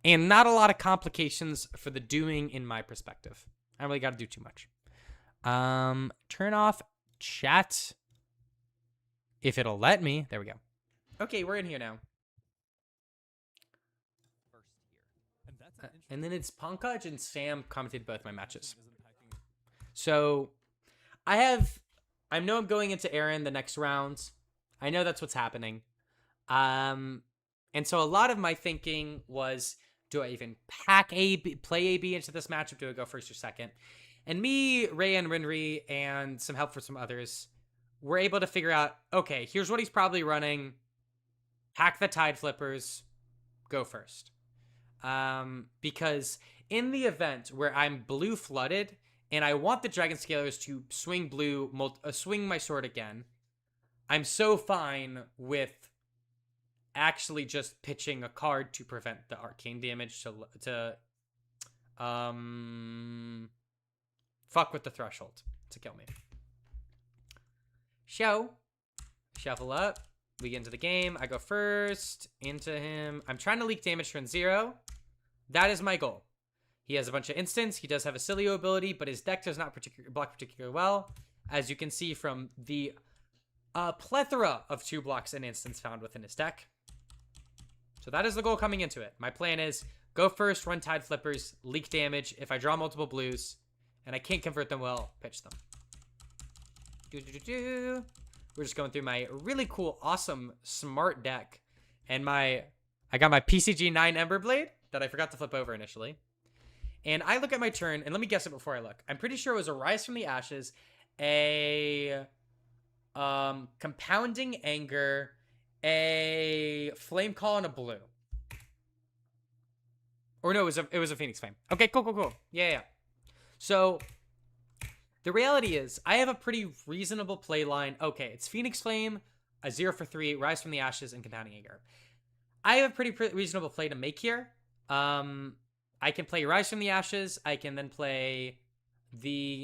[SPEAKER 1] and not a lot of complications for the doing in my perspective. I don't really got to do too much. Turn off chat if it'll let me. There we go. Okay, we're in here now. And then it's Pankaj and Sam commented both my matches. So I know I'm going into Aaron the next round. I know that's what's happening. And so a lot of my thinking was, do I even play AB into this matchup? Do I go first or second? And me, Ray and Rinri, and some help from some others, were able to figure out, okay, here's what he's probably running. Hack the Tide Flippers. Go first. Because in the event where I'm blue flooded and I want the Dragon Scalers to swing swing my sword again, I'm so fine with actually just pitching a card to prevent the arcane damage to fuck with the threshold to kill me. Shuffle up. We get into the game. I go first into him. I'm trying to leak damage turn 0. That is my goal. He has a bunch of instants. He does have a Cilio ability, but his deck does not block particularly well, as you can see from the plethora of 2 blocks and instants found within his deck. So that is the goal coming into it. My plan is go first, run Tide Flippers, leak damage. If I draw multiple blues and I can't convert them well, pitch them. We're just going through my really cool, awesome, smart deck. And I got my PCG 9 Emberblade that I forgot to flip over initially. And I look at my turn, and let me guess it before I look. I'm pretty sure it was a Rise from the Ashes, a Compounding Anger, a Flame Call, and a blue. Or no, it was a Phoenix Flame. Okay, cool. Yeah. So the reality is, I have a pretty reasonable play line. Okay, it's Phoenix Flame, a 0 for 3, Rise from the Ashes, and Compounding Anger. I have a pretty reasonable play to make here. I can play Rise from the Ashes. I can then play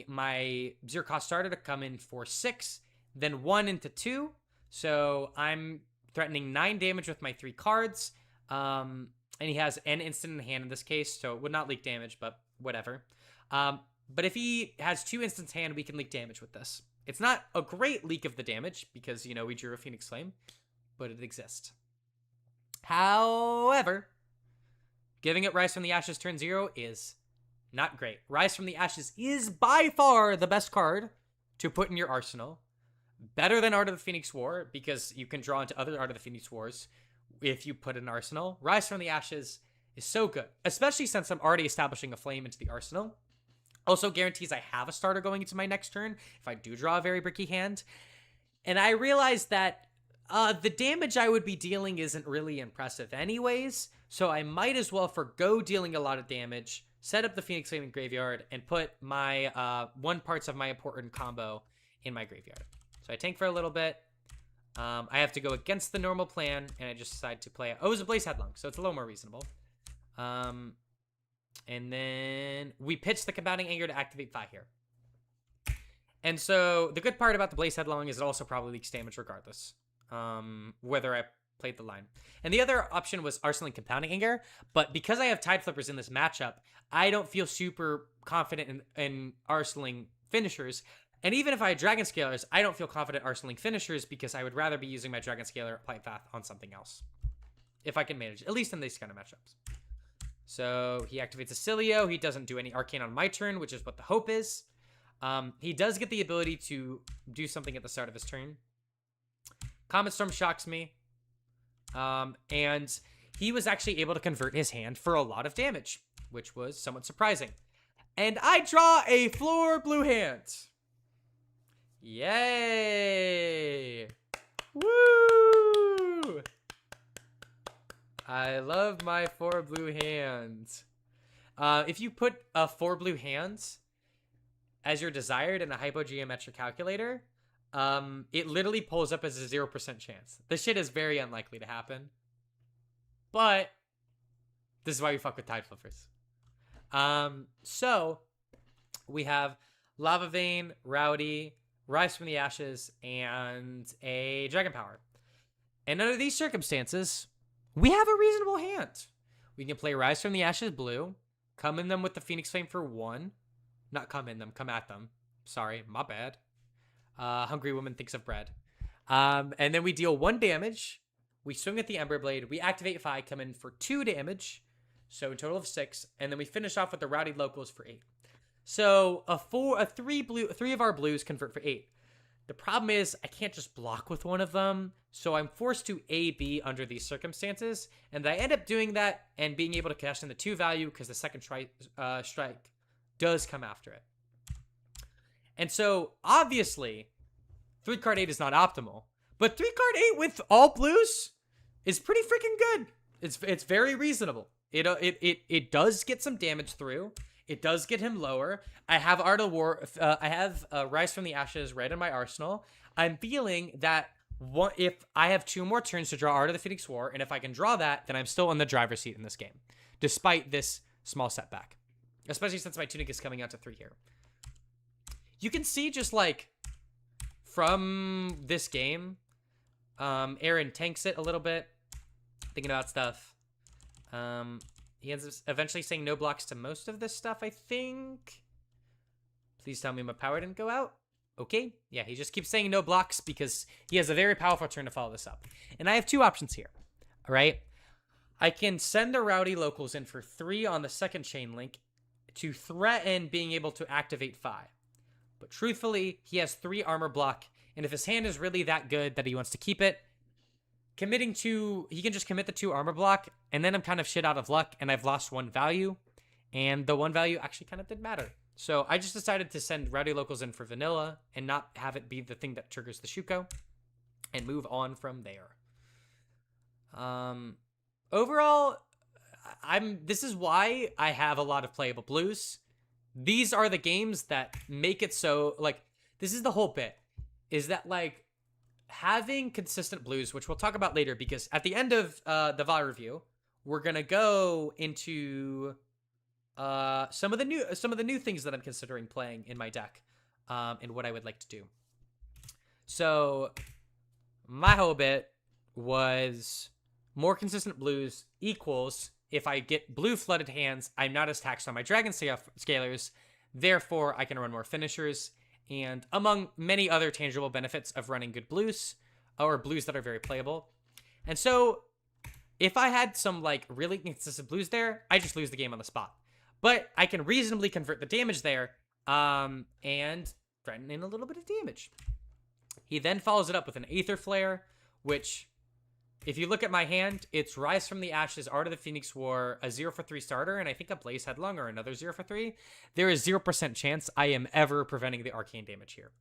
[SPEAKER 1] my 0 cost starter to come in for 6, then 1 into 2. So I'm threatening 9 damage with my 3 cards. And he has an instant in hand in this case, so it would not leak damage, but whatever. But if he has 2 instants hand, we can leak damage with this. It's not a great leak of the damage because, we drew a Phoenix Flame, but it exists. However, giving it Rise from the Ashes turn 0 is not great. Rise from the Ashes is by far the best card to put in your arsenal. Better than Art of the Phoenix War, because you can draw into other Art of the Phoenix Wars if you put in arsenal. Rise from the Ashes is so good, especially since I'm already establishing a flame into the arsenal. Also guarantees I have a starter going into my next turn if I do draw a very bricky hand. And I realized that the damage I would be dealing isn't really impressive anyways, so I might as well forgo dealing a lot of damage, set up the Phoenix Flame in graveyard, and put my 1 parts of my important combo in my graveyard. So I tank for a little bit. I have to go against the normal plan, and I just decide to play. Oh, it was a Blaze Headlong, so it's a little more reasonable. And then we pitch the Compounding Anger to activate Fi here. And so the good part about the Blaze Headlong is it also probably leaks damage regardless, whether I played the line. And the other option was Arsenal Compounding Anger, but because I have Tide Flippers in this matchup, I don't feel super confident in Arsenaling finishers. And even if I had Dragon Scalers, I don't feel confident Arsenaling finishers because I would rather be using my Dragon Scaler Plight Path on something else. If I can manage, at least in these kind of matchups. So he activates Acilio. He doesn't do any Arcane on my turn, which is what the hope is. He does get the ability to do something at the start of his turn. Comet Storm shocks me. And he was actually able to convert his hand for a lot of damage, which was somewhat surprising. And I draw a floor blue hand. Yay! Woo! I love my 4 blue hands. If you put 4 blue hands as your desired in a hypogeometric calculator, it literally pulls up as a 0% chance. This shit is very unlikely to happen. But this is why we fuck with Tide Flippers. So we have Lava Vein, Rowdy, Rise from the Ashes, and a Dragon Power. And under these circumstances, we have a reasonable hand. We can play Rise from the Ashes blue, come in them with the Phoenix Flame for 1. Not come in them, come at them. Sorry, my bad. Hungry Woman thinks of bread. And then we deal 1 damage. We swing at the Ember Blade. We activate Fi, come in for 2 damage. So a total of 6. And then we finish off with the Rowdy Locals for 8. So three of our blues convert for 8. The problem is I can't just block with one of them. So I'm forced to A-B under these circumstances. And I end up doing that and being able to cash in the 2 value because the second strike does come after it. And so, obviously, 3-card 8 is not optimal. But 3-card 8 with all blues is pretty freaking good. It's very reasonable. It does get some damage through. It does get him lower. I have Art of War. I have Rise from the Ashes right in my arsenal. I'm feeling that if I have 2 more turns to draw Art of the Phoenix War, and if I can draw that, then I'm still in the driver's seat in this game, despite this small setback. Especially since my Tunic is coming out to 3 here. You can see just like from this game, Aaron tanks it a little bit, thinking about stuff. He ends up eventually saying no blocks to most of this stuff, I think. Please tell me my power didn't go out. Okay. Yeah, he just keeps saying no blocks because he has a very powerful turn to follow this up. And I have 2 options here. All right. I can send the Rowdy Locals in for 3 on the second chain link to threaten being able to activate Fi. But truthfully, he has 3 armor block, and if his hand is really that good that he wants to keep it, he can just commit the 2 armor block, and then I'm kind of shit out of luck, and I've lost 1 value, and the 1 value actually kind of did matter. So I just decided to send Rowdy Locals in for vanilla, and not have it be the thing that triggers the Shuko, and move on from there. Overall, this is why I have a lot of playable blues. These are the games that make it so, like, this is the whole bit, is that, like, having consistent blues, which we'll talk about later, because at the end of the VOD review, we're gonna go into some of the new things that I'm considering playing in my deck, and what I would like to do. So my whole bit was more consistent blues equals if I get blue flooded hands, I'm not as taxed on my Dragon Scalers, therefore I can run more finishers, and among many other tangible benefits of running good blues, or blues that are very playable. And so, if I had some, like, really inconsistent blues there, I just lose the game on the spot. But I can reasonably convert the damage there, and threaten in a little bit of damage. He then follows it up with an Aether Flare, which, if you look at my hand, it's Rise from the Ashes, Art of the Phoenix War, a 0 for 3 starter, and I think a Blaze Headlong or another 0 for 3. There is 0% chance I am ever preventing the arcane damage here.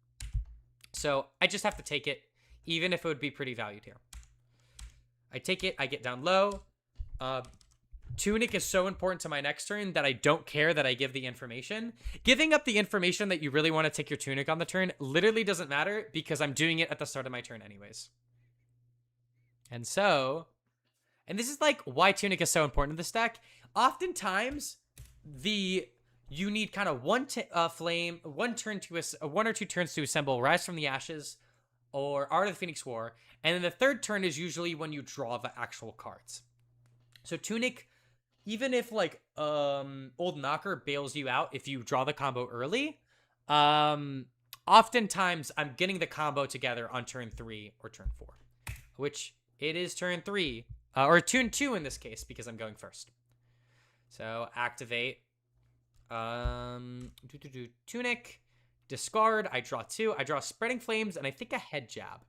[SPEAKER 1] So I just have to take it, even if it would be pretty valued here. I take it, I get down low. Tunic is so important to my next turn that I don't care that I give the information. Giving up the information that you really want to take your Tunic on the turn literally doesn't matter because I'm doing it at the start of my turn anyways. And so, and this is like why Tunic is so important in this deck. Oftentimes, you need kind of one or two turns to assemble Rise from the Ashes or Art of the Phoenix War, and then the third turn is usually when you draw the actual cards. So Tunic, even if like Old Knocker bails you out if you draw the combo early, oftentimes I'm getting the combo together on turn 3 or turn 4, which it is turn 3 or turn 2 in this case because I'm going first. So activate Tunic, discard, I draw 2, I draw Spreading Flames, and I think a Head Jab.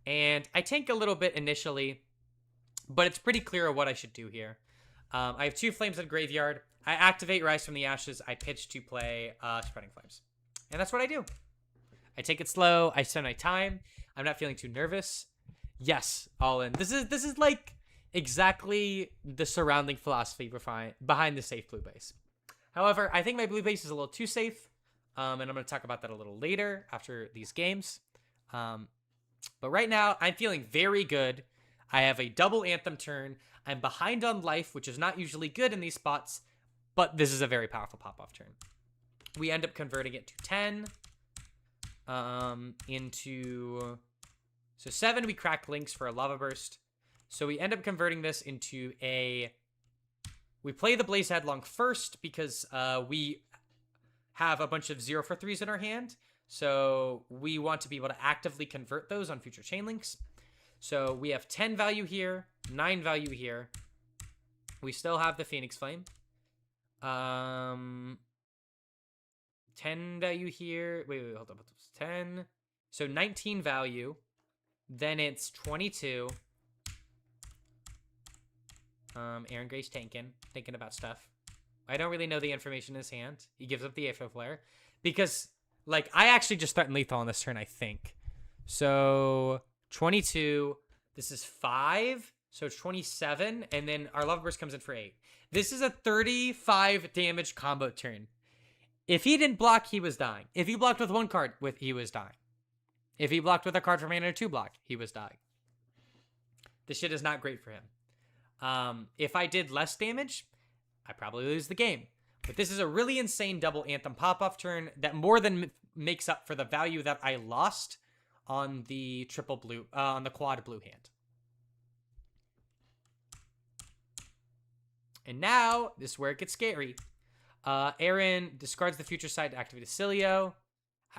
[SPEAKER 1] And I tank a little bit initially, but it's pretty clear what I should do here. I have 2 Flames in Graveyard. I activate Rise from the Ashes. I pitch to play Spreading Flames. And that's what I do. I take it slow. I spend my time. I'm not feeling too nervous. Yes, all in. This is like exactly the surrounding philosophy behind the safe blue base. However, I think my blue base is a little too safe. And I'm going to talk about that a little later after these games. But right now, I'm feeling very good. I have a double Anthem turn. I'm behind on life, which is not usually good in these spots, but this is a very powerful pop-off turn. We end up converting it to 10. So 7, we crack Links for a Lava Burst. So we end up converting this into we play the Blaze Headlong first because we have a bunch of 0 for 3s in our hand. So we want to be able to actively convert those on future Chain Links. So we have 10 value here, 9 value here. We still have the Phoenix Flame. 10 value here. Wait, hold up. 10. So 19 value. Then it's 22. Aaron Gray's thinking about stuff. I don't really know the information in his hand. He gives up the Aether Flare. Because, like, I actually just threatened lethal on this turn, I think. So 22. This is 5. So 27. And then our Lava Burst comes in for 8. This is a 35 damage combo turn. If he didn't block, he was dying. If he blocked with 1 card, he was dying. If he blocked with a card from mana or 2 block, he was dying. This shit is not great for him. If I did less damage, I'd probably lose the game. But this is a really insane double Anthem pop-off turn that more than makes up for the value that I lost on the triple blue, on the quad blue hand. And now, this is where it gets scary. Aaron discards the future side to activate a Cilio,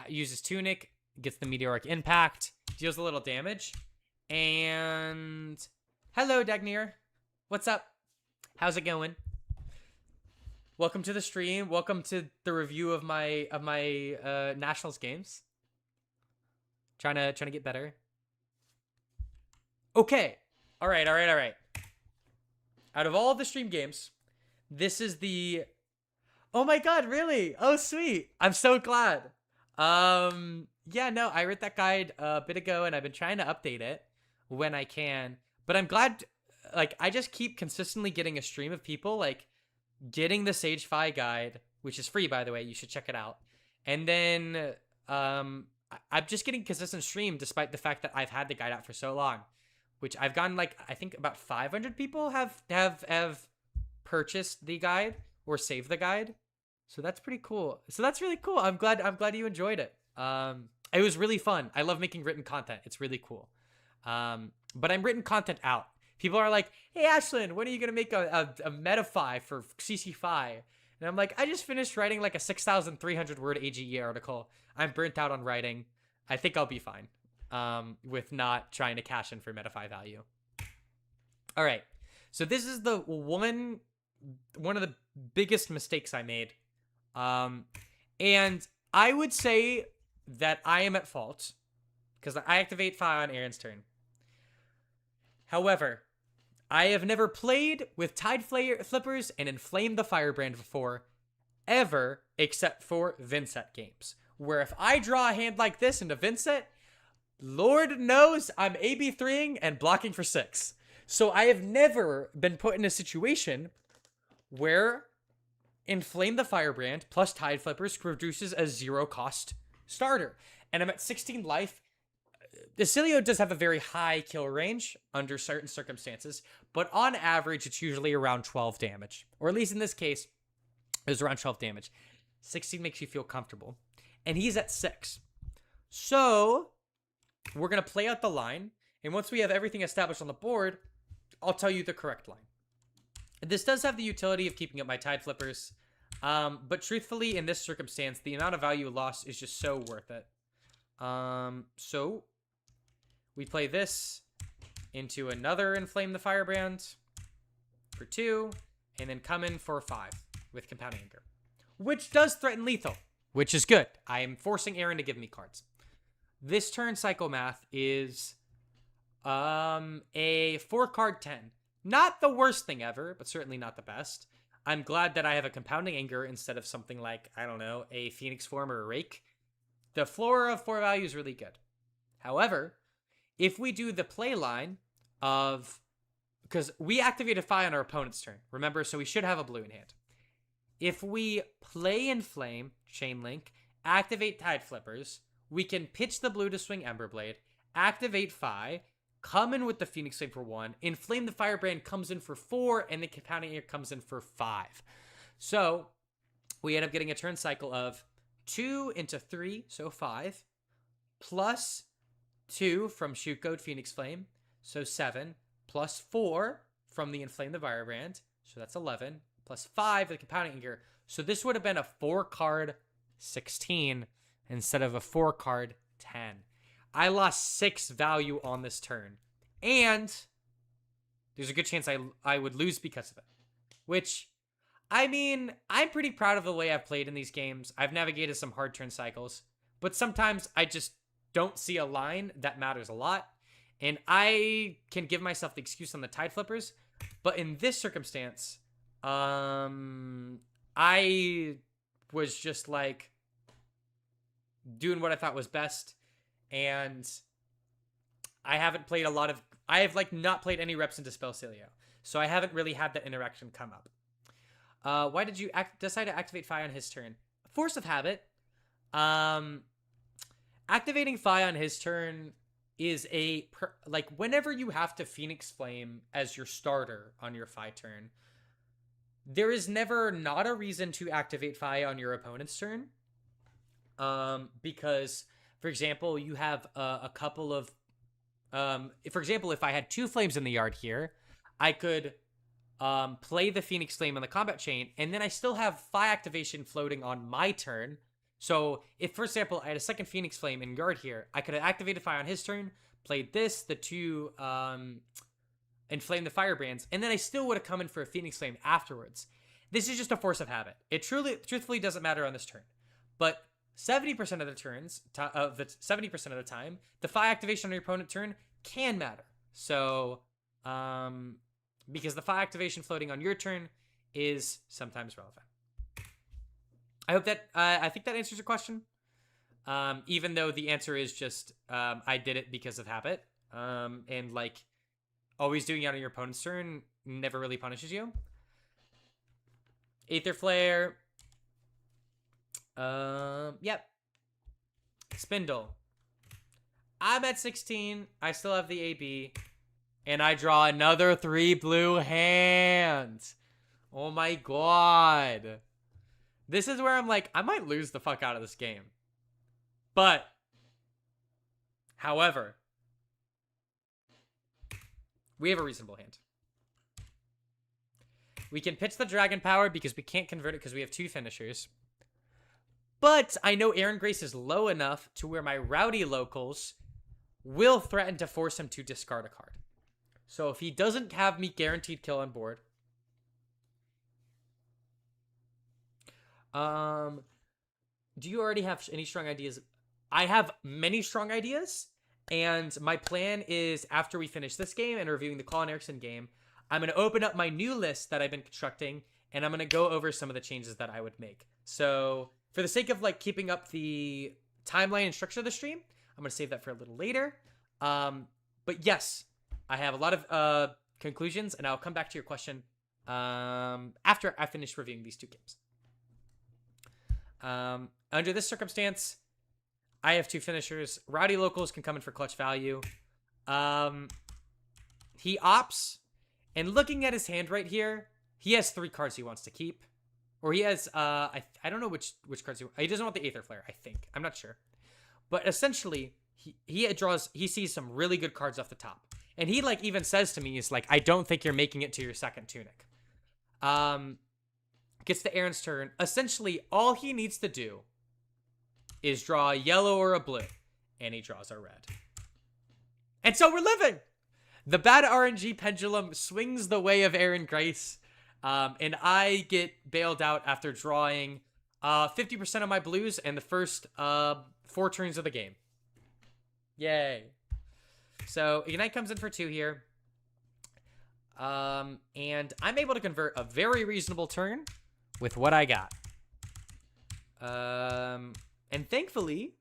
[SPEAKER 1] uses Tunic, gets the Meteoric Impact, deals a little damage, and hello, Dagnir. What's up? How's it going? Welcome to the stream. Welcome to the review of my Nationals games. Trying to get better. Okay. All right. Out of all the stream games, this is the... Oh my god, really? Oh, sweet. I'm so glad. Yeah, no, I read that guide a bit ago, and I've been trying to update it when I can. But I'm glad, like, I just keep consistently getting a stream of people, like, getting the Sage Fi guide, which is free, by the way. You should check it out. And then, I'm just getting consistent stream despite the fact that I've had the guide out for so long. Which I've gotten, like, I think about 500 people have purchased the guide or saved the guide. So that's pretty cool. So that's really cool. I'm glad you enjoyed it. It was really fun. I love making written content. It's really cool. But I'm written content out. People are like, hey, Ashlyn, when are you going to make a meta-fi for CC5? And I'm like, I just finished writing like a 6,300 word AGE article. I'm burnt out on writing. I think I'll be fine with not trying to cash in for meta-fi value. All right. So this is the one of the biggest mistakes I made. And I would say that I am at fault because I activate Fi on Aaron's turn. However, I have never played with Tide Flippers and Inflame the Firebrand before, ever, except for Vincent games, where if I draw a hand like this into Vincent, Lord knows I'm AB3ing and blocking for 6. So I have never been put in a situation where Inflame the Firebrand plus Tide Flippers produces a 0-cost starter. And I'm at 16 life. Decilio does have a very high kill range under certain circumstances, but on average, it's usually around 12 damage. Or at least in this case, it was around 12 damage. 16 makes you feel comfortable. And he's at 6. So, we're going to play out the line. And once we have everything established on the board, I'll tell you the correct line. This does have the utility of keeping up my Tide Flippers. But truthfully, in this circumstance, the amount of value lost is just so worth it. So, we play this into another Inflame the Firebrand for 2. And then come in for 5 with Compounding Anger. Which does threaten lethal, which is good. I am forcing Aaron to give me cards. This turn cycle math is a 4-card 10. Not the worst thing ever, but certainly not the best. I'm glad that I have a Compounding Anger instead of something like, I don't know, a Phoenix Form or a Rake. The floor of 4 value is really good. However, if we do the play line of... Because we activate a Fi on our opponent's turn, remember? So we should have a blue in hand. If we play Inflame, Chain Link, activate Tide Flippers, we can pitch the blue to swing Emberblade, activate Fi, come in with the Phoenix Flame for 1, Inflame the Firebrand comes in for 4, and the Compounding Anger comes in for 5. So we end up getting a turn cycle of 2 into 3, so 5, plus 2 from Shoot Code Phoenix Flame, so 7, plus 4 from the Inflame the Firebrand, so that's 11, plus 5 with the Compounding Anger. So this would have been a 4-card 16 instead of a 4-card 10. I lost 6 value on this turn. And there's a good chance I would lose because of it. Which, I mean, I'm pretty proud of the way I've played in these games. I've navigated some hard turn cycles. But sometimes I just don't see a line that matters a lot. And I can give myself the excuse on the Tide Flippers. But in this circumstance, I was just like doing what I thought was best. And I haven't played I have like not played any reps into Spellcilio. So I haven't really had that interaction come up. Why did you decide to activate Fi on his turn? Force of habit. Activating Fi on his turn is like whenever you have to Phoenix Flame as your starter on your Fi turn, there is never not a reason to activate Fi on your opponent's turn. Because, for example, you have a couple of, for example, if I had 2 flames in the yard here, I could play the Phoenix Flame on the combat chain, and then I still have Fi activation floating on my turn. So if, for example, I had a second Phoenix Flame in yard here, I could have activated Fi on his turn, played this, the 2 Inflame the Firebrands, and then I still would have come in for a Phoenix Flame afterwards. This is just a force of habit. It truthfully doesn't matter on this turn. But 70% of the turns, 70% of the time, the Fi activation on your opponent's turn can matter. So, because the Fi activation floating on your turn is sometimes relevant. I hope that, I think that answers your question. Even though the answer is just, I did it because of habit. And like, always doing it on your opponent's turn never really punishes you. Aether Flare. Yep. Spindle. I'm at 16. I still have the AB. And I draw another 3 blue hands. Oh my god. This is where I'm like, I might lose the fuck out of this game. But, however, we have a reasonable hand. We can pitch the Dragon Power because we can't convert it because we have 2 finishers. But I know Aaron Grace is low enough to where my Rowdy locals will threaten to force him to discard a card. So if he doesn't have me guaranteed kill on board, do you already have any strong ideas? I have many strong ideas, and my plan is after we finish this game and reviewing the Colin Erickson game, I'm going to open up my new list that I've been constructing, and I'm going to go over some of the changes that I would make. So for the sake of like keeping up the timeline and structure of the stream, I'm going to save that for a little later. But yes, I have a lot of conclusions, and I'll come back to your question after I finish reviewing these two games. Under this circumstance, I have two finishers. Rowdy Locals can come in for clutch value. He opts, and looking at his hand right here, he has 3 cards he wants to keep. Or he has, I don't know which cards he doesn't want the Aether Flare, I think. I'm not sure. But essentially, he sees some really good cards off the top. And he, like, even says to me, he's like, I don't think you're making it to your second Tunic. Gets to Aaron's turn. Essentially, all he needs to do is draw a yellow or a blue. And he draws a red. And so we're living! The bad RNG pendulum swings the way of Aaron Grace. And I get bailed out after drawing 50% of my blues in the first 4 turns of the game. Yay. So Ignite comes in for 2 here. And I'm able to convert a very reasonable turn with what I got. And thankfully,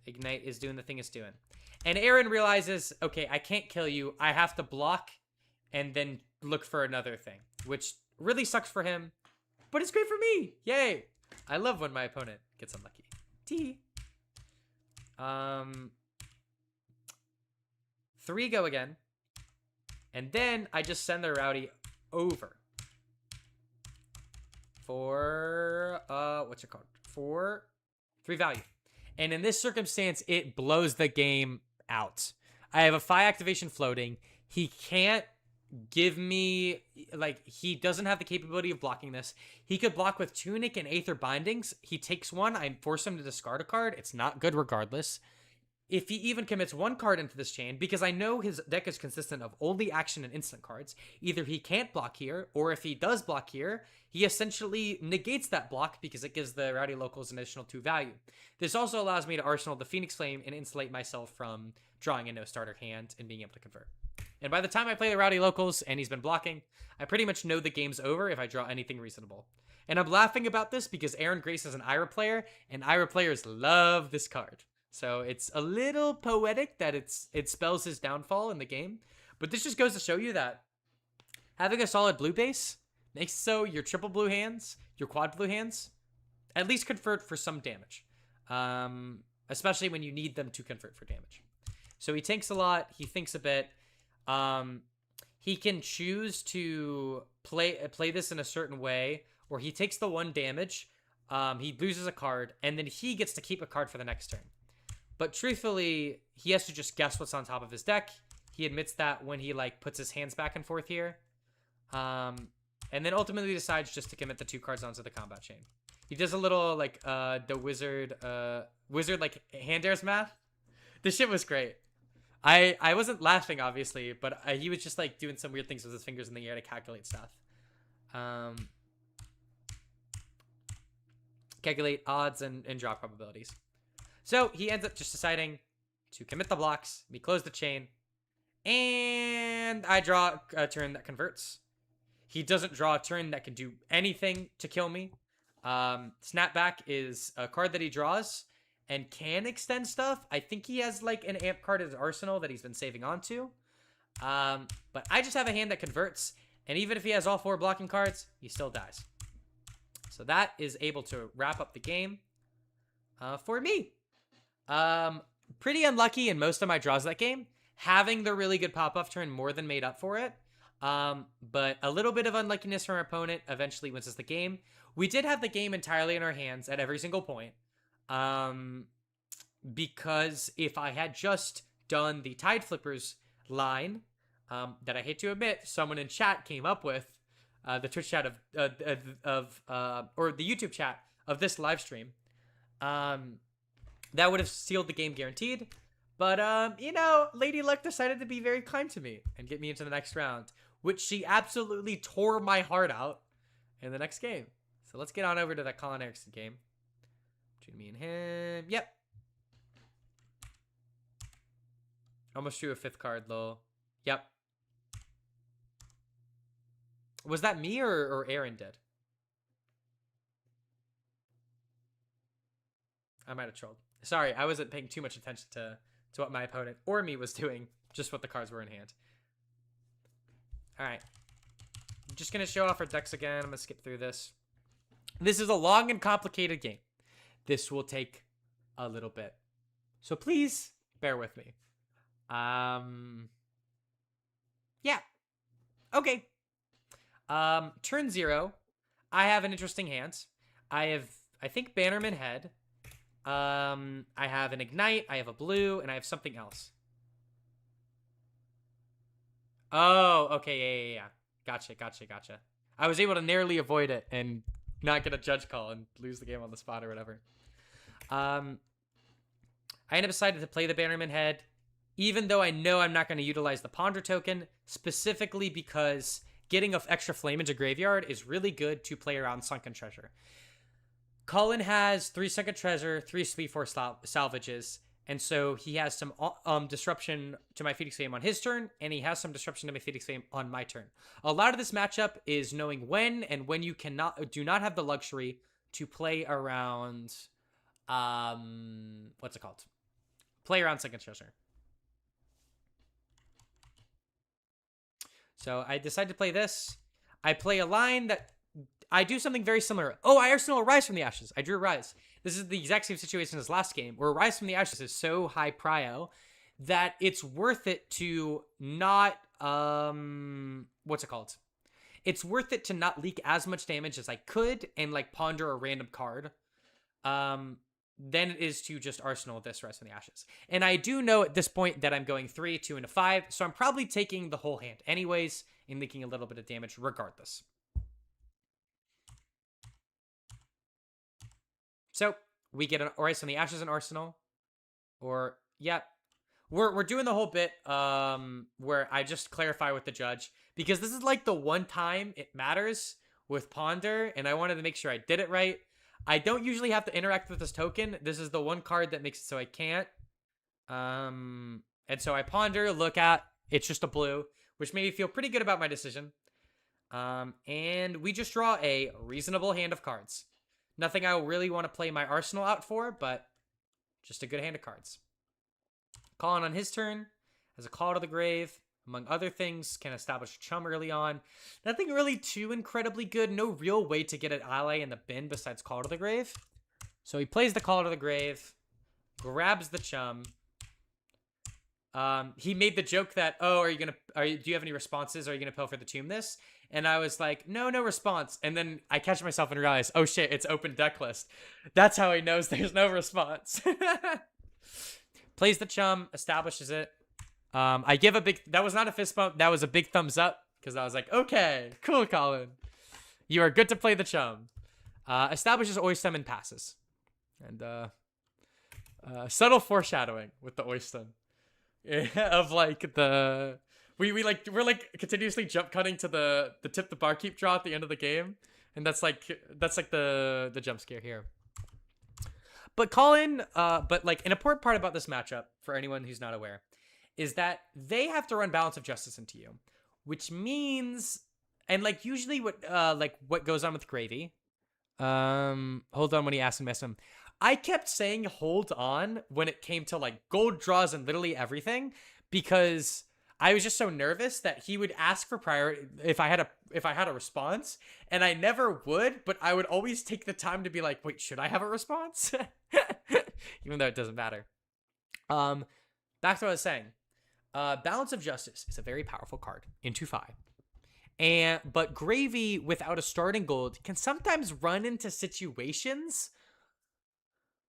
[SPEAKER 1] Ignite is doing the thing it's doing. And Aaron realizes, okay, I can't kill you. I have to block and then look for another thing, which really sucks for him, but it's great for me. Yay. I love when my opponent gets unlucky. T. 3 go again. And then I just send the Rowdy over. For, what's it called? For 3 value. And in this circumstance, it blows the game out. I have a Phi activation floating. He can't give me, like, he doesn't have the capability of blocking this. He could block with Tunic and Aether Bindings. He takes 1. I force him to discard a card. It's not good regardless. If he even commits 1 card into this chain, because I know his deck is consistent of only action and instant cards, either he can't block here, or if he does block here, he essentially negates that block because it gives the Rowdy Locals an additional 2 value. This also allows me to arsenal the Phoenix Flame and insulate myself from drawing a no starter hand and being able to convert. And by the time I play the Rowdy Locals and he's been blocking, I pretty much know the game's over if I draw anything reasonable. And I'm laughing about this because Aaron Grace is an Ira player, and Ira players love this card. So it's a little poetic that it spells his downfall in the game. But this just goes to show you that having a solid blue base makes so your triple blue hands, your quad blue hands, at least convert for some damage. Especially when you need them to convert for damage. So he tanks a lot. He thinks a bit. He can choose to play this in a certain way where he takes the 1 damage. He loses a card, and then he gets to keep a card for the next turn. But truthfully, he has to just guess what's on top of his deck. He admits that when he, like, puts his hands back and forth here. And then ultimately decides just to commit the 2 cards onto the combat chain. He does a little, like, the wizard, like, hand airs math. This shit was great. I wasn't laughing, obviously, but he was just, like, doing some weird things with his fingers in the air to calculate stuff. Calculate odds and draw probabilities. So he ends up just deciding to commit the blocks. We close the chain. And I draw a turn that converts. He doesn't draw a turn that can do anything to kill me. Snapback is a card that he draws and can extend stuff. I think he has, like, an amp card in his arsenal that he's been saving onto. But I just have a hand that converts. And even if he has all 4 blocking cards, he still dies. So that is able to wrap up the game for me. Pretty unlucky in most of my draws that game. Having the really good pop-off turn more than made up for it. But a little bit of unluckiness from our opponent eventually wins us the game. We did have the game entirely in our hands at every single point. Because if I had just done the Tide Flippers line, that I hate to admit, someone in chat came up with, the Twitch chat or the YouTube chat of this live stream, that would have sealed the game guaranteed. But, you know, Lady Luck decided to be very kind to me and get me into the next round, which she absolutely tore my heart out in the next game. So let's get on over to that Colin Erickson game. Between me and him. Yep. Almost drew a 5th card, lol. Yep. Was that me or Aaron did? I might have trolled. Sorry, I wasn't paying too much attention to what my opponent or me was doing, just what the cards were in hand. All right. I'm just going to show off our decks again. I'm going to skip through this. This is a long and complicated game. This will take a little bit. So please bear with me. Yeah. Okay. Turn 0. I have an interesting hand. I think, Bannerman Head. I have an Ignite, I have a blue, and I have something else. Oh, okay, yeah. Gotcha. I was able to narrowly avoid it and not get a judge call and lose the game on the spot or whatever. I ended up deciding to play the Bannerman Head, even though I know I'm not going to utilize the Ponder token, specifically because getting an extra flame into Graveyard is really good to play around Sunken Treasure. Cullen has 3 Sunken Treasure, 3 Speed Force salvages, and so he has some disruption to my Phoenix Flame on his turn, and he has some disruption to my Phoenix Flame on my turn. A lot of this matchup is knowing when and when you do not have the luxury to play around, what's it called? Play around Sunken Treasure. So I decided to play this. I play a line that I do something very similar. Oh, I Arsenal Rise from the Ashes. I drew a Rise. This is the exact same situation as last game, where Rise from the Ashes is so high prio that it's worth it to not, what's it called? It's worth it to not leak as much damage as I could and, like, ponder a random card, than it is to just Arsenal this Rise from the Ashes. And I do know at this point that I'm going 3, 2, and a 5, so I'm probably taking the whole hand anyways and leaking a little bit of damage regardless. So we get an Rise from the Ashes and Arsenal, or yeah, we're doing the whole bit where I just clarify with the judge, because this is like the one time it matters with Ponder, and I wanted to make sure I did it right. I don't usually have to interact with this token. This is the one card that makes it so I can't. And so I Ponder, look at, it's just a blue, which made me feel pretty good about my decision. And we just draw a reasonable hand of cards. Nothing I really want to play my Arsenal out for, but just a good hand of cards. Calling on his turn as a Call to the Grave, among other things, can establish a Chum early on. Nothing really too incredibly good. No real way to get an ally in the bin besides Call to the Grave. So he plays the Call to the Grave, grabs the Chum. He made the joke that, oh, do you have any responses? Are you gonna pilfer the tomb this? And I was like, no response. And then I catch myself and realize, oh shit, it's open deck list. That's how he knows there's no response. Plays the Chum, establishes it. I give a big, that was not a fist bump, that was a big thumbs up, because I was like, okay, cool, Colin. You are good to play the Chum. Establishes Oyston and passes. And subtle foreshadowing with the Oyston. Of like the we're like continuously jump cutting to the tip the barkeep draw at the end of the game, and that's like the jump scare here. But Colin, but like an important part about this matchup for anyone who's not aware is that they have to run Balance of Justice into you, which means, and like usually what goes on with Gravy. Hold on when he asked him, mess him. I kept saying hold on when it came to like gold draws and literally everything, because I was just so nervous that he would ask for priority if I had a response, and I never would, but I would always take the time to be like, wait, should I have a response? Even though it doesn't matter. Back to what I was saying. Balance of Justice is a very powerful card in 2/5. But Gravy without a starting gold can sometimes run into situations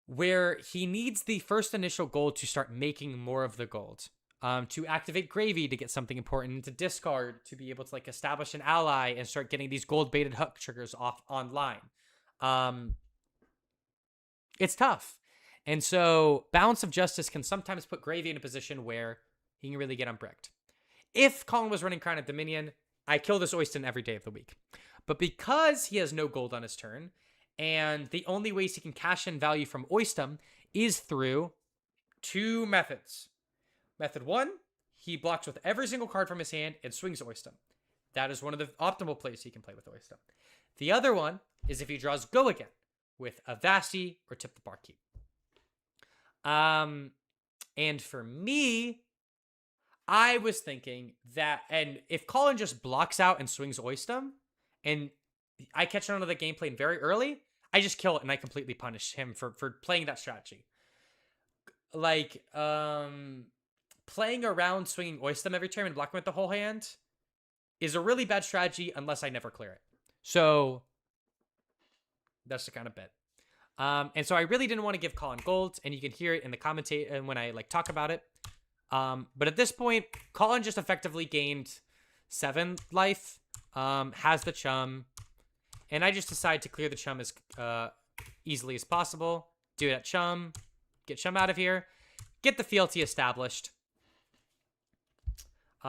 [SPEAKER 1] where he needs the first initial gold to start making more of the gold. To activate Gravy to get something important, to discard to be able to like establish an ally and start getting these gold baited hook triggers off online. It's tough. And so Balance of Justice can sometimes put Gravy in a position where he can really get unbricked. If Colin was running Crown of Dominion, I kill this Oyston every day of the week. But because he has no gold on his turn, and the only ways he can cash in value from Oyston is through 2 methods. Method 1, he blocks with every single card from his hand and swings Oyston. That is one of the optimal plays he can play with Oyston. The other one is if he draws Go Again with Avasti or Tip the Barkeep. And for me, I was thinking that, and if Colin just blocks out and swings Oystem, and I catch on to the game plan very early, I just kill it and I completely punish him for playing that strategy. Like, playing around swinging Oystem every turn and blocking with the whole hand is a really bad strategy unless I never clear it. So that's the kind of bit. And so I really didn't want to give Colin gold, and you can hear it in the commentate and when I like talk about it. But at this point, Colin just effectively gained 7 life, has the chum, and I just decided to clear the chum as easily as possible. Do it at chum, get chum out of here, get the fealty established.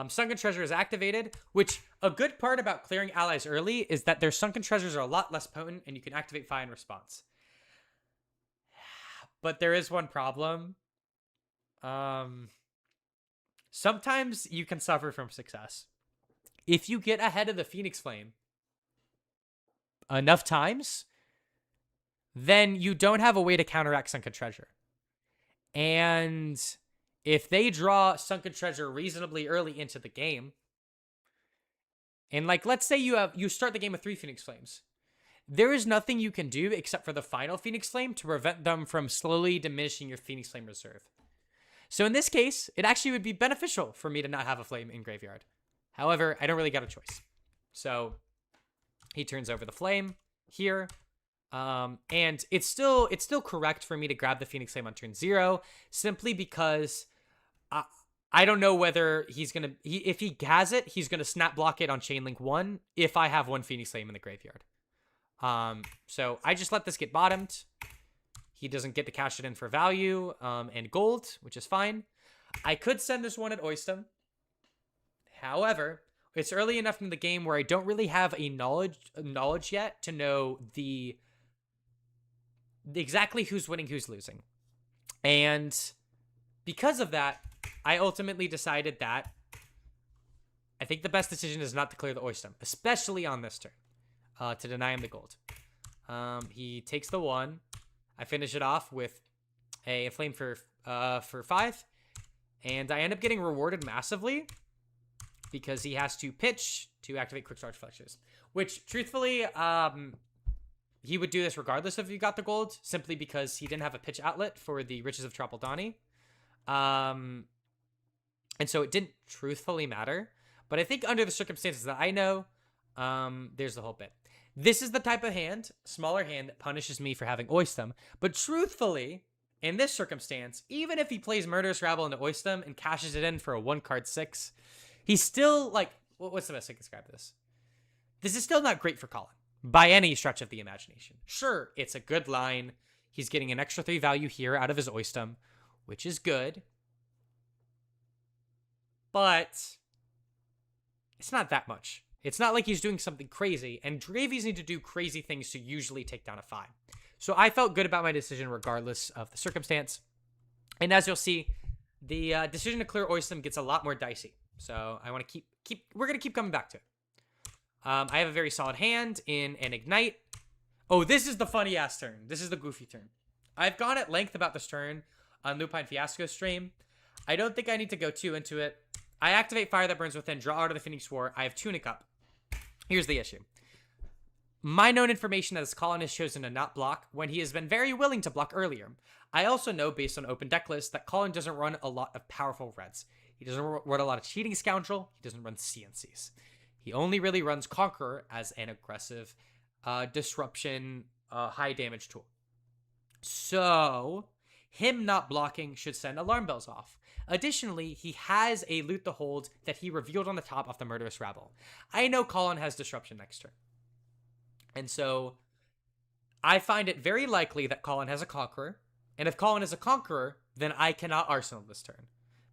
[SPEAKER 1] Sunken Treasure is activated, which a good part about clearing allies early is that their Sunken Treasures are a lot less potent, and you can activate Fi in response. But there is one problem. Sometimes you can suffer from success. If you get ahead of the Phoenix Flame enough times, then you don't have a way to counteract Sunken Treasure. And if they draw Sunken Treasure reasonably early into the game, and like, let's say you start the game with 3 Phoenix Flames, there is nothing you can do except for the final Phoenix Flame to prevent them from slowly diminishing your Phoenix Flame reserve. So in this case, it actually would be beneficial for me to not have a flame in graveyard. However, I don't really got a choice. So he turns over the flame here. And it's still correct for me to grab the Phoenix Flame on turn 0, simply because I don't know whether if he has it, he's gonna snap block it on Chainlink 1 if I have 1 Phoenix Flame in the graveyard. So I just let this get bottomed. He doesn't get to cash it in for value and gold, which is fine. I could send this one at Oystem. However, it's early enough in the game where I don't really have a knowledge yet to know exactly who's winning, who's losing. And because of that, I ultimately decided that I think the best decision is not to clear the Oystem, especially on this turn, to deny him the gold. He takes the 1. I finish it off with a flame for 5, and I end up getting rewarded massively because he has to pitch to activate Quick Charge Flexures, which truthfully, he would do this regardless if you got the gold, simply because he didn't have a pitch outlet for the Riches of Trapaldani. And so it didn't truthfully matter, but I think under the circumstances that I know, there's the whole bit. This is the type of hand, smaller hand, that punishes me for having Oystem. But truthfully, in this circumstance, even if he plays Murderous Rabble into Oystem and cashes it in for a 1-card 6, he's still, like, what's the best way to describe this? This is still not great for Colin, by any stretch of the imagination. Sure, it's a good line. He's getting an extra 3 value here out of his Oystem, which is good. But it's not that much. It's not like he's doing something crazy, and Dravies need to do crazy things to usually take down a 5. So I felt good about my decision regardless of the circumstance. And as you'll see, the decision to clear Oystem gets a lot more dicey. So I want to we're going to keep coming back to it. I have a very solid hand in an Ignite. Oh, this is the funny ass turn. This is the goofy turn. I've gone at length about this turn on Lupine Fiasco stream. I don't think I need to go too into it. I activate Fire That Burns Within, draw out of the Phoenix War. I have Tunic up. Here's the issue. My known information is Colin has chosen to not block when he has been very willing to block earlier. I also know, based on open deck lists, that Colin doesn't run a lot of powerful reds. He doesn't run a lot of Cheating Scoundrel. He doesn't run CNCs. He only really runs Conqueror as an aggressive disruption, high damage tool. So him not blocking should send alarm bells off. Additionally, he has a Loot the Hold that he revealed on the top of the Murderous Rabble. I know Colin has Disruption next turn. And so I find it very likely that Colin has a Conqueror. And if Colin is a Conqueror, then I cannot Arsenal this turn.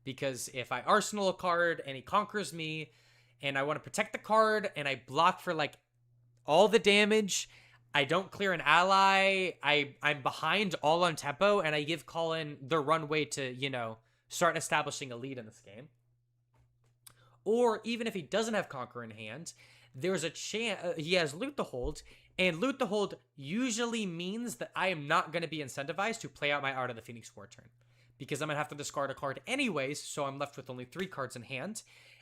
[SPEAKER 1] Because if I Arsenal a card and he conquers me, and I want to protect the card, and I block for like all the damage, I don't clear an ally, I'm behind all on tempo, and I give Colin the runway to, you know, start establishing a lead in this game. Or even if he doesn't have Conqueror in hand, there's a chance he has Loot the Hold, and Loot the Hold usually means that I am not going to be incentivized to play out my Art of the Phoenix War turn. because I'm going to have to discard a card anyways, so I'm left with only 3 cards in hand.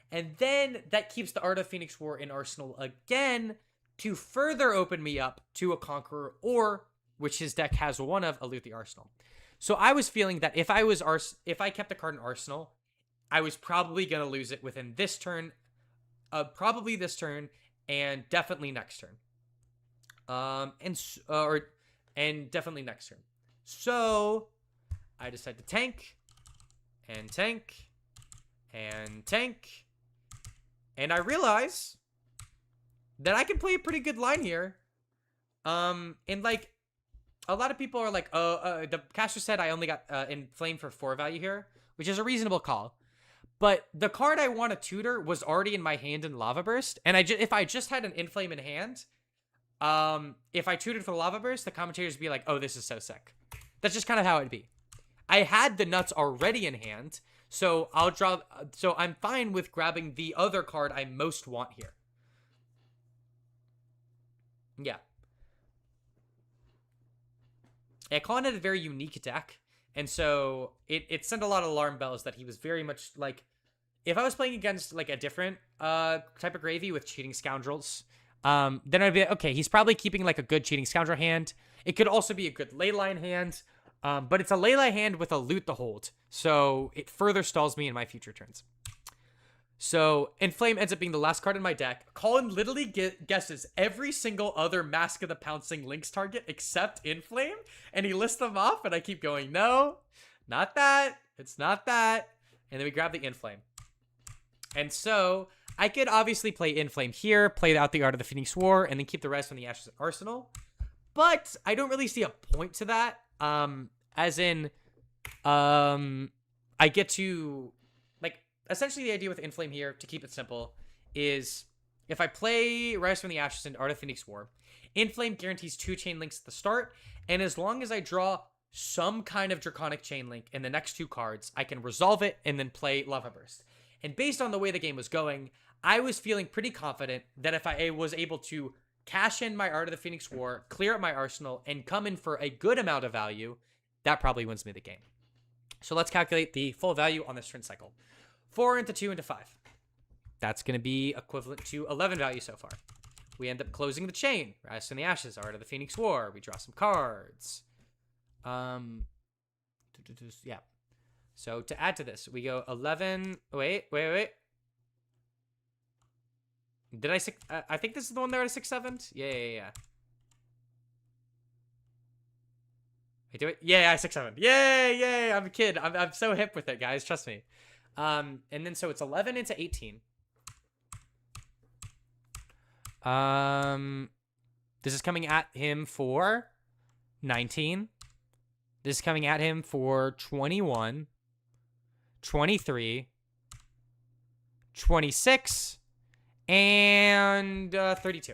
[SPEAKER 1] And then that keeps the Art of Phoenix War in Arsenal again to further open me up to a Conqueror, or, which his deck has one of, a Loot the Arsenal. So I was feeling that if I kept a card in Arsenal, I was probably going to lose it within this turn, probably this turn, and definitely next turn. And definitely next turn. So I decided to tank, and tank, and tank, and I realize that I can play a pretty good line here. And like, a lot of people are like, the caster said I only got Inflame for 4 value here, which is a reasonable call. But the card I want to tutor was already in my hand in Lava Burst, and if I just had an Inflame in hand, if I tutored for the Lava Burst, the commentators would be like, oh, this is so sick. That's just kind of how it'd be. I had the nuts already in hand, so I'm fine with grabbing the other card I most want here. Yeah. Colin had a very unique deck, and so it sent a lot of alarm bells that he was very much like, if I was playing against like a different type of gravy with cheating scoundrels, then I'd be like, okay, he's probably keeping like a good cheating scoundrel hand. It could also be a good leyline hand, but it's a leyline hand with a loot to hold, so it further stalls me in my future turns. So Inflame ends up being the last card in my deck. Colin literally guesses every single other Mask of the Pouncing Lynx target except Inflame, and he lists them off, and I keep going, no, not that, it's not that, and then we grab the Inflame. And so I could obviously play Inflame here, play out the Art of the Phoenix War, and then keep the rest from the Ashes Arsenal. But I don't really see a point to that. As in, I get to, like, essentially the idea with Inflame here, to keep it simple, is if I play Rise from the Ashes and Art of Phoenix War, Inflame guarantees 2 chain links at the start, and as long as I draw some kind of Draconic chain link in the next 2 cards, I can resolve it and then play Lava Burst. And based on the way the game was going, I was feeling pretty confident that if I was able to cash in my Art of the Phoenix War, clear up my arsenal, and come in for a good amount of value, that probably wins me the game. So let's calculate the full value on this turn cycle. 4 into 2 into 5. That's going to be equivalent to 11 value so far. We end up closing the chain. Rise from the Ashes, Art of the Phoenix War. We draw some cards. Yeah. So to add to this, we go 11. Wait. Did I I think this is the one there at 6/7? Yeah. I do it. Yeah, 6/7. Yay! I'm a kid. I'm so hip with it, guys. Trust me. And then so it's 11 into 18. This is coming at him for 19. This is coming at him for 21. 23, 26, and 32.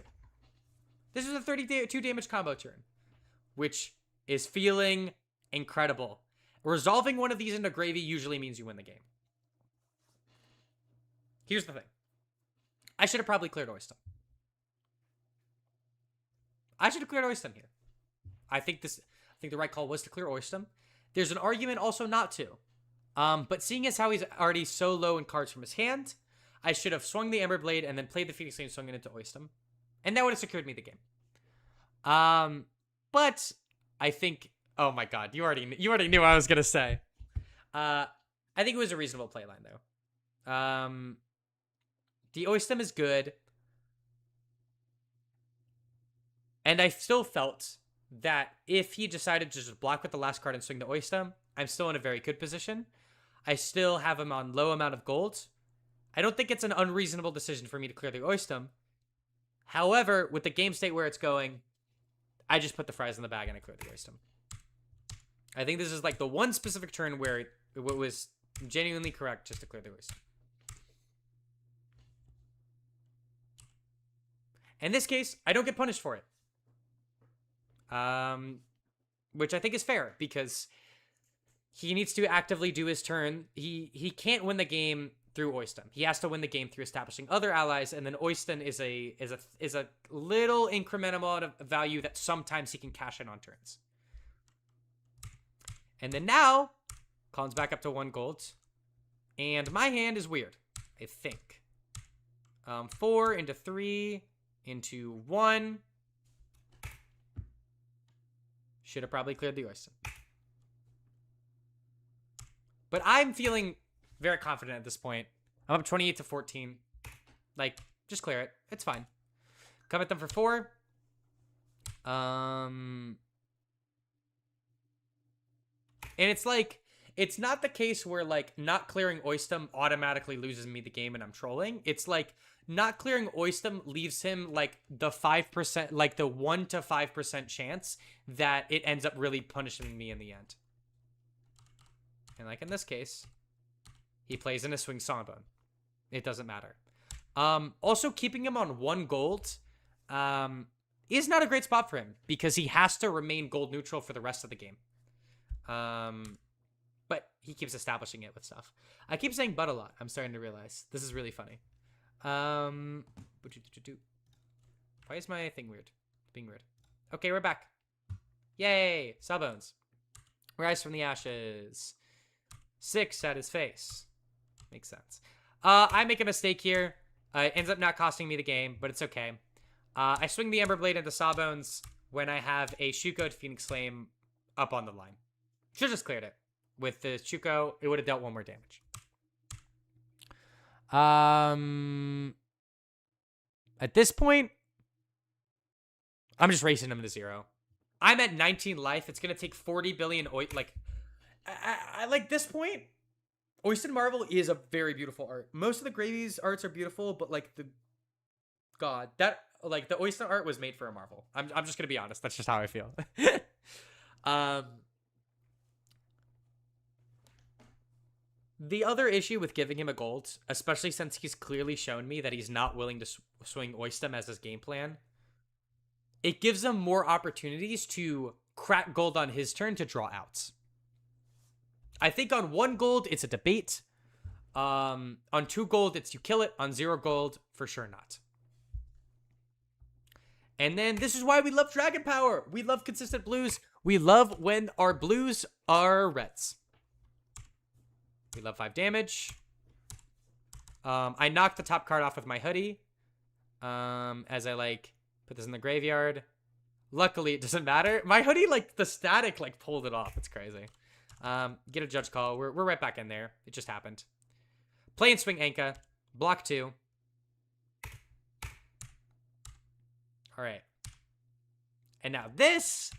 [SPEAKER 1] This is a 32 damage combo turn, which is feeling incredible. Resolving one of these into gravy usually means you win the game. Here's the thing. I should have probably cleared Oyston. Here. I think the right call was to clear Oyston. There's an argument also not to. But seeing as how he's already so low in cards from his hand, I should have swung the Ember Blade and then played the Phoenix Flame and swung it into Oyston. And that would have secured me the game. But I think, oh my god, you already knew what I was gonna say. I think it was a reasonable playline though. The Oyston is good. And I still felt that if he decided to just block with the last card and swing the Oyston, I'm still in a very good position. I still have him on low amount of gold. I don't think it's an unreasonable decision for me to clear the Oyston. However, with the game state where it's going, I just put the fries in the bag and I cleared the Oyston. I think this is like the one specific turn where it was genuinely correct just to clear the Oyston. In this case, I don't get punished for it. Which I think is fair because he needs to actively do his turn. He can't win the game through Oyston. He has to win the game through establishing other allies, and then Oyston is a little incremental amount of value that sometimes he can cash in on turns. And then now Colin's back up to 1 gold. And my hand is weird, I think. 4 into 3 into 1. Should have probably cleared the oyster. But I'm feeling very confident at this point. I'm up 28 to 14. Like, just clear it. It's fine. Come at them for 4. And it's like, it's not the case where, like, not clearing Oystem automatically loses me the game and I'm trolling. It's like, not clearing Oystem leaves him, like, the 5%, like, the 1 to 5% chance that it ends up really punishing me in the end. And, like, in this case, he plays in a swing Songbone. It doesn't matter. Also, keeping him on 1 gold is not a great spot for him because he has to remain gold neutral for the rest of the game. But he keeps establishing it with stuff. I keep saying but a lot. I'm starting to realize. This is really funny. Why is my thing weird? Being weird. Okay, we're back. Yay! Sawbones. Rise from the ashes. 6 at his face. Makes sense. I make a mistake here. It ends up not costing me the game, but it's okay. I swing the Ember Blade into Sawbones when I have a Shuko to Phoenix Flame up on the line. Should've just cleared it. With the Shuko, it would have dealt 1 more damage. At this point, I'm just racing him to 0. I'm at 19 life. It's gonna take 40 billion like, I like this point. Oyster Marvel is a very beautiful art. Most of the Gravy's arts are beautiful, but like the Oyster art was made for a Marvel. I'm just gonna be honest. That's just how I feel. The other issue with giving him a gold, especially since he's clearly shown me that he's not willing to swing Oystem as his game plan, it gives him more opportunities to crack gold on his turn to draw outs. I think on 1 gold, it's a debate. On 2 gold, it's you kill it. On 0 gold, for sure not. And then this is why we love Dragon Power. We love consistent blues. We love when our blues are reds. We love 5 damage. I knocked the top card off with my hoodie. As I, like, put this in the graveyard. Luckily, it doesn't matter. My hoodie, like, the static, like, pulled it off. It's crazy. Get a judge call. We're right back in there. It just happened. Play and swing Anka. Block 2. All right. And now this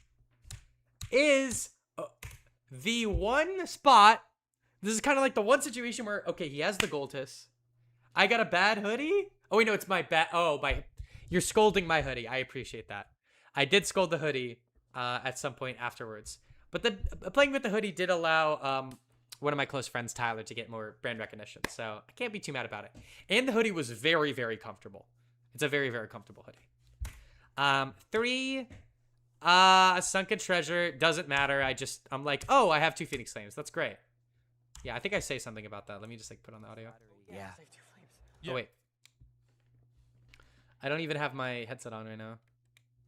[SPEAKER 1] is the one spot. This is kind of like the one situation where, okay, he has the Goldtus. I got a bad hoodie. Oh, wait, no, it's my bad. Oh, you're scolding my hoodie. I appreciate that. I did scold the hoodie at some point afterwards. But playing with the hoodie did allow one of my close friends, Tyler, to get more brand recognition. So I can't be too mad about it. And the hoodie was very, very comfortable. It's a very, very comfortable hoodie. 3, Sunken Treasure. Doesn't matter. I'm like, oh, I have 2 Phoenix Flames. That's great. Yeah, I think I say something about that. Let me just like put on the audio.
[SPEAKER 4] Yeah.
[SPEAKER 1] Oh, wait. I don't even have my headset on right now.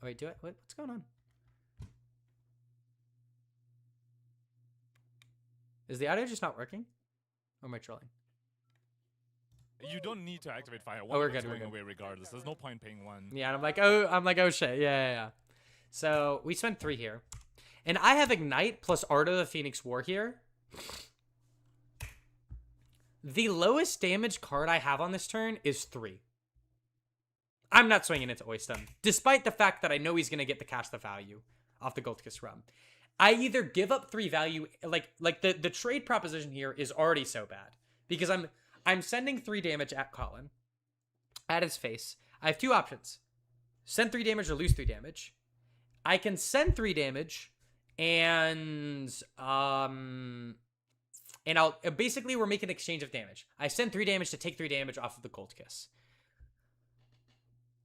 [SPEAKER 1] Oh, wait, do it? What's going on? Is the audio just not working? Or am I trolling?
[SPEAKER 5] You don't need to activate fire.
[SPEAKER 1] Oh, we're
[SPEAKER 5] One
[SPEAKER 1] good,
[SPEAKER 5] going
[SPEAKER 1] we're good.
[SPEAKER 5] away regardless. There's no point paying 1.
[SPEAKER 1] Yeah, and I'm like, oh shit. Yeah. So we spent 3 here. And I have Ignite plus Art of the Phoenix War here. The lowest damage card I have on this turn is 3. I'm not swinging into Oystem, despite the fact that I know he's going to get the cast the value off the Gold Kiss Rum. I either give up 3 value, like the trade proposition here is already so bad. Because I'm sending 3 damage at Colin, at his face. I have 2 options. Send 3 damage or lose 3 damage. I can send 3 damage, and I'll basically we're making an exchange of damage. I send 3 damage to take 3 damage off of the Gold Kiss.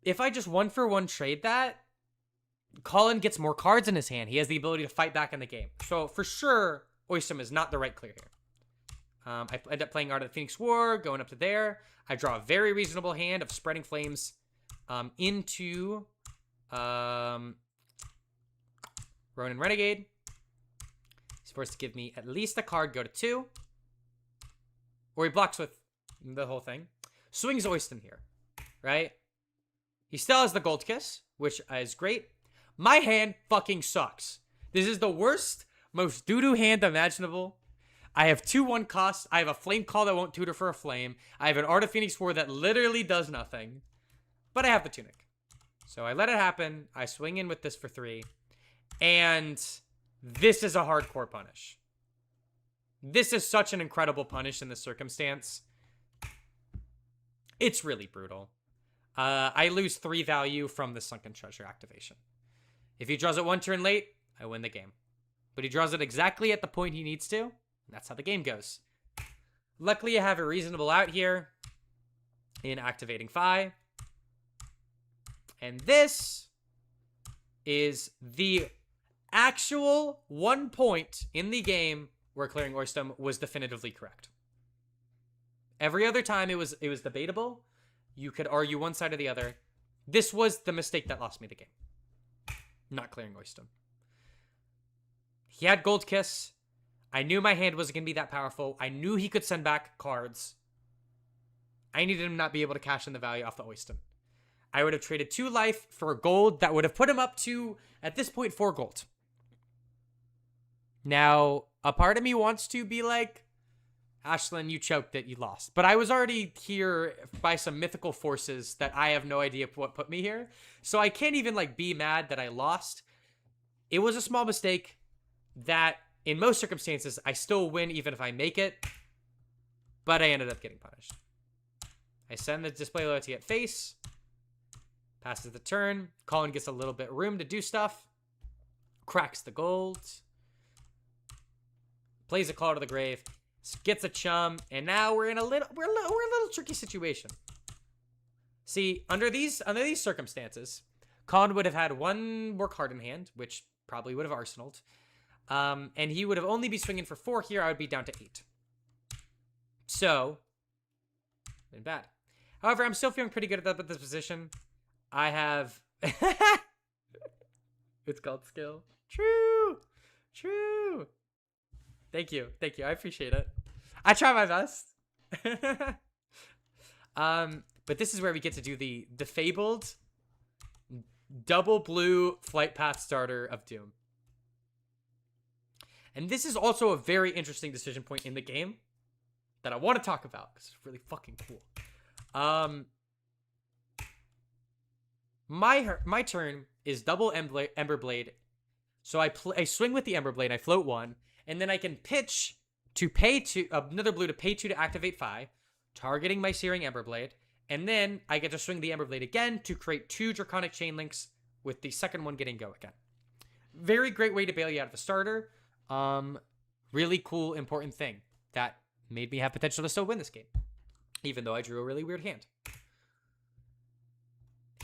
[SPEAKER 1] If I just 1-for-1 trade that, Colin gets more cards in his hand. He has the ability to fight back in the game. So for sure, Oystem is not the right clear here. I end up playing Art of the Phoenix War, going up to there. I draw a very reasonable hand of Spreading Flames into Ronin Renegade. He's forced to give me at least a card, go to 2. Or he blocks with the whole thing. Swings Oyston here, right? He still has the Gold Kiss, which is great. My hand fucking sucks. This is the worst, most doo-doo hand imaginable. I have 2/1 costs. I have a Flame Call that won't tutor for a Flame. I have an Art of Phoenix 4 that literally does nothing. But I have the Tunic. So I let it happen. I swing in with this for 3. And this is a hardcore punish. This is such an incredible punish in this circumstance. It's really brutal. I lose 3 value from the Sunken Treasure activation. If he draws it 1 turn late, I win the game. But he draws it exactly at the point he needs to. And that's how the game goes. Luckily, I have a reasonable out here in activating Fi. And this is the actual 1 point in the game where clearing Oyston was definitively correct. Every other time it was debatable. You could argue one side or the other. This was the mistake that lost me the game. Not clearing Oyston. He had Gold Kiss. I knew my hand wasn't going to be that powerful. I knew he could send back cards. I needed him not be able to cash in the value off the Oyston. I would have traded 2 life for a gold that would have put him up to, at this point, 4 gold. Now, a part of me wants to be like, Ashlyn, you choked it, you lost. But I was already here by some mythical forces that I have no idea what put me here. So I can't even like be mad that I lost. It was a small mistake that in most circumstances, I still win even if I make it. But I ended up getting punished. I send the display loyalty at face. Passes the turn. Colin gets a little bit room to do stuff. Cracks the gold. Plays a Call to the Grave. Gets a chum. And now we're in a little tricky situation. See, under these circumstances, Colin would have had 1 more card in hand, which probably would have arsenaled. And he would have only be swinging for 4 here. I would be down to 8. So, been bad. However, I'm still feeling pretty good at this position. I have... It's called skill. True. True. Thank you. Thank you. I appreciate it. I try my best. But this is where we get to do the fabled double blue flight path starter of Doom. And this is also a very interesting decision point in the game that I want to talk about because it's really fucking cool. My turn is double Ember Blade. So I swing with the Ember Blade, I float 1, and then I can pitch to pay 2, another blue to pay 2 to activate Fi, targeting my Searing Ember Blade, and then I get to swing the Ember Blade again to create 2 Draconic Chain Links with the second one getting go again. Very great way to bail you out of a starter. Really cool, important thing that made me have potential to still win this game, even though I drew a really weird hand.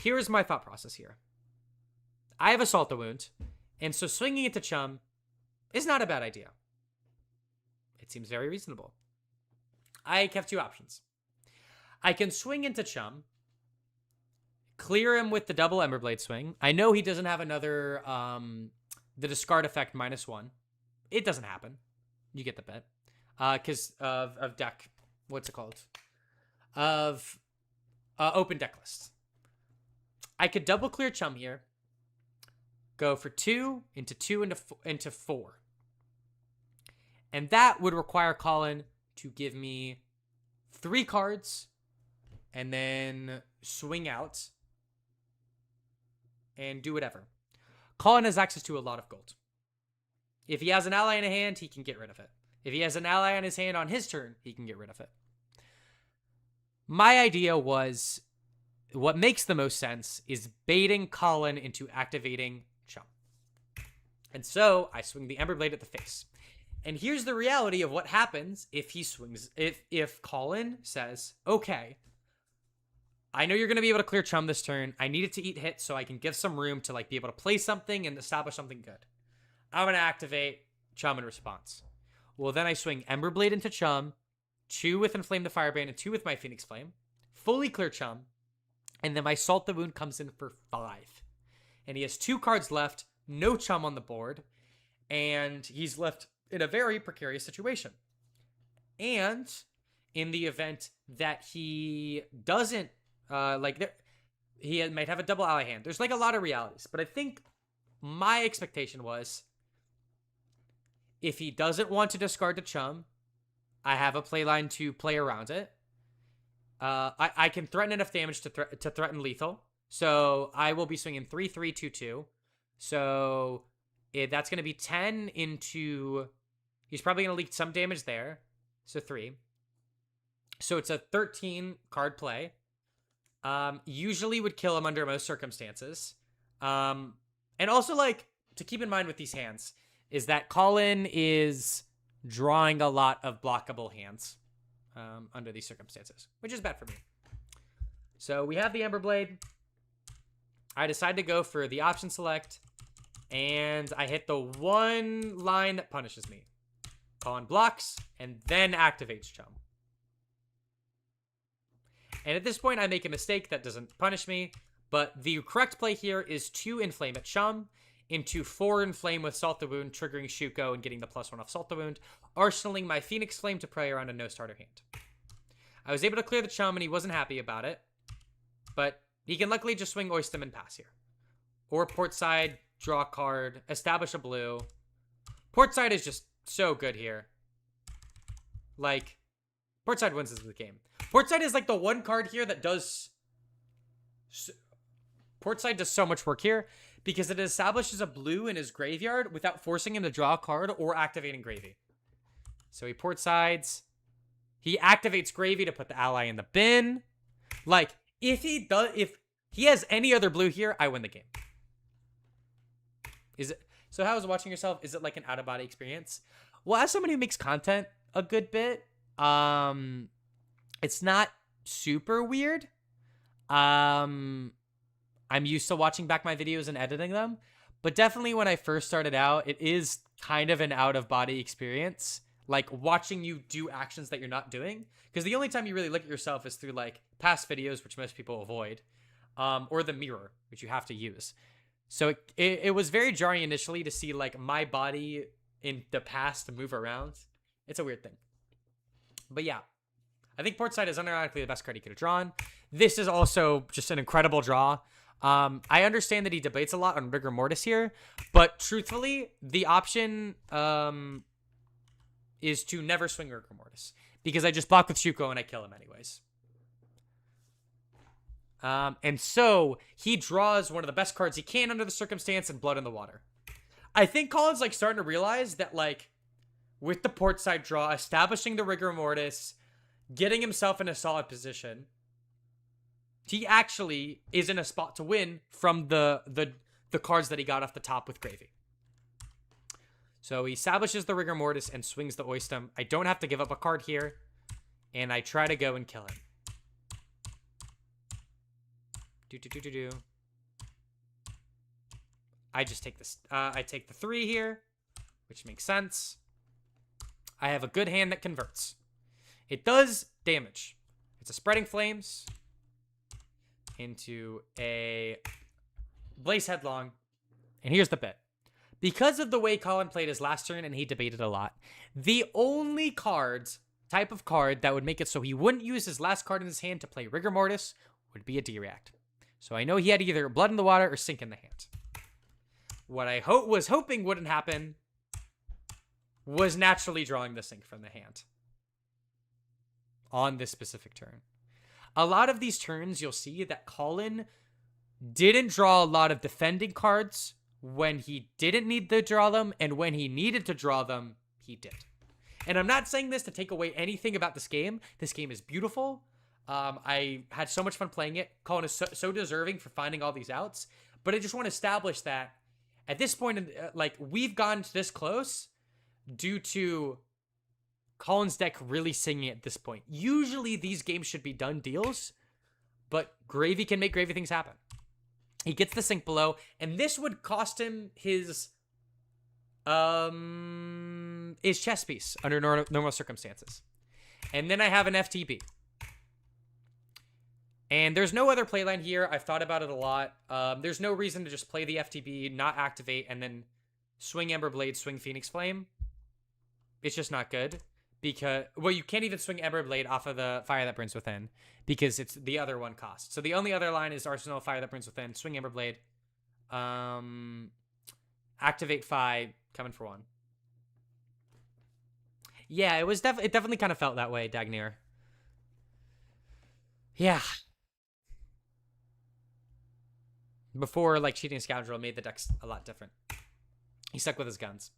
[SPEAKER 1] Here's my thought process here. I have Assault the Wound, and so swinging into Chum is not a bad idea. It seems very reasonable. I have 2 options. I can swing into Chum, clear him with the double Emberblade swing. I know he doesn't have another, the discard effect -1. It doesn't happen. You get the bet. Because of deck, what's it called? Of open deck list. I could double clear Chum here. Go for 2 into 2 into 4. And that would require Colin to give me 3 cards and then swing out and do whatever. Colin has access to a lot of gold. If he has an ally in a hand, he can get rid of it. If he has an ally on his hand on his turn, he can get rid of it. My idea was, what makes the most sense is baiting Colin into activating Chum. And so I swing the Emberblade at the face. And here's the reality of what happens if he swings, if Colin says, okay, I know you're going to be able to clear Chum this turn. I need it to eat hit so I can give some room to like be able to play something and establish something good. I'm going to activate Chum in response. Well, then I swing Emberblade into Chum, 2 with Inflame the Firebrand, and 2 with my Phoenix Flame. Fully clear Chum. And then my Salt the Wound comes in for 5. And he has 2 cards left, no Chum on the board. And he's left in a very precarious situation. And in the event that he doesn't, he might have a double ally hand. There's like a lot of realities, but I think my expectation was if he doesn't want to discard the Chum, I have a playline to play around it. I can threaten enough damage to threaten lethal. So I will be swinging 3-3-2-2. So that's going to be 10 into... He's probably going to leak some damage there. So 3. So it's a 13 card play. Usually would kill him under most circumstances. And also, like, to keep in mind with these hands is that Colin is drawing a lot of blockable hands under these circumstances, which is bad for me. So we have the Ember Blade. I decide to go for the option select, and I hit the one line that punishes me. Colin blocks, and then activates Chum. And at this point, I make a mistake that doesn't punish me, but the correct play here is to Inflame at Chum, into 4 Inflame with Salt the Wound, triggering Shuko and getting the +1 off Salt the Wound, arsenaling my Phoenix Flame to prey around a no-starter hand. I was able to clear the Chum, and he wasn't happy about it, but he can luckily just swing Oystem and pass here. Or Portside, draw a card, establish a blue. Portside is just so good here. Like, Portside wins this game. Portside is like the one card here that does... Portside does so much work here because it establishes a blue in his graveyard without forcing him to draw a card or activating Gravy. So he Portsides. He activates Gravy to put the ally in the bin. Like, if he has any other blue here, I win the game. Is it... So how was watching yourself? Is it like an out-of-body experience? Well, as somebody who makes content a good bit, it's not super weird. I'm used to watching back my videos and editing them, but definitely when I first started out, it is kind of an out-of-body experience. Like, watching you do actions that you're not doing. Because the only time you really look at yourself is through, like, past videos, which most people avoid. Or the mirror, which you have to use. So it was very jarring initially to see, like, my body in the past move around. It's a weird thing. But yeah. I think Portside is unironically the best card he could have drawn. This is also just an incredible draw. I understand that he debates a lot on Rigor Mortis here, but truthfully, the option is to never swing Rigor Mortis because I just block with Shuko and I kill him anyways. And so he draws one of the best cards he can under the circumstance and Blood in the Water. I think Colin's like starting to realize that like with the Portside draw, establishing the Rigor Mortis, getting himself in a solid position, he actually is in a spot to win from the cards that he got off the top with Gravy. So he establishes the Rigor Mortis and swings the Oystem. I don't have to give up a card here, and I try to go and kill him. I just take this. I take the 3 here, which makes sense. I have a good hand that converts. It does damage. It's a Spreading Flames into a Blaze Headlong. And here's the bit. Because of the way Colin played his last turn and he debated a lot, the only type of card that would make it so he wouldn't use his last card in his hand to play Rigor Mortis would be a D-React. So I know he had either Blood in the Water or Sink in the hand. What I was hoping wouldn't happen was naturally drawing the Sink from the hand on this specific turn. A lot of these turns, you'll see that Colin didn't draw a lot of defending cards when he didn't need to draw them, and when he needed to draw them, he did. And I'm not saying this to take away anything about this game. This game is beautiful. I had so much fun playing it. Colin is so deserving for finding all these outs. But I just want to establish that at this point, like, we've gotten this close due to Colin's deck really singing at this point. Usually these games should be done deals, but Gravy can make Gravy things happen. He gets the Sink below, and this would cost him his chess piece under normal circumstances. And then I have an FTB. And there's no other playline here. I've thought about it a lot. There's no reason to just play the FTB, not activate, and then swing Ember Blade, swing Phoenix Flame. It's just not good. Because, well, you can't even swing Ember Blade off of the Fire That Burns Within because it's the other one cost. So the only other line is Arsenal, Fire That Burns Within, swing Ember Blade, activate Fi, coming for 1. Yeah, it definitely kind of felt that way, Dagnir. Yeah. Before, like, Cheating Scoundrel made the decks a lot different. He stuck with his guns.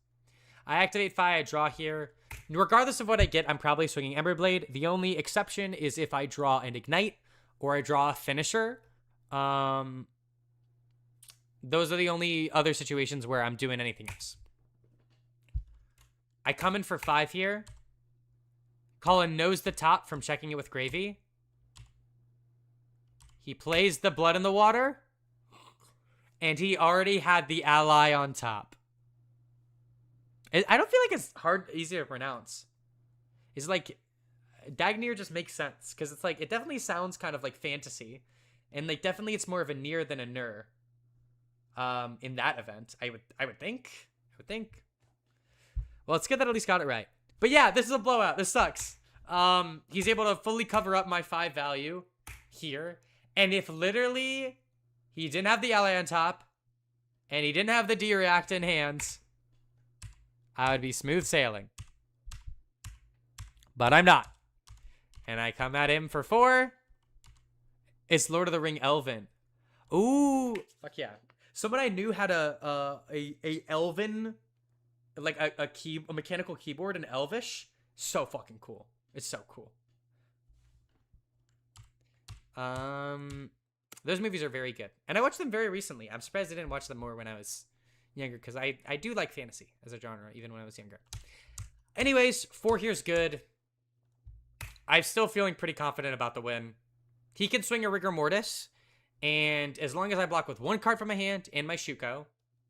[SPEAKER 1] I activate Fi, I draw here. Regardless of what I get, I'm probably swinging Emberblade. The only exception is if I draw an Ignite or I draw a Finisher. Those are the only other situations where I'm doing anything else. I come in for 5 here. Colin knows the top from checking it with Gravy. He plays the Blood in the Water. And he already had the ally on top. I don't feel like it's easy to pronounce. It's like, Dagnir just makes sense. Because it's like, it definitely sounds kind of like fantasy. And like, definitely it's more of a Nier than a Nur. In that event, I would think. Well, it's good that I at least got it right. But yeah, this is a blowout. This sucks. He's able to fully cover up my 5 value here. And if literally he didn't have the ally on top, and he didn't have the D-React in hands, I would be smooth sailing. But I'm not. And I come at him for 4. It's Lord of the Ring Elven. Ooh, fuck yeah. Someone I knew had a Elven, like a mechanical keyboard in Elvish. So fucking cool. It's so cool. Those movies are very good. And I watched them very recently. I'm surprised I didn't watch them more when I was younger, because I do like fantasy as a genre, even when I was younger. Anyways, 4 here's good. I'm still feeling pretty confident about the win. He can swing a Rigor Mortis, and as long as I block with 1 card from my hand and my Shuko,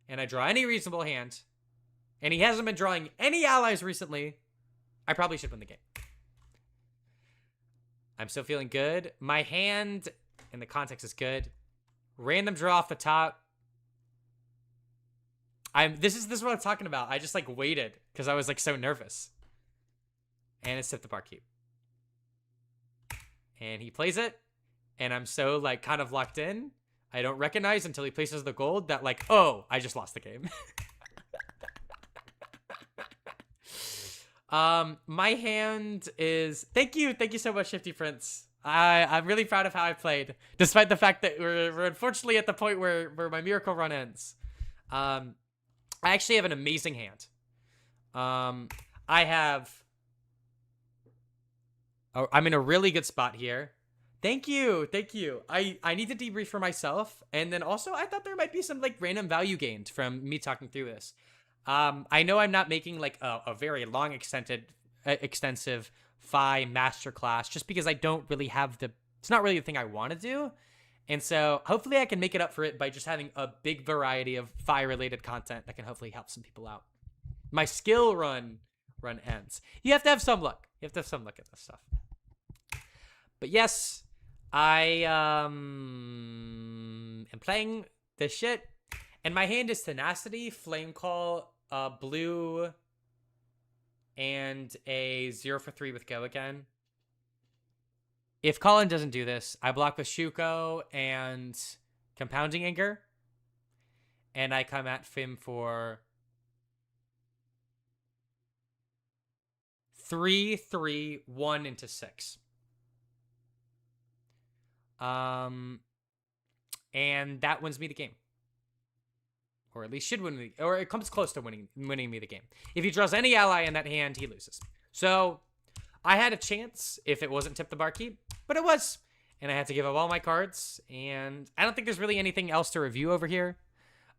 [SPEAKER 1] and I draw any reasonable hand, and he hasn't been drawing any allies recently, I probably should win the game. I'm still feeling good. My hand in the context is good. Random draw off the top. This is what I'm talking about. I just like waited because I was like so nervous. And it's Tip the Barkeep. And he plays it. And I'm so like kind of locked in. I don't recognize until he places the gold that like, oh, I just lost the game. My hand is, thank you so much, Shifty Prince. I'm really proud of how I played, despite the fact that we're unfortunately at the point where my miracle run ends. I actually have an amazing hand. I'm in a really good spot here. Thank you. I need to debrief for myself, and then also I thought there might be some like random value gained from me talking through this. I know I'm not making like a very long extensive Fi masterclass just because I don't really have it's not really the thing I want to do. And so hopefully I can make it up for it by just having a big variety of Fi related content that can hopefully help some people out. My skill run ends. You have to have some luck. You have to have some luck at this stuff. But yes, I am playing this shit. And my hand is Tenacity, Flame Call, blue, and a 0 for 3 with Go Again. If Colin doesn't do this, I block with Shuko and Compounding Anger. And I come at him for 3, 3, 1 into 6. And that wins me the game. Or at least should win me, or it comes close to winning me the game. If he draws any ally in that hand, he loses. So I had a chance if it wasn't Tip the Barkeep, but it was. And I had to give up all my cards, and I don't think there's really anything else to review over here.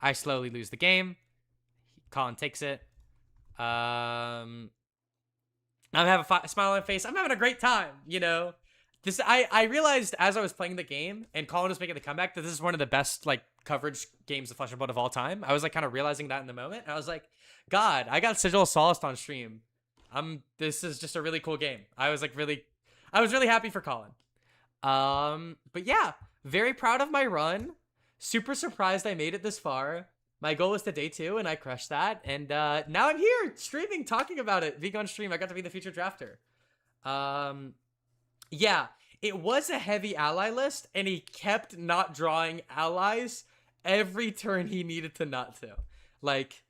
[SPEAKER 1] I slowly lose the game. Colin takes it. I'm having a smile on my face. I'm having a great time, you know. I realized as I was playing the game and Colin was making the comeback that this is one of the best like coverage games of Flesh and Blood of all time. I was like kind of realizing that in the moment. And I was like, God, I got Sigil of Solace on stream. This is just a really cool game. I was really happy for Colin. But yeah, very proud of my run. Super surprised I made it this far. My goal was to day 2, and I crushed that. And now I'm here streaming, talking about it. Being on stream, I got to be the featured drafter. Yeah, it was a heavy ally list, and he kept not drawing allies every turn he needed to not to. Like,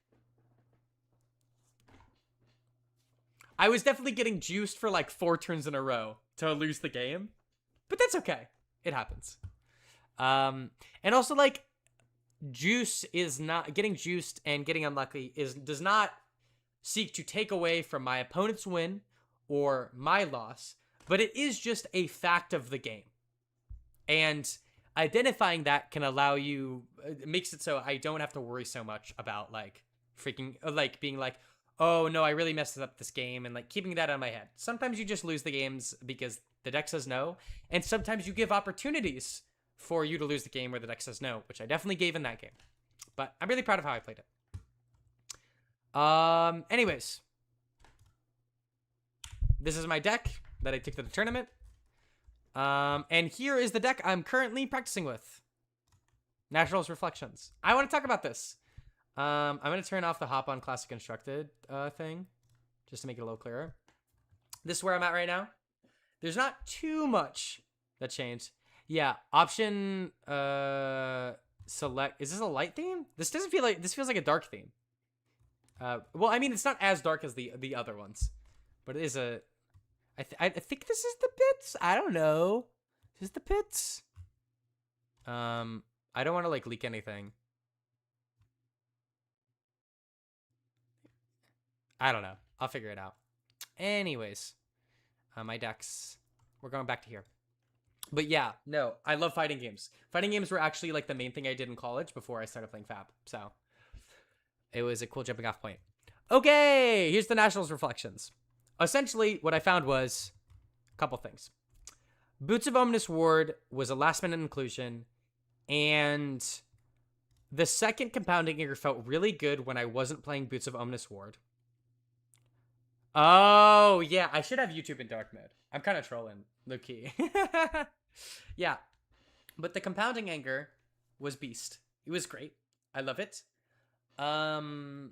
[SPEAKER 1] I was definitely getting juiced for like 4 turns in a row to lose the game, but that's okay. It happens. And also, like, juice is not getting juiced, and getting unlucky does not seek to take away from my opponent's win or my loss, but it is just a fact of the game. And identifying that can allow you, it makes it so I don't have to worry so much about like freaking, like being like, oh no, I really messed up this game, and like keeping that on my head. Sometimes you just lose the games because the deck says no, and sometimes you give opportunities for you to lose the game where the deck says no, which I definitely gave in that game. But I'm really proud of how I played it. Anyways, this is my deck that I took to the tournament. And here is the deck I'm currently practicing with. Nationals Reflections. I want to talk about this. I'm going to turn off the hop on Classic Constructed thing, just to make it a little clearer. This is where I'm at right now. There's not too much that changed. Yeah, option select. Is this a light theme? This doesn't feel like, this feels like a dark theme. Well, I mean, it's not as dark as the other ones, but it is a, I think this is the pits. I don't know. Is this the pits? I don't want to like leak anything. I don't know. I'll figure it out. Anyways, my decks. We're going back to here. But yeah, no, I love fighting games. Fighting games were actually like the main thing I did in college before I started playing Fab. So it was a cool jumping off point. Okay, here's the Nationals Reflections. Essentially, what I found was a couple things. Boots of Ominous Ward was a last-minute inclusion, and the second Compounding Eager felt really good when I wasn't playing Boots of Ominous Ward. Oh, yeah, I should have YouTube in dark mode. I'm kind of trolling, low-key. Yeah, but the Compounding Anger was beast. It was great. I love it. No,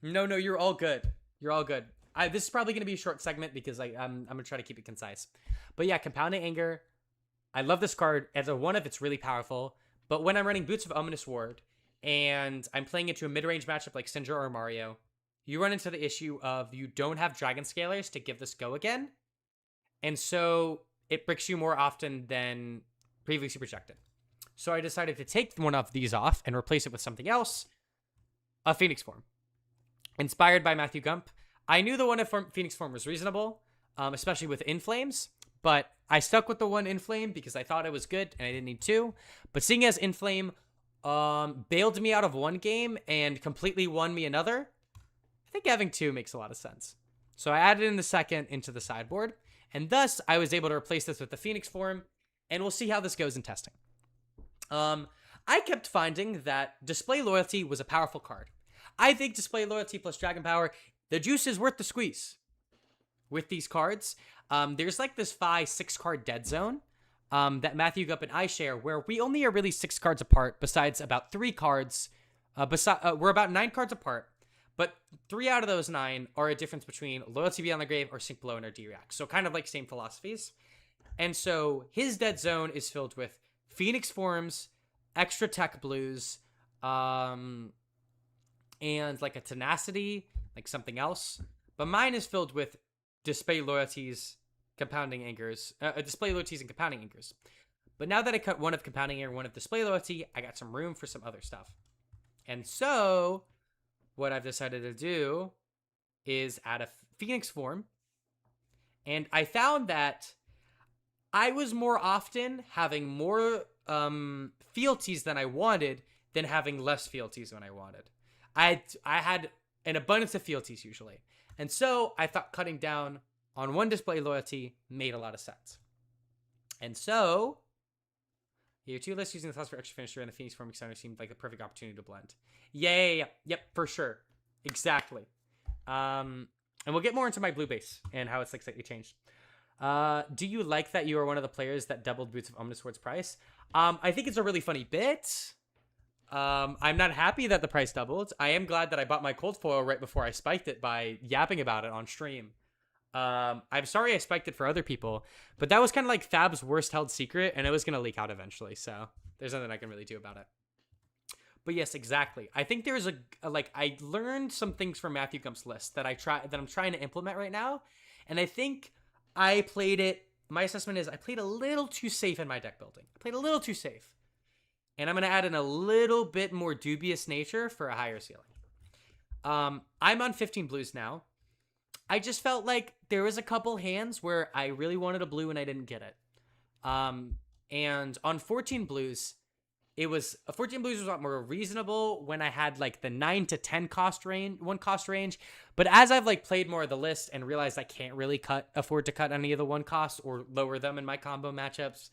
[SPEAKER 1] you're all good. You're all good. This is probably going to be a short segment because I'm going to try to keep it concise. But yeah, Compounding Anger. I love this card. As a 1-of, it's really powerful. But when I'm running Boots of Ominous Ward and I'm playing into a mid-range matchup like Syndra or Mario, you run into the issue of you don't have Dragon Scalers to give this go again. And so it bricks you more often than previously projected. So I decided to take one of these off and replace it with something else. A Phoenix Form. Inspired by Matthew Gump. I knew the one in Phoenix Form was reasonable, especially with Inflames, but I stuck with the one Inflame because I thought it was good and I didn't need 2. But seeing as Inflame bailed me out of one game and completely won me another, I think having 2 makes a lot of sense. So I added in the second into the sideboard, and thus I was able to replace this with the Phoenix Form, and we'll see how this goes in testing. I kept finding that Display Loyalty was a powerful card. I think Display Loyalty plus Dragon Power, the juice is worth the squeeze with these cards. There's like this 5-6 card dead zone that Matthew Gup and I share, where we only are really 6 cards apart, besides about 3 cards. We're about 9 cards apart, but 3 out of those 9 are a difference between Loyalty Beyond the Grave or Sink Below and or D-React. So kind of like same philosophies. And so his dead zone is filled with Phoenix Forms, extra tech blues, and like a Tenacity, like something else. But mine is filled with Display Loyalties, Compounding Angers, Display Loyalties and Compounding Angers. But now that I cut one of Compounding Anger, one of Display Loyalty, I got some room for some other stuff. And so what I've decided to do is add a Phoenix Form. And I found that I was more often having more fealties than I wanted than having less fealties when I wanted. I had an abundance of fealties usually. And so I thought cutting down on one Display Loyalty made a lot of sense. And so your 2 lists using the thoughts for extra finisher and the Phoenix Form Extender seemed like the perfect opportunity to blend. Yep, for sure. Exactly. And we'll get more into my blue base and how it's like slightly changed. Do you like that you are one of the players that doubled Boots of Ominous Ward's price? I think it's a really funny bit. I'm not happy that the price doubled. I am glad that I bought my cold foil right before I spiked it by yapping about it on stream. I'm sorry I spiked it for other people, but that was kind of like Fab's worst held secret, and it was going to leak out eventually, so there's nothing I can really do about it. But yes, exactly. I think there's I learned some things from Matthew Gump's list that I'm trying to implement right now, and I think I played it. My assessment is I played a little too safe in my deck building. I played a little too safe. And I'm going to add in a little bit more dubious nature for a higher ceiling. I'm on 15 blues now. I just felt like there was a couple hands where I really wanted a blue and I didn't get it. And on 14 blues, 14 blues was a lot more reasonable when I had like the 9 to 10 cost range. But as I've like played more of the list and realized I can't really afford to cut any of the 1 cost or lower them in my combo matchups,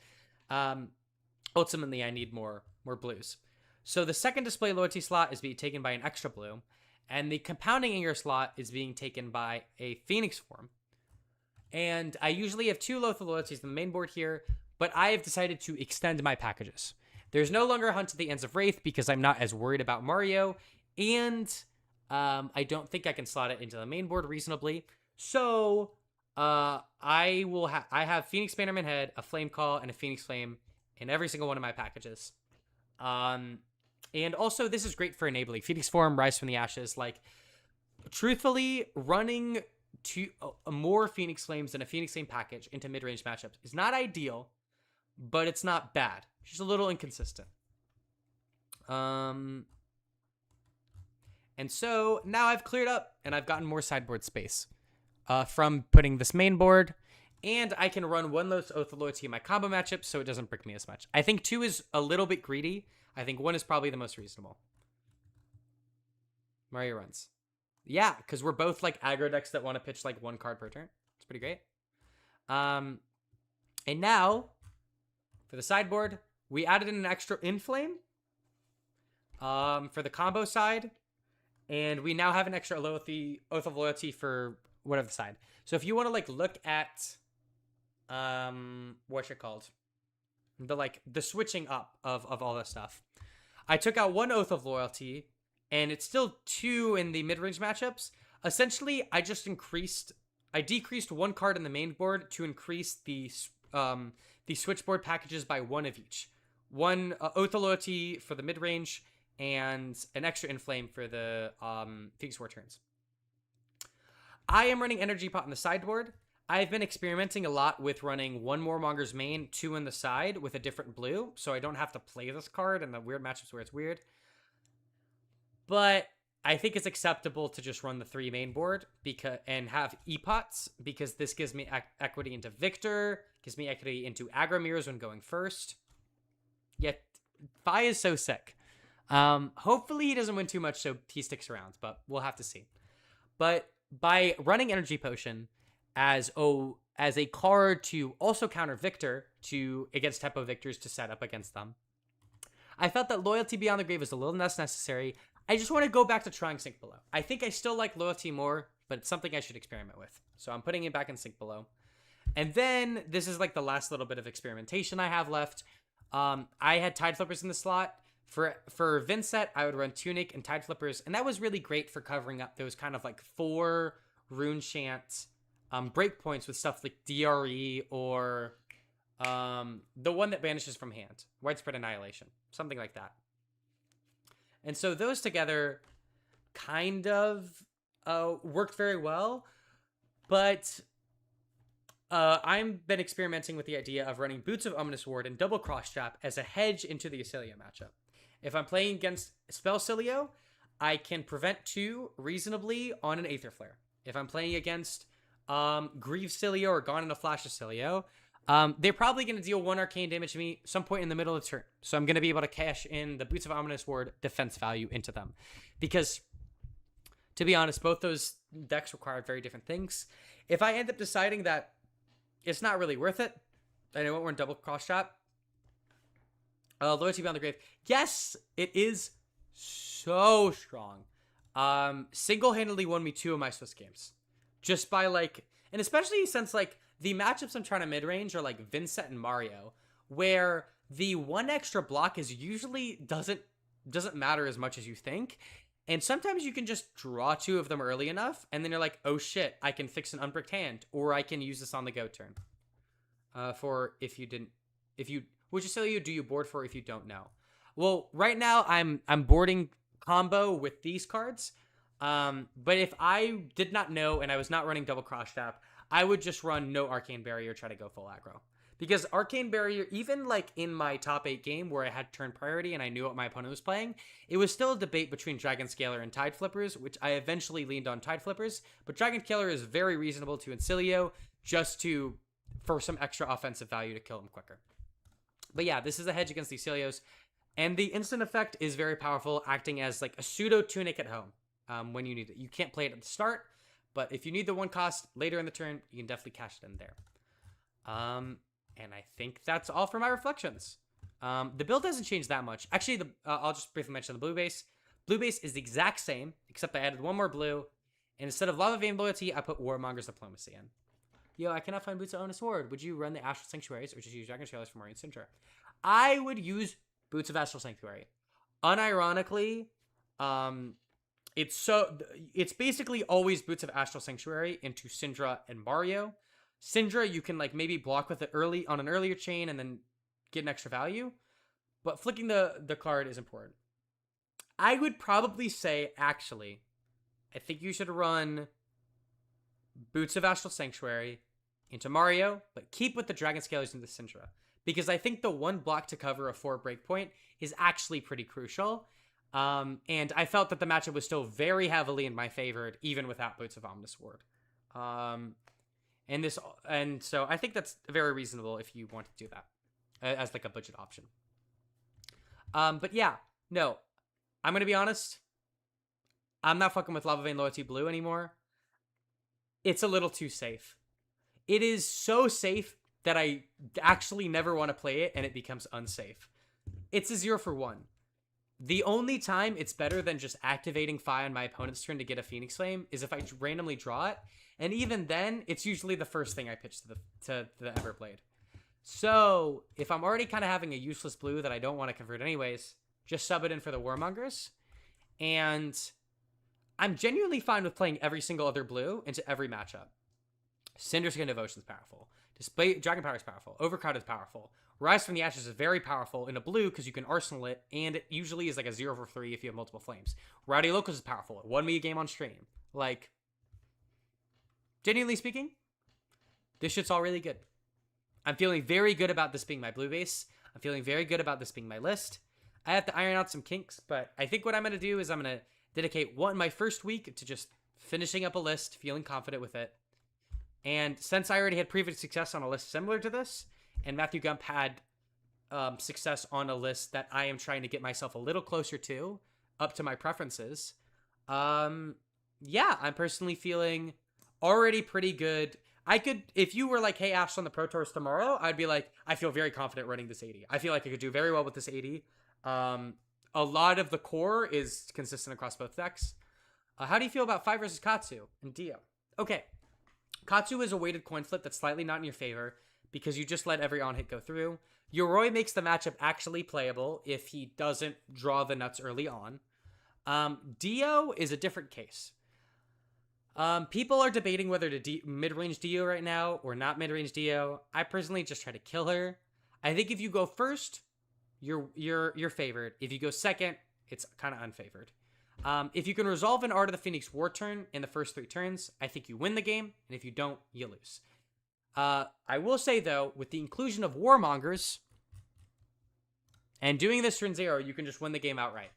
[SPEAKER 1] ultimately I need more blues. So the second display loyalty slot is being taken by an extra blue, and the compounding anger slot is being taken by a Phoenix form. And I usually have 2 Lothal loyalties on the main board here, but I have decided to extend my packages. There's no longer a Hunt to the Ends of Wraith because I'm not as worried about Mario, and I don't think I can slot it into the main board reasonably. So I have Phoenix Bannerman Head, a Flame Call, and a Phoenix Flame in every single one of my packages. And also, this is great for enabling Phoenix Form, Rise from the Ashes. Like, truthfully, running more Phoenix Flames than a Phoenix Flame package into mid-range matchups is not ideal, but it's not bad. It's just a little inconsistent. And so, now I've cleared up, and I've gotten more sideboard space from putting this main board. And I can run 1 Oath of Loyalty in my combo matchup, so it doesn't brick me as much. I think 2 is a little bit greedy. I think 1 is probably the most reasonable. Mario runs. Yeah, because we're both like aggro decks that want to pitch like 1 card per turn. It's pretty great. And now, for the sideboard, we added in an extra Inflame for the combo side. And we now have an extra Oath of Loyalty for whatever the side. So if you want to like look at what's it called? The switching up of all this stuff. I took out 1 Oath of Loyalty, and it's still 2 in the mid-range matchups. Essentially, I decreased 1 card in the main board to increase the switchboard packages by 1 of each. 1 Oath of Loyalty for the mid-range, and an extra Inflame for the Phoenix War turns. I am running Energy Pot on the sideboard. I've been experimenting a lot with running 1 Warmonger's main, 2 in the side with a different blue, so I don't have to play this card in the weird matchups where it's weird. But I think it's acceptable to just run the 3 main board and have E-Pots, because this gives me equity into Victor, gives me equity into aggro mirrors when going first. Yet, Fi is so sick. Hopefully he doesn't win too much so he sticks around, but we'll have to see. But by running Energy Potion as a card to also counter Victor against Tempo Victors to set up against them, I felt that Loyalty Beyond the Grave was a little less necessary. I just want to go back to trying Sink Below. I think I still like Loyalty more, but it's something I should experiment with. So I'm putting it back in Sink Below. And then this is like the last little bit of experimentation I have left. I had Tide Flippers in the slot. For Vincent, I would run Tunic and Tide Flippers, and that was really great for covering up those kind of like 4 Rune Chant breakpoints with stuff like DRE or the one that banishes from hand, Widespread Annihilation, something like that. And so those together kind of worked very well, but I've been experimenting with the idea of running Boots of Ominous Ward and Double Cross Trap as a hedge into the Acelia matchup. If I'm playing against Spell Cilio, I can prevent 2 reasonably on an Aether Flare. If I'm playing against Grieve Cilio or Gone in a Flash of Cilio, they're probably going to deal 1 arcane damage to me some point in the middle of the turn. So I'm going to be able to cash in the Boots of Ominous Ward defense value into them. Because, to be honest, both those decks require very different things. If I end up deciding that it's not really worth it, and I won't run Double Cross Trap, Loyalty Beyond the Grave, yes, it is so strong. Single-handedly won me 2 of my Swiss games. Just by, like, and especially since, like, the matchups I'm trying to mid-range are, like, Vincent and Mario, where the 1 extra block is usually doesn't doesn't matter as much as you think. And sometimes you can just draw 2 of them early enough, and then you're like, oh shit, I can fix an unbricked hand, or I can use this on the go turn. For if you didn't, would you say do you board for if you don't know? Well, right now I'm boarding combo with these cards. But if I did not know and I was not running double cross tap, I would just run no Arcane Barrier, try to go full aggro. Because Arcane Barrier, even like in my top 8 game where I had turn priority and I knew what my opponent was playing, it was still a debate between Dragon Scaler and Tide Flippers, which I eventually leaned on Tide Flippers. But Dragon Scaler is very reasonable to Incilio just for some extra offensive value to kill him quicker. But yeah, this is a hedge against the Incilios. And the instant effect is very powerful, acting as like a pseudo tunic at home when you need it. You can't play it at the start, but if you need the 1 cost later in the turn, you can definitely cash it in there. And I think that's all for my reflections. The build hasn't changed that much. Actually, I'll just briefly mention the blue base. Blue base is the exact same, except I added 1 more blue. And instead of Lava Vein Loyalty, I put Warmonger's Diplomacy in. Yo, I cannot find Boots of Own Sword. Would you run the Astral Sanctuaries or just use Dragon Trailers for Marine Syndra? I would use Boots of Astral Sanctuary. Unironically, it's basically always Boots of Astral Sanctuary into Syndra and Mario. Syndra, you can like maybe block with it early on an earlier chain and then get an extra value. But flicking the card is important. I would probably say, actually, I think you should run Boots of Astral Sanctuary into Mario, but keep with the Dragon Scalers into Syndra. Because I think the 1 block to cover a 4 breakpoint is actually pretty crucial. And I felt that the matchup was still very heavily in my favor, even without Boots of Omnis Ward. And so I think that's very reasonable if you want to do that as like a budget option. But yeah, no, I'm going to be honest. I'm not fucking with Lava Vein Loyalty Blue anymore. It's a little too safe. It is so safe that I actually never want to play it and it becomes unsafe. It's a 0 for 1. The only time it's better than just activating Fi on my opponent's turn to get a Phoenix Flame is if I randomly draw it. And even then, it's usually the first thing I pitch to the Everblade. So, if I'm already kind of having a useless blue that I don't want to convert anyways, just sub it in for the Warmongers. And I'm genuinely fine with playing every single other blue into every matchup. Cinderskin Devotion is powerful. Display Dragon Power is powerful. Overcrowd is powerful. Rise from the Ashes is very powerful in a blue because you can arsenal it, and it usually is like a 0 for 3 if you have multiple flames. Rowdy Locals is powerful. It won me a game on stream. Like, genuinely speaking, this shit's all really good. I'm feeling very good about this being my blue base. I'm feeling very good about this being my list. I have to iron out some kinks, but I think what I'm going to do is I'm going to dedicate my first week to just finishing up a list, feeling confident with it. And since I already had previous success on a list similar to this, and Matthew Gump had success on a list that I am trying to get myself a little closer to, up to my preferences, yeah, I'm personally feeling already pretty good. I could, if you were like, hey, Ash on the Pro Tours tomorrow, I'd be like, I feel very confident running this 80. I feel like I could do very well with this 80. A lot of the core is consistent across both decks. How do you feel about 5 versus Katsu and Dio? Okay. Katsu is a weighted coin flip that's slightly not in your favor because you just let every on-hit go through. Yoroi makes the matchup actually playable if he doesn't draw the nuts early on. Dio is a different case. People are debating whether to mid-range Dio right now or not mid-range Dio. I personally just try to kill her. I think if you go first, you're favored. If you go second, it's kind of unfavored. If you can resolve an Art of the Phoenix War turn in the first 3 turns, I think you win the game, and if you don't, you lose. I will say, though, with the inclusion of Warmongers, and doing this turn 0, you can just win the game outright.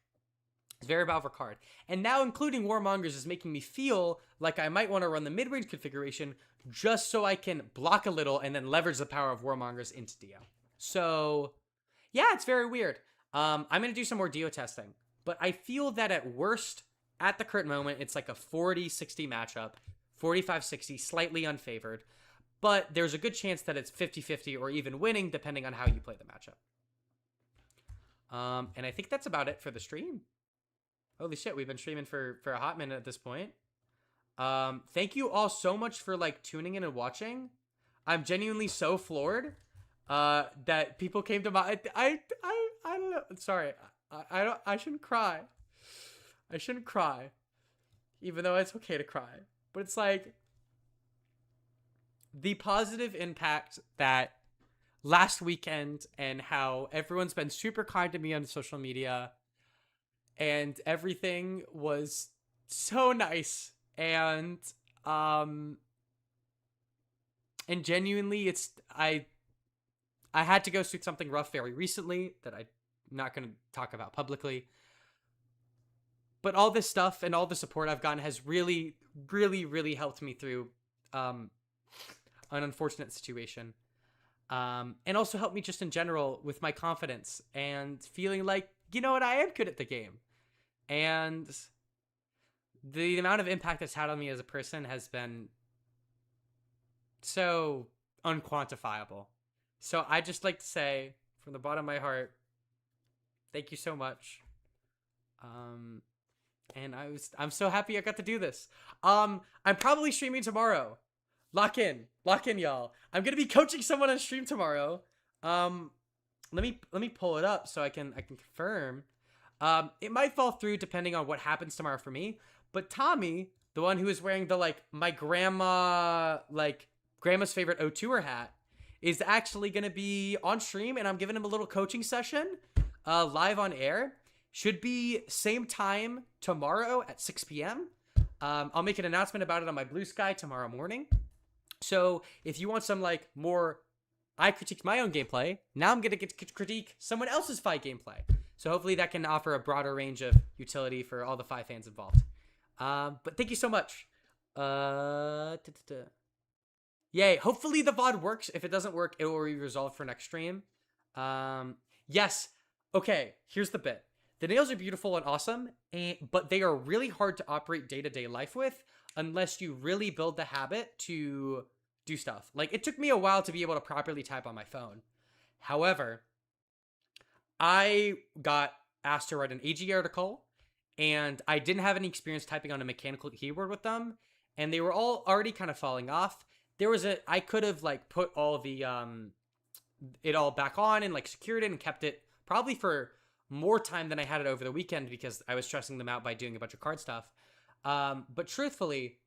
[SPEAKER 1] It's very powerful card. And now including Warmongers is making me feel like I might want to run the mid-range configuration just so I can block a little and then leverage the power of Warmongers into Dio. So, yeah, it's very weird. I'm going to do some more Dio testing. But I feel that at worst, at the current moment, it's like a 40-60 matchup. 45-60, slightly unfavored. But there's a good chance that it's 50-50 or even winning, depending on how you play the matchup. And I think that's about it for the stream. Holy shit, we've been streaming for a hot minute at this point. Thank you all so much for, like, tuning in and watching. I'm genuinely so floored that people came to my... I don't know. Sorry. I shouldn't cry. I shouldn't cry. Even though it's okay to cry. But it's like the positive impact that last weekend and how everyone's been super kind to me on social media and everything was so nice um and genuinely I had to go through something rough very recently that I'm not going to talk about publicly. But all this stuff and all the support I've gotten has really, really, really helped me through an unfortunate situation. And also helped me just in general with my confidence and feeling like, you know what, I am good at the game. And the amount of impact it's had on me as a person has been so unquantifiable. So I just like to say from the bottom of my heart, thank you so much. And I'm so happy I got to do this. I'm probably streaming tomorrow. Lock in, y'all. I'm gonna be coaching someone on stream tomorrow. Let me pull it up so I can confirm. It might fall through depending on what happens tomorrow for me. But Tommy, the one who is wearing the my grandma's favorite O2er hat, is actually gonna be on stream, and I'm giving him a little coaching session, live on air. Should be same time tomorrow at 6 p.m. I'll make an announcement about it on my Blue Sky tomorrow morning. So if you want some more, I critiqued my own gameplay. Now I'm gonna get to critique someone else's fight gameplay. So hopefully that can offer a broader range of utility for all the Fi fans involved. But thank you so much. Yay! Hopefully the VOD works. If it doesn't work, it will be resolved for next stream. Yes. Okay. Here's the bit. The nails are beautiful and awesome, but they are really hard to operate day-to-day life with unless you really build the habit to do stuff. It took me a while to be able to properly type on my phone. However, I got asked to write an AG article, and I didn't have any experience typing on a mechanical keyboard with them, and they were all already kind of falling off. I could have put all the it all back on and secured it and kept it probably for more time than I had it over the weekend because I was stressing them out by doing a bunch of card stuff. But truthfully,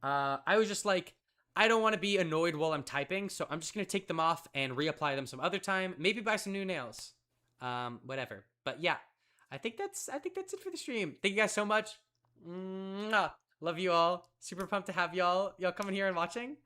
[SPEAKER 1] I was just I don't want to be annoyed while I'm typing, so I'm just going to take them off and reapply them some other time. Maybe buy some new nails. Whatever. But yeah, I think that's it for the stream. Thank you guys so much. Mwah. Love you all. Super pumped to have y'all coming here and watching.